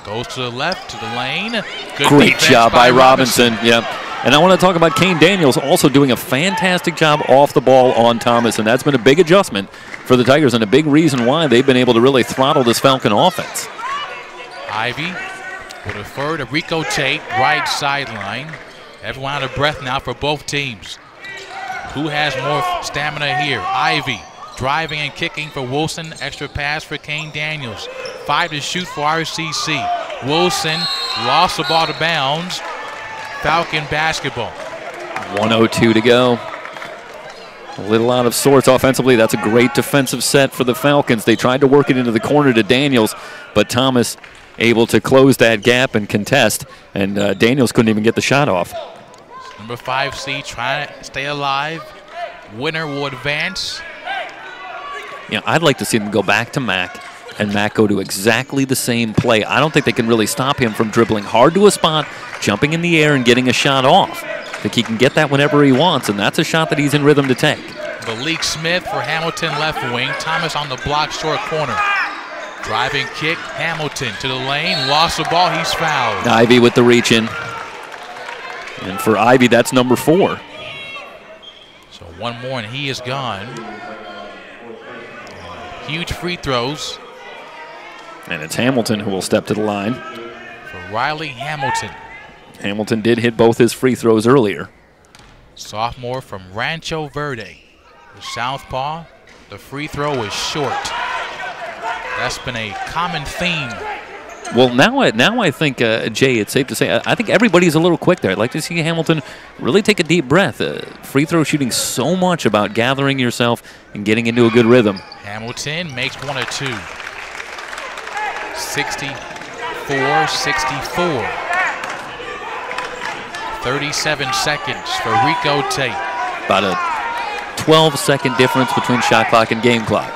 Goes to the left, to the lane. Good Great job by Robinson. Yep. And I want to talk about Kane Daniels also doing a fantastic job off the ball on Thomas, and that's been a big adjustment for the Tigers and a big reason why they've been able to really throttle this Falcon offense. Ivy will defer to Rico Tate, right sideline. Everyone out of breath now for both teams. Who has more stamina here? Ivy driving and kicking for Wilson. Extra pass for Kane Daniels. 5 to shoot for RCC. Wilson lost the ball to bounds. Falcon basketball. 1:02 to go. A little out of sorts offensively. That's a great defensive set for the Falcons. They tried to work it into the corner to Daniels, but Thomas able to close that gap and contest, and Daniels couldn't even get the shot off. Number 5 seed trying to stay alive. Winner will advance. Yeah, I'd like to see them go back to Mack and Mack go to exactly the same play. I don't think they can really stop him from dribbling hard to a spot, jumping in the air, and getting a shot off. I think he can get that whenever he wants, and that's a shot that he's in rhythm to take. Malik Smith for Hamilton left wing. Thomas on the block short corner. Driving kick, Hamilton to the lane, lost the ball, he's fouled. Ivy with the reach in. And for Ivy, that's number 4. So one more and he is gone. Huge free throws. And it's Hamilton who will step to the line. For Riley Hamilton. Hamilton did hit both his free throws earlier. Sophomore from Rancho Verde. The southpaw, the free throw is short. That's been a common theme. Well, now I think, Jay, it's safe to say, I think everybody's a little quick there. I'd like to see Hamilton really take a deep breath. Free throw shooting so much about gathering yourself and getting into a good rhythm. Hamilton makes 1 of 2. 64-64. 37 seconds for Rico Tate. About a 12-second difference between shot clock and game clock.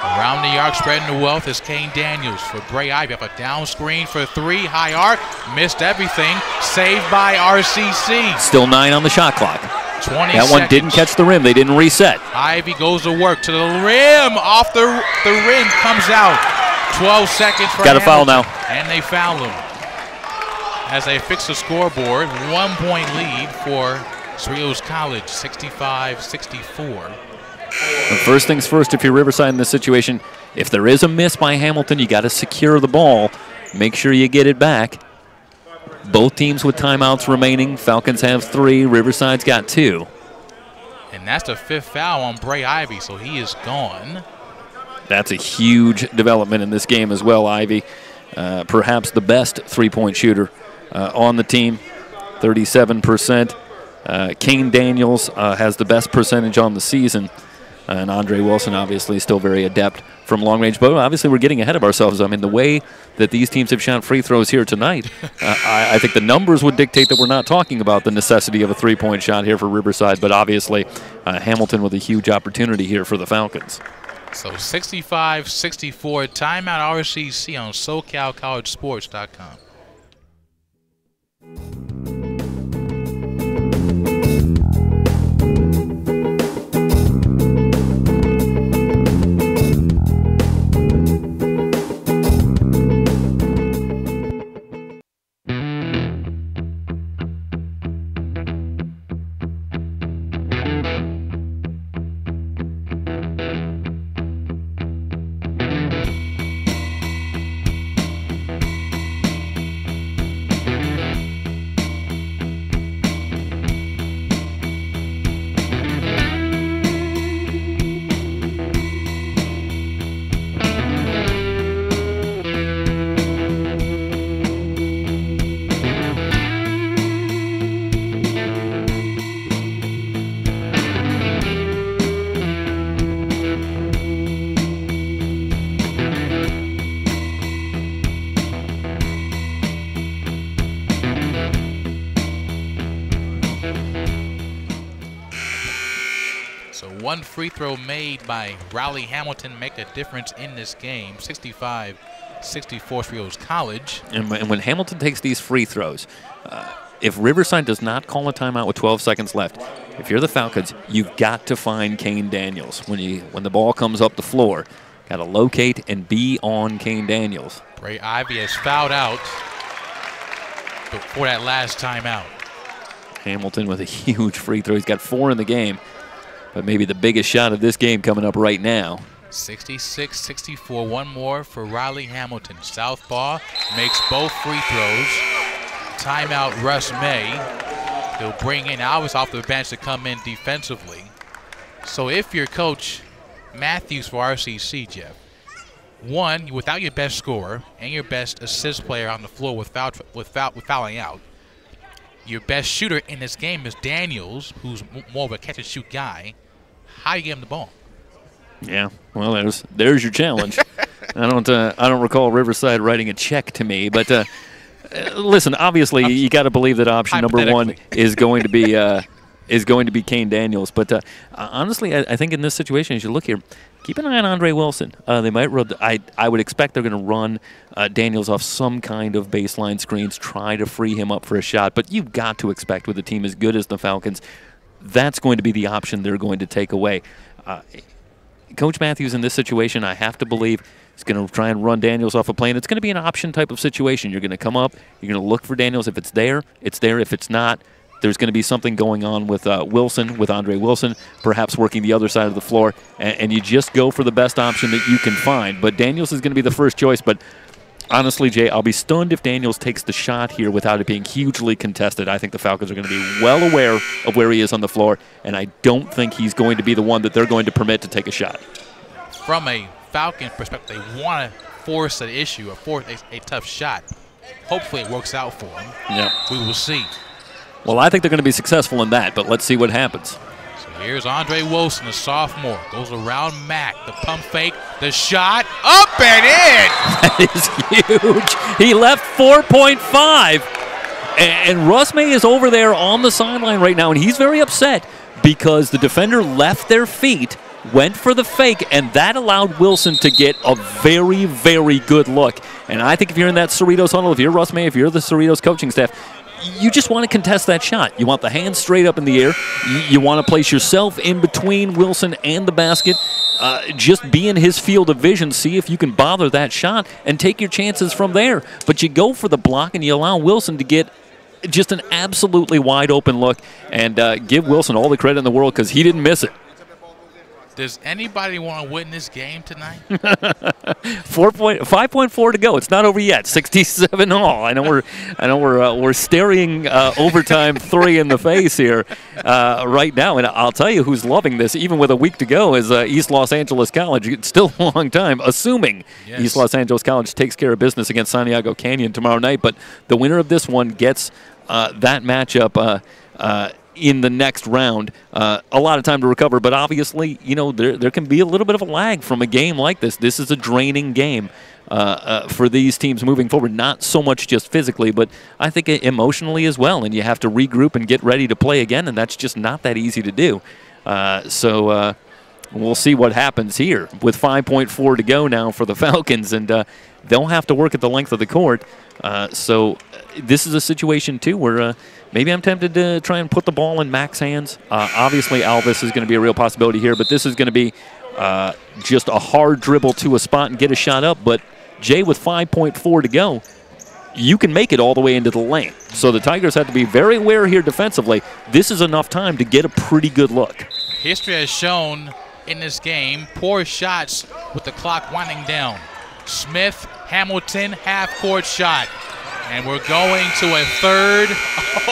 Around the arc, spreading the wealth is Kane Daniels for Bray Ivy. Up a down screen for 3, high arc, missed everything. Saved by RCC. Still 9 on the shot clock. 20 that one didn't catch the rim. They didn't reset. Ivy goes to work to the rim. Off the rim, comes out. 12 seconds for Got a foul Hamilton. now. And they foul him. As they fix the scoreboard, 1 point lead for Cerritos College, 65-64. First things first, if you're Riverside in this situation, if there is a miss by Hamilton, you got to secure the ball. Make sure you get it back. Both teams with timeouts remaining. Falcons have 3. Riverside's got 2. And that's the 5th foul on Bray Ivy, so he is gone. That's a huge development in this game as well, Ivy. Perhaps the best three-point shooter on the team, 37%. Kane Daniels has the best percentage on the season. And Andre Wilson, obviously, still very adept from long range. But obviously, we're getting ahead of ourselves. I mean, the way that these teams have shot free throws here tonight, I think the numbers would dictate that we're not talking about the necessity of a three-point shot here for Riverside. But obviously, Hamilton with a huge opportunity here for the Falcons. So 65-64, timeout RCC on SoCalCollegeSports.com. One free throw made by Riley Hamilton make a difference in this game. 65-64 Cerritos College. And when Hamilton takes these free throws, if Riverside does not call a timeout with 12 seconds left, if you're the Falcons, you've got to find Kane Daniels. When the ball comes up the floor, got to locate and be on Kane Daniels. Bray Ivy has fouled out before that last timeout. Hamilton with a huge free throw. He's got 4 in the game. But maybe the biggest shot of this game coming up right now. 66-64, one more for Riley Hamilton. Southpaw makes both free throws. Timeout Russ May. He'll bring in Alvis off the bench to come in defensively. So if you're Coach Matthews for RCC, Jeff, one, without your best scorer and your best assist player on the floor with fouling out, your best shooter in this game is Daniels, who's more of a catch-and-shoot guy. How do you get him the ball? Yeah, well, there's your challenge. I don't recall Riverside writing a check to me, but listen, obviously you got to believe that option number 1 is going to be Kane Daniels. But honestly, I think in this situation, as you look here, keep an eye on Andre Wilson. They might run. I would expect they're going to run Daniels off some kind of baseline screens, try to free him up for a shot. But you've got to expect with a team as good as the Falcons, that's going to be the option they're going to take away. Coach Matthews in this situation, I have to believe, is going to try and run Daniels off a plane. It's going to be an option type of situation. You're going to come up, you're going to look for Daniels. If it's there, it's there. If it's not, there's going to be something going on with with Andre Wilson, perhaps working the other side of the floor, and you just go for the best option that you can find. But Daniels is going to be the first choice. But honestly, Jay, I'll be stunned if Daniels takes the shot here without it being hugely contested. I think the Falcons are going to be well aware of where he is on the floor, and I don't think he's going to be the one that they're going to permit to take a shot. From a Falcon perspective, they want to force an issue, force a tough shot. Hopefully it works out for them. Yeah. We will see. Well, I think they're going to be successful in that, but let's see what happens. So here's Andre Wilson, the sophomore. Goes around Mack. The pump fake. The shot. Up and in! That is huge. He left 4.5. And Russ May is over there on the sideline right now, and he's very upset because the defender left their feet, went for the fake, and that allowed Wilson to get a very, very good look. And I think if you're in that Cerritos huddle, if you're Russ May, if you're the Cerritos coaching staff, you just want to contest that shot. You want the hands straight up in the air. You want to place yourself in between Wilson and the basket. Just be in his field of vision, see if you can bother that shot, and take your chances from there. But you go for the block, and you allow Wilson to get just an absolutely wide open look, and give Wilson all the credit in the world because he didn't miss it. Does anybody want to win this game tonight? 5.4 to go. It's not over yet. 67 all. I know we're staring overtime 3 in the face here right now, and I'll tell you who's loving this. Even with a week to go, is East Los Angeles College. It's still a long time, assuming East Los Angeles College takes care of business against Santiago Canyon tomorrow night. But the winner of this one gets that matchup in the next round. A lot of time to recover, but obviously, there can be a little bit of a lag from a game like this. This is a draining game for these teams moving forward, not so much just physically, but I think emotionally as well, and you have to regroup and get ready to play again, and that's just not that easy to do. So we'll see what happens here with 5.4 to go now for the Falcons, and they'll have to work at the length of the court. So this is a situation, too, where maybe I'm tempted to try and put the ball in Mac's hands. Obviously, Alvis is going to be a real possibility here, but this is going to be just a hard dribble to a spot and get a shot up. But, Jay, with 5.4 to go, you can make it all the way into the lane. So the Tigers have to be very aware here defensively. This is enough time to get a pretty good look. History has shown in this game poor shots with the clock winding down. Smith, Hamilton, half-court shot. And we're going to a third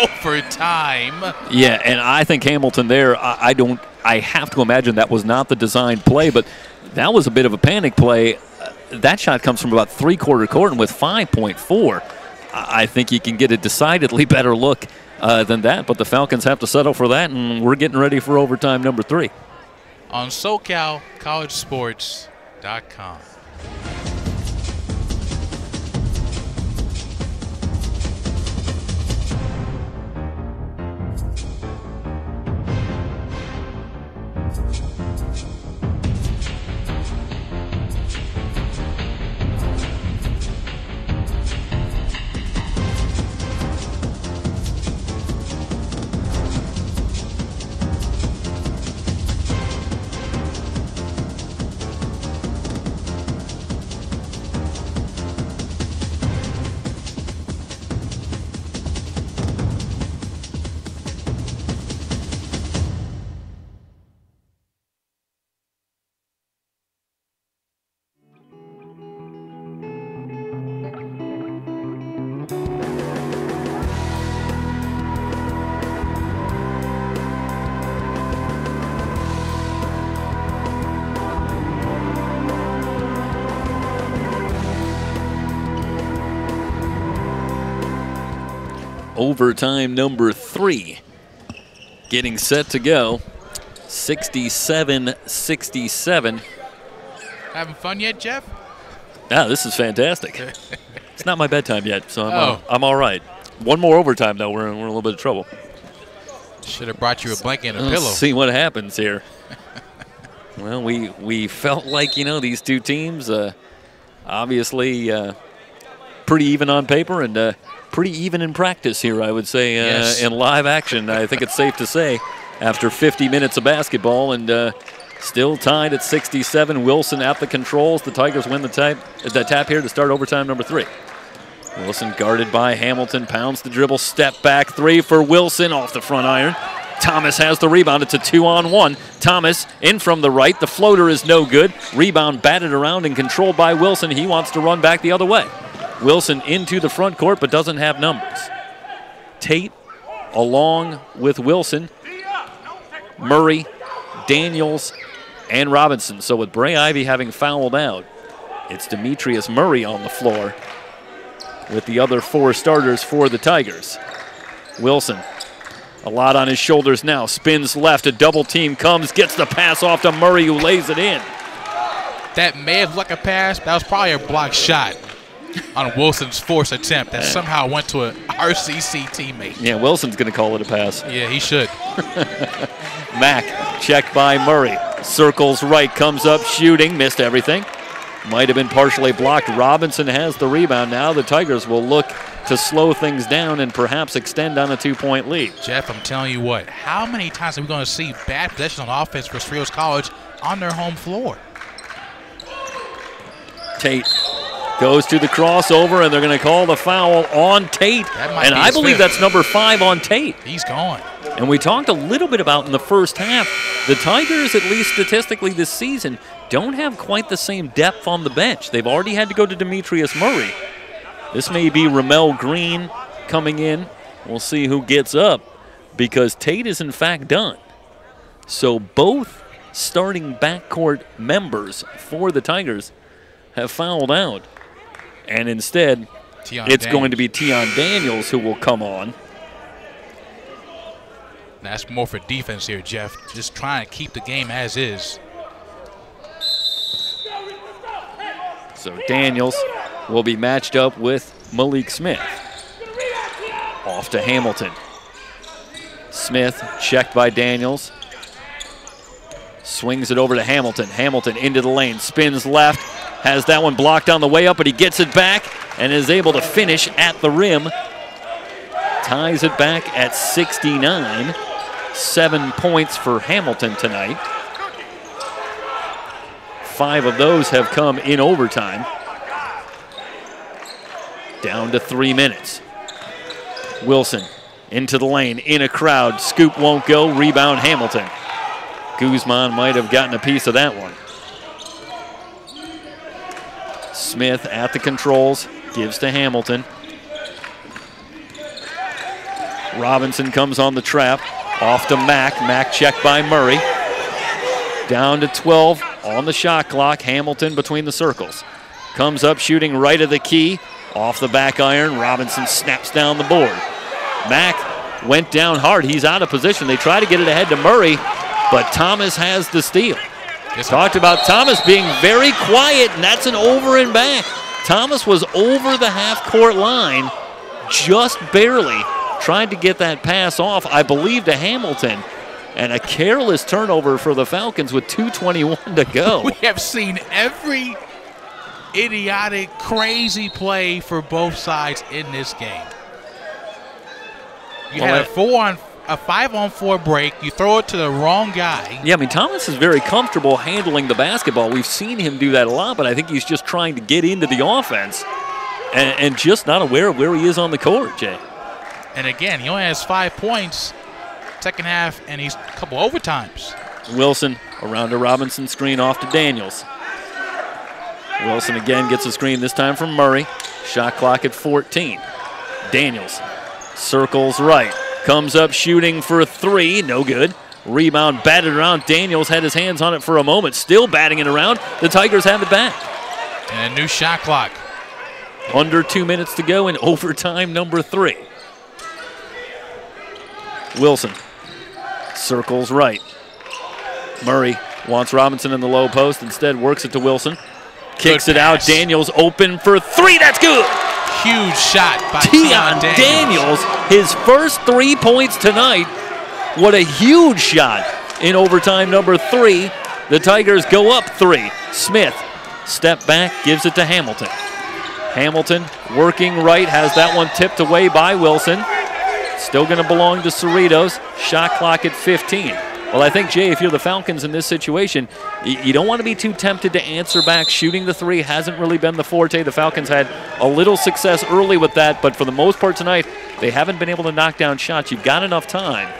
overtime. Yeah, and I think Hamilton there, I have to imagine that was not the designed play, but that was a bit of a panic play. That shot comes from about three-quarter court, and with 5.4, I think you can get a decidedly better look than that, but the Falcons have to settle for that, and we're getting ready for overtime number 3. On SoCalCollegeSports.com. Overtime number 3 getting set to go. 67-67. Having fun yet, Jeff? Yeah, this is fantastic. It's not my bedtime yet, so I'm all right. One more overtime, though. We're in a little bit of trouble. Should have brought you a blanket and a Let's pillow. see what happens here. Well, we felt like, these two teams, obviously pretty even on paper and pretty even in practice here, I would say, in live action. I think it's safe to say after 50 minutes of basketball and still tied at 67. Wilson at the controls. The Tigers win the tap here to start overtime number 3. Wilson guarded by Hamilton, pounds the dribble, step back 3 for Wilson off the front iron. Thomas has the rebound. It's a 2-on-1. Thomas in from the right. The floater is no good. Rebound batted around and controlled by Wilson. He wants to run back the other way. Wilson into the front court but doesn't have numbers. Tate along with Wilson, Murray, Daniels, and Robinson. So with Bray Ivy having fouled out, it's Demetrius Murray on the floor with the other 4 starters for the Tigers. Wilson, a lot on his shoulders now, spins left, a double team comes, gets the pass off to Murray who lays it in. That may have looked like a pass, that was probably a blocked shot on Wilson's forced attempt that somehow went to an RCC teammate. Yeah, Wilson's going to call it a pass. Yeah, he should. Mack checked by Murray. Circles right, comes up, shooting, missed everything. Might have been partially blocked. Robinson has the rebound now. The Tigers will look to slow things down and perhaps extend on a 2-point lead. Jeff, I'm telling you what, how many times are we going to see bad possessions on offense for Cerritos College on their home floor? Tate goes to the crossover, and they're going to call the foul on Tate. And I believe that's number 5 on Tate. He's gone. And we talked a little bit about in the first half, the Tigers, at least statistically this season, don't have quite the same depth on the bench. They've already had to go to Demetrius Murray. This may be Ramel Green coming in. We'll see who gets up because Tate is in fact done. So both starting backcourt members for the Tigers have fouled out. And instead, it's going to be Tion Daniels who will come on. That's more for defense here, Jeff. Just trying to keep the game as is. So Daniels will be matched up with Malik Smith. Off to Hamilton. Smith checked by Daniels. Swings it over to Hamilton. Hamilton into the lane, spins left, has that one blocked on the way up, but he gets it back and is able to finish at the rim. Ties it back at 69. 7 points for Hamilton tonight. 5 of those have come in overtime. Down to 3 minutes. Wilson into the lane, in a crowd. Scoop won't go, rebound Hamilton. Guzman might have gotten a piece of that one. Smith at the controls, gives to Hamilton. Robinson comes on the trap, off to Mack. Mack checked by Murray. Down to 12 on the shot clock. Hamilton between the circles. Comes up shooting right of the key. Off the back iron, Robinson snaps down the board. Mack went down hard. He's out of position. They try to get it ahead to Murray, but Thomas has the steal. Talked about Thomas being very quiet, and that's an over and back. Thomas was over the half-court line, just barely. Tried to get that pass off, I believe, to Hamilton. And a careless turnover for the Falcons with 2:21 to go. We have seen every idiotic, crazy play for both sides in this game. You had a 5-on-4 break. You throw it to the wrong guy. Yeah, I mean, Thomas is very comfortable handling the basketball. We've seen him do that a lot, but I think he's just trying to get into the offense and just not aware of where he is on the court, Jay. And again, he only has 5 points second half, and he's a couple overtimes. Wilson around a Robinson screen off to Daniels. Wilson again gets a screen, this time from Murray. Shot clock at 14. Daniels circles right. Comes up shooting for 3, no good. Rebound batted around. Daniels had his hands on it for a moment, still batting it around. The Tigers have it back. And a new shot clock. Under 2 minutes to go in overtime number 3. Wilson circles right. Murray wants Robinson in the low post, instead works it to Wilson. Kicks it out. Daniels open for 3, that's good. Huge shot by Tion Daniels, his first 3 points tonight. What a huge shot in overtime number 3. The Tigers go up 3. Smith, step back, gives it to Hamilton. Hamilton working right, has that one tipped away by Wilson. Still going to belong to Cerritos. Shot clock at 15. Well, I think, Jay, if you're the Falcons in this situation, you don't want to be too tempted to answer back. Shooting the 3 hasn't really been the forte. The Falcons had a little success early with that, but for the most part tonight, they haven't been able to knock down shots. You've got enough time.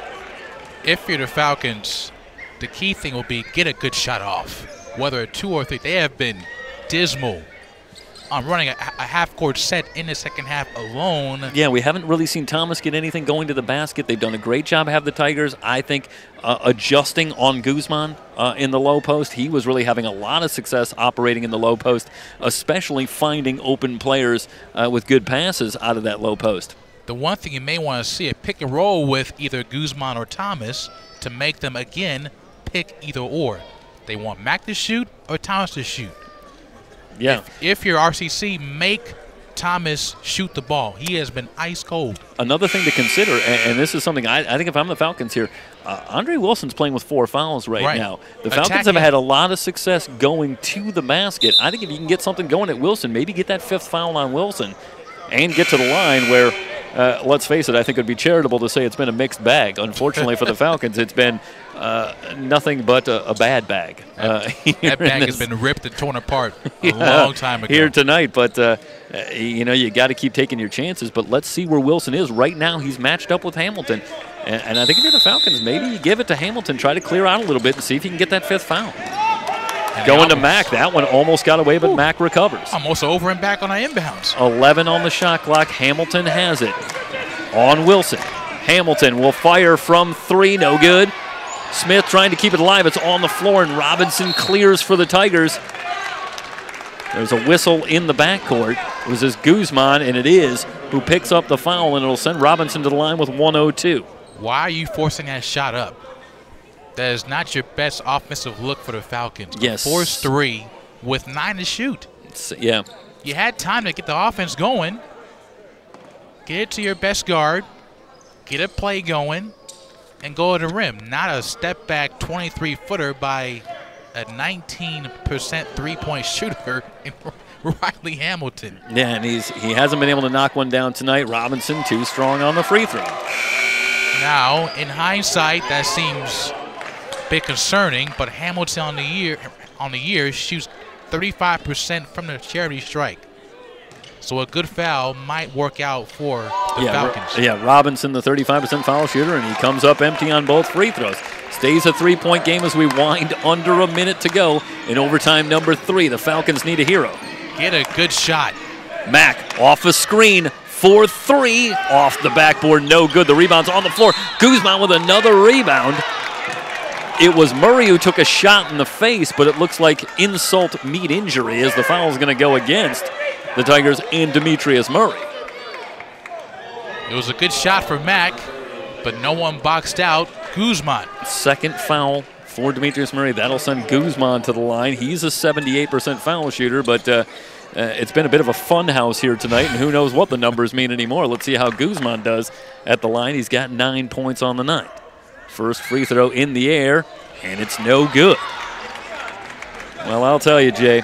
If you're the Falcons, the key thing will be get a good shot off. Whether a 2 or 3, they have been dismal on running a half-court set in the second half alone. Yeah, we haven't really seen Thomas get anything going to the basket. They've done a great job, have the Tigers, I think, adjusting on Guzman in the low post. He was really having a lot of success operating in the low post, especially finding open players with good passes out of that low post. The one thing you may want to see, a pick and roll with either Guzman or Thomas to make them, again, pick either or. They want Mack to shoot or Thomas to shoot. Yeah. If you're RCC, make Thomas shoot the ball. He has been ice cold. Another thing to consider, and this is something I think if I'm the Falcons here, Andre Wilson's playing with 4 fouls right now. The Falcons have had a lot of success going to the basket. I think if you can get something going at Wilson, maybe get that 5th foul on Wilson, and get to the line where, let's face it, I think it would be charitable to say it's been a mixed bag. Unfortunately for the Falcons, it's been nothing but a bad bag. That bag has been ripped and torn apart a long time ago. Here tonight, but you got to keep taking your chances. But let's see where Wilson is. Right now, he's matched up with Hamilton. And I think if you're the Falcons, maybe you give it to Hamilton, try to clear out a little bit and see if you can get that 5th foul. Going to Mack. That one almost got away, but Mack recovers. Almost over and back on an inbounds. 11 on the shot clock. Hamilton has it on Wilson. Hamilton will fire from 3. No good. Smith trying to keep it alive. It's on the floor, and Robinson clears for the Tigers. There's a whistle in the backcourt. It was this Guzman, and it is, who picks up the foul, and it'll send Robinson to the line with 1:02. Why are you forcing that shot up? That is not your best offensive look for the Falcons. Yes. Force 3 with 9 to shoot. Yeah. You had time to get the offense going. Get it to your best guard. Get a play going. And go to the rim. Not a step-back 23-footer by a 19% three-point shooter in Riley Hamilton. Yeah, and he hasn't been able to knock one down tonight. Robinson too strong on the free throw. Now, in hindsight, that seems a bit concerning, but Hamilton on the year shoots 35% from the charity strike. So a good foul might work out for the Falcons. Yeah, Robinson, the 35% foul shooter, and he comes up empty on both free throws. Stays a 3-point game as we wind under a minute to go in overtime number 3. The Falcons need a hero. Get a good shot. Mack off a screen for 3. Off the backboard, no good. The rebound's on the floor. Guzman with another rebound. It was Murray who took a shot in the face, but it looks like insult meet injury as the foul is going to go against the Tigers and Demetrius Murray. It was a good shot for Mack, but no one boxed out Guzman. Second foul for Demetrius Murray. That'll send Guzman to the line. He's a 78% foul shooter, but it's been a bit of a fun house here tonight, and who knows what the numbers mean anymore. Let's see how Guzman does at the line. He's got 9 points on the night. First free throw in the air, and it's no good. Well, I'll tell you, Jay,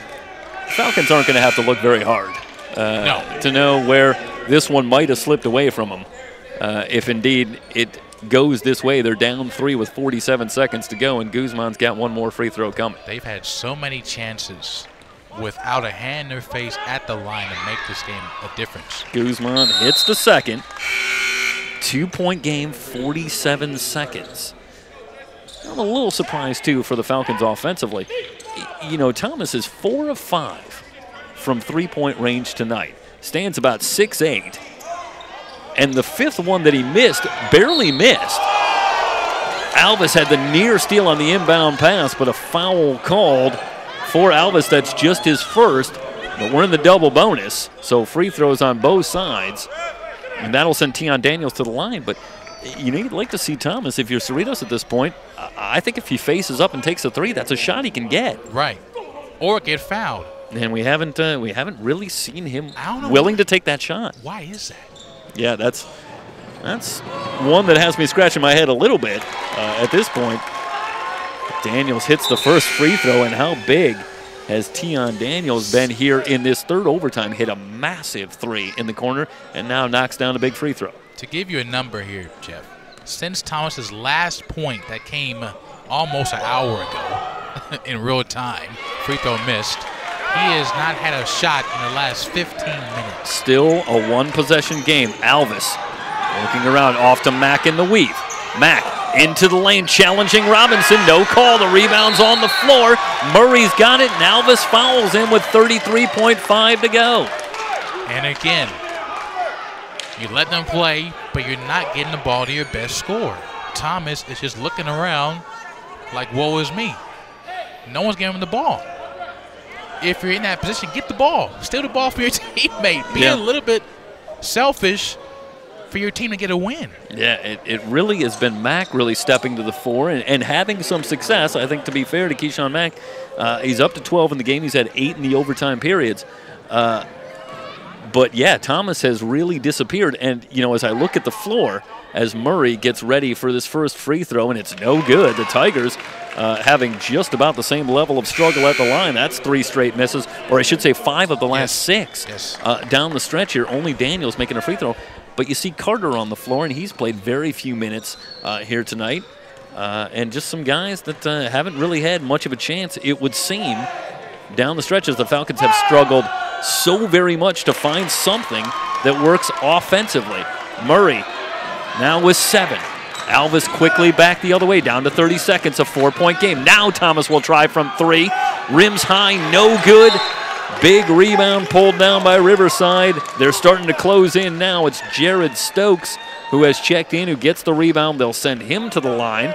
Falcons aren't going to have to look very hard to know where this one might have slipped away from them. If indeed it goes this way, they're down 3 with 47 seconds to go, and Guzman's got one more free throw coming. They've had so many chances without a hand in their face at the line to make this game a difference. Guzman hits the second. 2-point game, 47 seconds. I'm a little surprised, too, for the Falcons offensively. You know, Thomas is 4 of 5 from 3-point range tonight. Stands about 6'8". And the 5th one that he missed, barely missed. Alvis had the near steal on the inbound pass, but a foul called for Alvis. That's just his first, but we're in the double bonus, so free throws on both sides. And that'll send Tion Daniels to the line. But, you know, you'd like to see Thomas, if you're Cerritos at this point, I think if he faces up and takes a 3, that's a shot he can get. Right. Or get fouled. And we haven't really seen him willing to take that shot. Why is that? Yeah, that's one that has me scratching my head a little bit at this point. Daniels hits the first free throw, and how big has Tion Daniels been here in this third overtime? Hit a massive 3 in the corner and now knocks down a big free throw. To give you a number here, Jeff, since Thomas's last point that came almost an hour ago in real time, free throw missed, he has not had a shot in the last 15 minutes. Still a one-possession game. Alvis working around off to Mack in the weave. Mack into the lane, challenging Robinson. No call. The rebound's on the floor. Murray's got it, and Alvis fouls him with 33.5 to go. And again, you let them play, but you're not getting the ball to your best scorer. Thomas is just looking around like, woe is me. No one's giving him the ball. If you're in that position, get the ball. Steal the ball for your teammate. Be a little bit selfish for your team to get a win. Yeah, it really has been Mack really stepping to the fore and having some success. I think, to be fair to Keyshawn Mack, he's up to 12 in the game. He's had 8 in the overtime periods. But, yeah, Thomas has really disappeared. And, you know, as I look at the floor, as Murray gets ready for this first free throw, and it's no good, the Tigers having just about the same level of struggle at the line. That's 3 straight misses, or I should say 5 of the last 6 down the stretch here. Only Daniels making a free throw. But you see Carter on the floor, and he's played very few minutes here tonight. And just some guys that haven't really had much of a chance, it would seem, down the stretch as the Falcons have struggled so very much to find something that works offensively. Murray now with 7. Alvis quickly back the other way, down to 30 seconds, a 4-point game. Now Thomas will try from 3. Rims high, no good. Big rebound pulled down by Riverside. They're starting to close in now. It's Jared Stokes who has checked in, who gets the rebound. They'll send him to the line.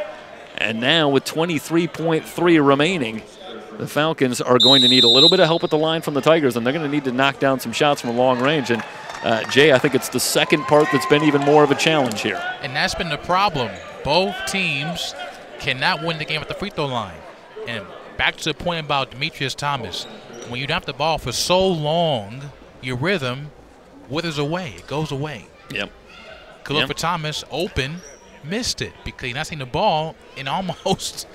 And now with 23.3 remaining, the Falcons are going to need a little bit of help at the line from the Tigers, and they're going to need to knock down some shots from long range. And Jay, I think it's the second part that's been even more of a challenge here. And that's been the problem. Both teams cannot win the game at the free throw line. And back to the point about Demetrius Thomas, when you have the ball for so long, your rhythm withers away. It goes away. Yep. Good look for Thomas, open, missed it because he's not seeing the ball in almost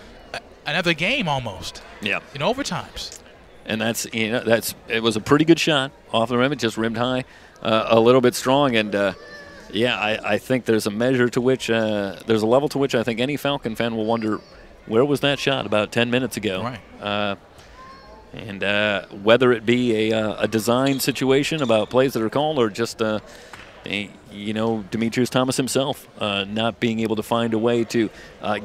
another game almost. Yeah. In overtimes. And it was a pretty good shot off the rim. It just rimmed high, a little bit strong. And, I think there's a measure to which, there's a level to which I think any Falcon fan will wonder, where was that shot about 10 minutes ago? Right. And whether it be a design situation about plays that are called or just, Demetrius Thomas himself not being able to find a way to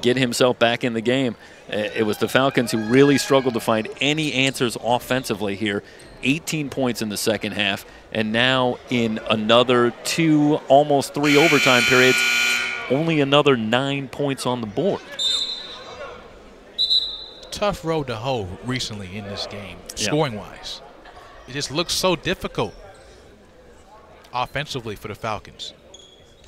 get himself back in the game. It was the Falcons who really struggled to find any answers offensively here. 18 points in the second half, and now in another 2, almost 3 overtime periods, only another 9 points on the board. Tough road to hoe recently in this game, scoring-wise. It just looks so difficult offensively for the Falcons.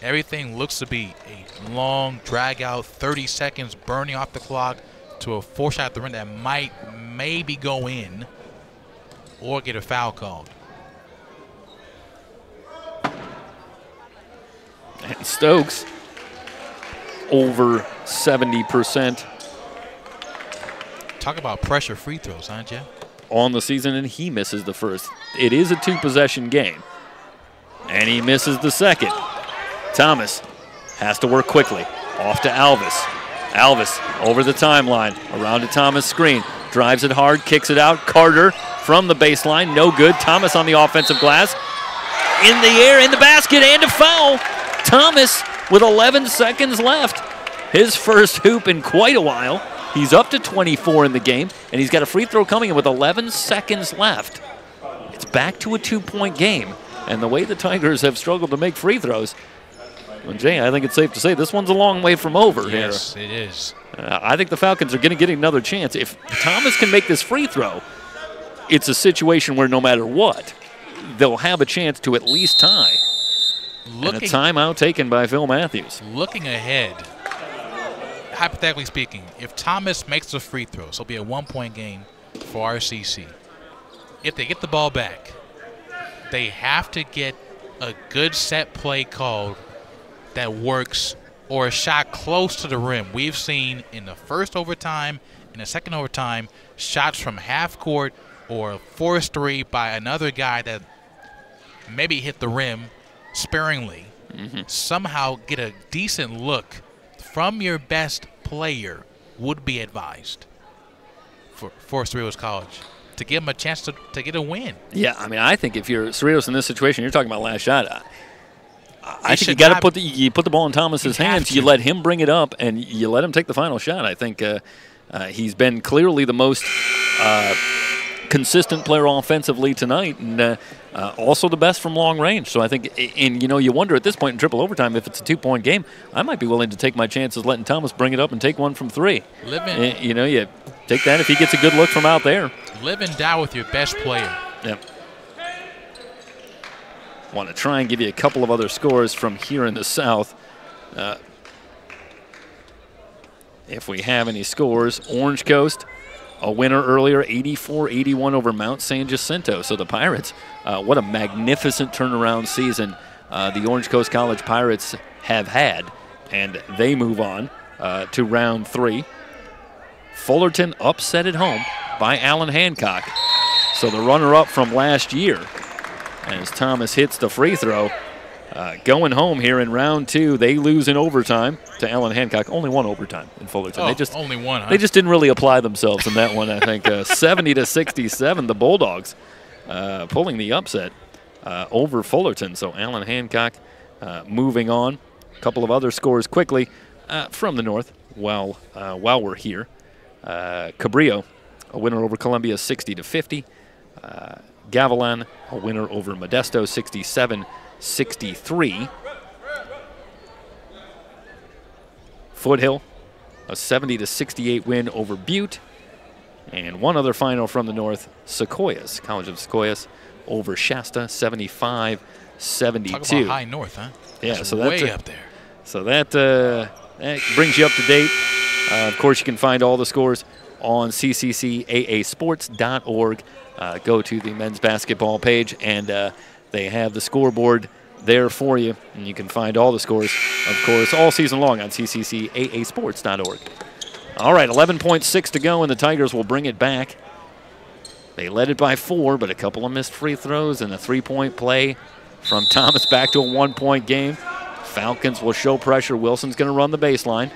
Everything looks to be a long, drag-out, 30 seconds burning off the clock to a 4-shot at the rim that might maybe go in or get a foul called. And Stokes over 70%. Talk about pressure free throws, huh, Jeff? On the season, and he misses the first. It is a 2-possession game. And he misses the second. Thomas has to work quickly. Off to Alvis. Alvis over the timeline. Around to Thomas' screen. Drives it hard, kicks it out. Carter from the baseline. No good. Thomas on the offensive glass. In the air, in the basket, and a foul. Thomas with 11 seconds left. His first hoop in quite a while. He's up to 24 in the game, and he's got a free throw coming in with 11 seconds left. It's back to a 2-point game. And the way the Tigers have struggled to make free throws, well, Jay, I think it's safe to say this one's a long way from over here. Yes, it is. I think the Falcons are going to get another chance. If Thomas can make this free throw, it's a situation where no matter what, they'll have a chance to at least tie. And a timeout taken by Phil Matthews. Looking ahead, hypothetically speaking, if Thomas makes the free throws, it'll be a 1-point game for RCC. If they get the ball back, they have to get a good set play called that works or a shot close to the rim. We've seen in the first overtime, in the second overtime, shots from half court or a forced 3 by another guy that maybe hit the rim sparingly. Somehow get a decent look from your best player would be advised for Cerritos College to give them a chance to get a win. Yeah, I mean, I think if you're Cerritos in this situation, you're talking about last shot. I think you got to put the ball in Thomas's hands. You let him bring it up, and you let him take the final shot. I think he's been clearly the most consistent player offensively tonight, and also the best from long range. So I think, and you wonder at this point in triple overtime if it's a 2-point game, I might be willing to take my chances letting Thomas bring it up and take one from 3. You take that if he gets a good look from out there. Live and die with your best player. Yep. Want to try and give you a couple of other scores from here in the South. If we have any scores, Orange Coast, a winner earlier, 84-81 over Mount San Jacinto. So the Pirates, what a magnificent turnaround season the Orange Coast College Pirates have had, and they move on to round 3. Fullerton upset at home by Allen Hancock. So the runner-up from last year, as Thomas hits the free throw. Going home here in round 2, they lose in overtime to Allen Hancock. Only one overtime in Fullerton. Only one, huh? They just didn't really apply themselves in that one, I think. 70-67, the Bulldogs pulling the upset over Fullerton. So Allen Hancock moving on. A couple of other scores quickly from the north while we're here. Cabrillo, a winner over Columbia, 60-50. Gavilan, a winner over Modesto, 67-63. Foothill, a 70-68 win over Butte. And one other final from the north, Sequoias, College of Sequoias, over Shasta, 75-72. Talk about high north, huh? Yeah, that's so way that's up there. So that brings you up to date. Of course, you can find all the scores on CCCAAsports.org. Go to the men's basketball page, and they have the scoreboard there for you. And you can find all the scores, of course, all season long on CCCAAsports.org. All right, 11.6 to go, and the Tigers will bring it back. They led it by 4, but a couple of missed free throws and a three-point play from Thomas back to a one-point game. Falcons will show pressure. Wilson's going to run the baseline.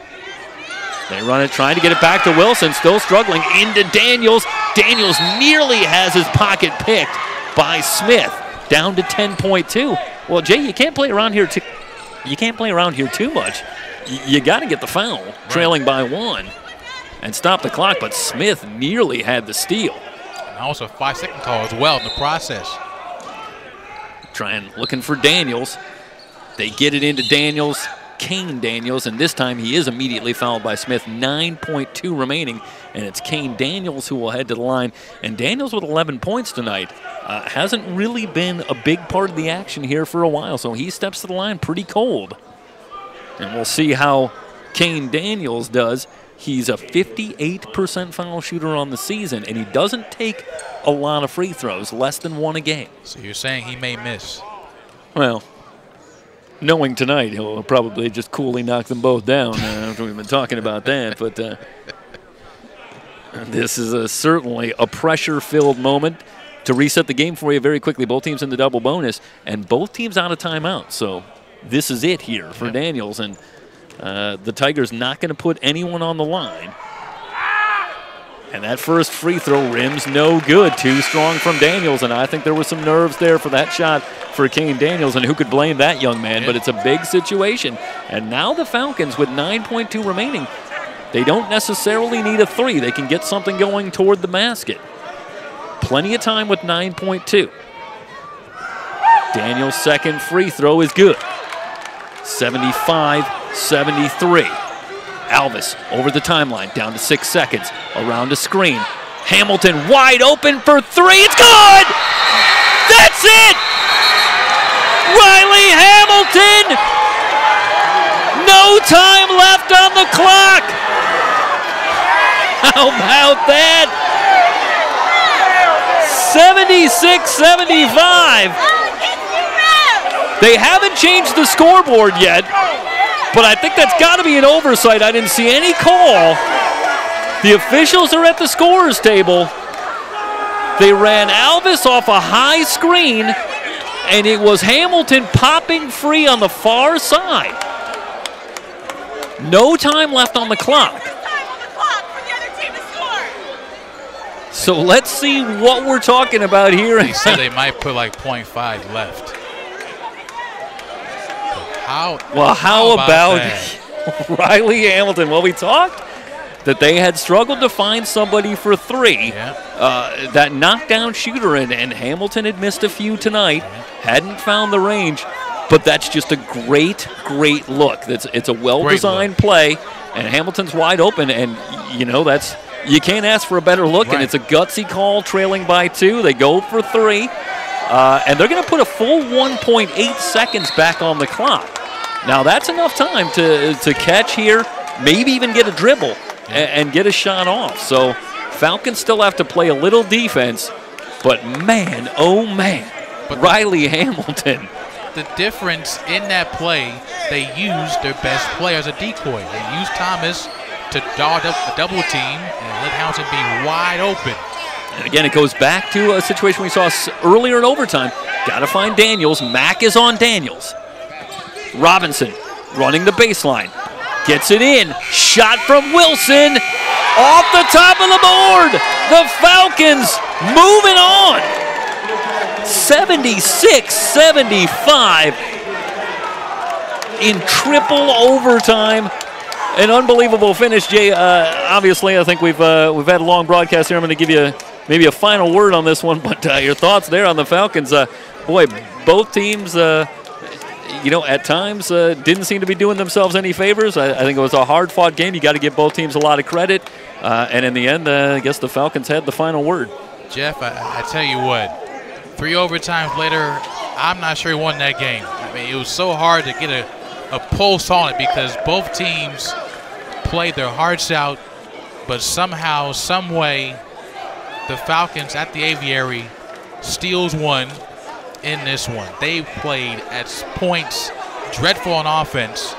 They run it, trying to get it back to Wilson, still struggling, into Daniels. Daniels nearly has his pocket picked by Smith, down to 10.2. Well, Jay, you can't play around here too much. You got to get the foul, trailing by 1, and stop the clock, but Smith nearly had the steal. And also a 5-second call as well in the process. Looking for Daniels. They get it into Daniels, Kane Daniels, and this time he is immediately fouled by Smith. 9.2 remaining, and it's Kane Daniels who will head to the line. And Daniels with 11 points tonight hasn't really been a big part of the action here for a while, so he steps to the line pretty cold. And we'll see how Kane Daniels does. He's a 58% foul shooter on the season, and he doesn't take a lot of free throws, less than 1 a game. So you're saying he may miss? Well, knowing tonight, he'll probably just coolly knock them both down after we've been talking about that. But this is certainly a pressure-filled moment to reset the game for you very quickly. Both teams in the double bonus, and both teams out of timeout. So this is it here for Daniels, and the Tigers not going to put anyone on the line. And that first free throw rims no good. Too strong from Daniels, and I think there was some nerves there for that shot for Kane Daniels, and who could blame that young man? But it's a big situation. And now the Falcons, with 9.2 remaining, they don't necessarily need a 3. They can get something going toward the basket. Plenty of time with 9.2. Daniels' second free throw is good. 75-73. Alvis over the timeline, down to 6 seconds, around a screen. Hamilton wide open for 3, it's good! That's it! Riley Hamilton! No time left on the clock! How about that? 76-75. They haven't changed the scoreboard yet, but I think that's got to be an oversight. I didn't see any call. The officials are at the scorer's table. They ran Alvis off a high screen, and it was Hamilton popping free on the far side. No time left on the clock. So let's see what we're talking about here. They said they might put like 0.5 left. How about Riley Hamilton? Well, we talked that they had struggled to find somebody for 3. That knockdown shooter, and Hamilton had missed a few tonight, hadn't found the range, but that's just a great look. It's a well-designed play, and Hamilton's wide open, and you can't ask for a better look, and it's a gutsy call, trailing by 2. They go for 3. And they're going to put a full 1.8 seconds back on the clock. Now, that's enough time to catch here, maybe even get a dribble and get a shot off. So Falcons still have to play a little defense, but man, oh man, Riley Hamilton. The difference in that play, they used their best player as a decoy. They used Thomas to dodge a double team and let Hamilton be wide open. And again, it goes back to a situation we saw earlier in overtime. Got to find Daniels. Mack is on Daniels. Robinson running the baseline. Gets it in. Shot from Wilson. Off the top of the board. The Falcons moving on. 76-75 in triple overtime. An unbelievable finish, Jay. Obviously, I think we've had a long broadcast here. I'm going to give you maybe a final word on this one, but your thoughts there on the Falcons. Boy, both teams, at times didn't seem to be doing themselves any favors. I think it was a hard-fought game. You got to give both teams a lot of credit. And in the end, I guess the Falcons had the final word. Jeff, I tell you what, 3 overtimes later, I'm not sure he won that game. I mean, it was so hard to get a pulse on it because both teams played their hearts out, but somehow, some way, the Falcons at the Aviary steals one in this one. They played at points dreadful on offense,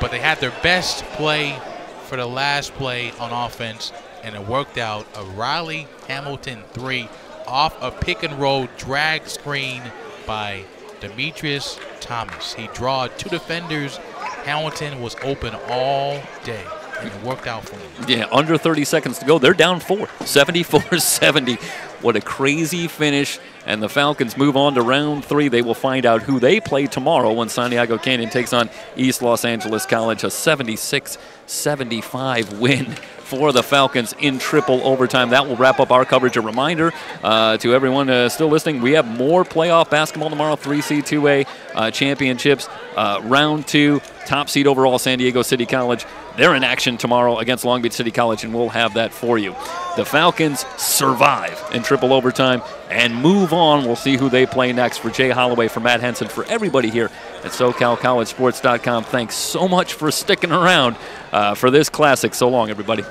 but they had their best play for the last play on offense, and it worked out. A Riley Hamilton 3 off a pick and roll drag screen by Demetrius Thomas. He drawed 2 defenders. Hamilton was open all day, and it worked out for him. Yeah, under 30 seconds to go. They're down 4, 74-70. What a crazy finish. And the Falcons move on to round 3. They will find out who they play tomorrow when Santiago Canyon takes on East Los Angeles College. A 76-75 win for the Falcons in triple overtime. That will wrap up our coverage. A reminder to everyone still listening, we have more playoff basketball tomorrow. 3C2A championships. Round 2, top seed overall, San Diego City College. They're in action tomorrow against Long Beach City College, and we'll have that for you. The Falcons survive in triple overtime and move on. We'll see who they play next. For Jay Holloway, for Matt Henson, for everybody here at SoCalCollegeSports.com, thanks so much for sticking around for this classic. So long, everybody.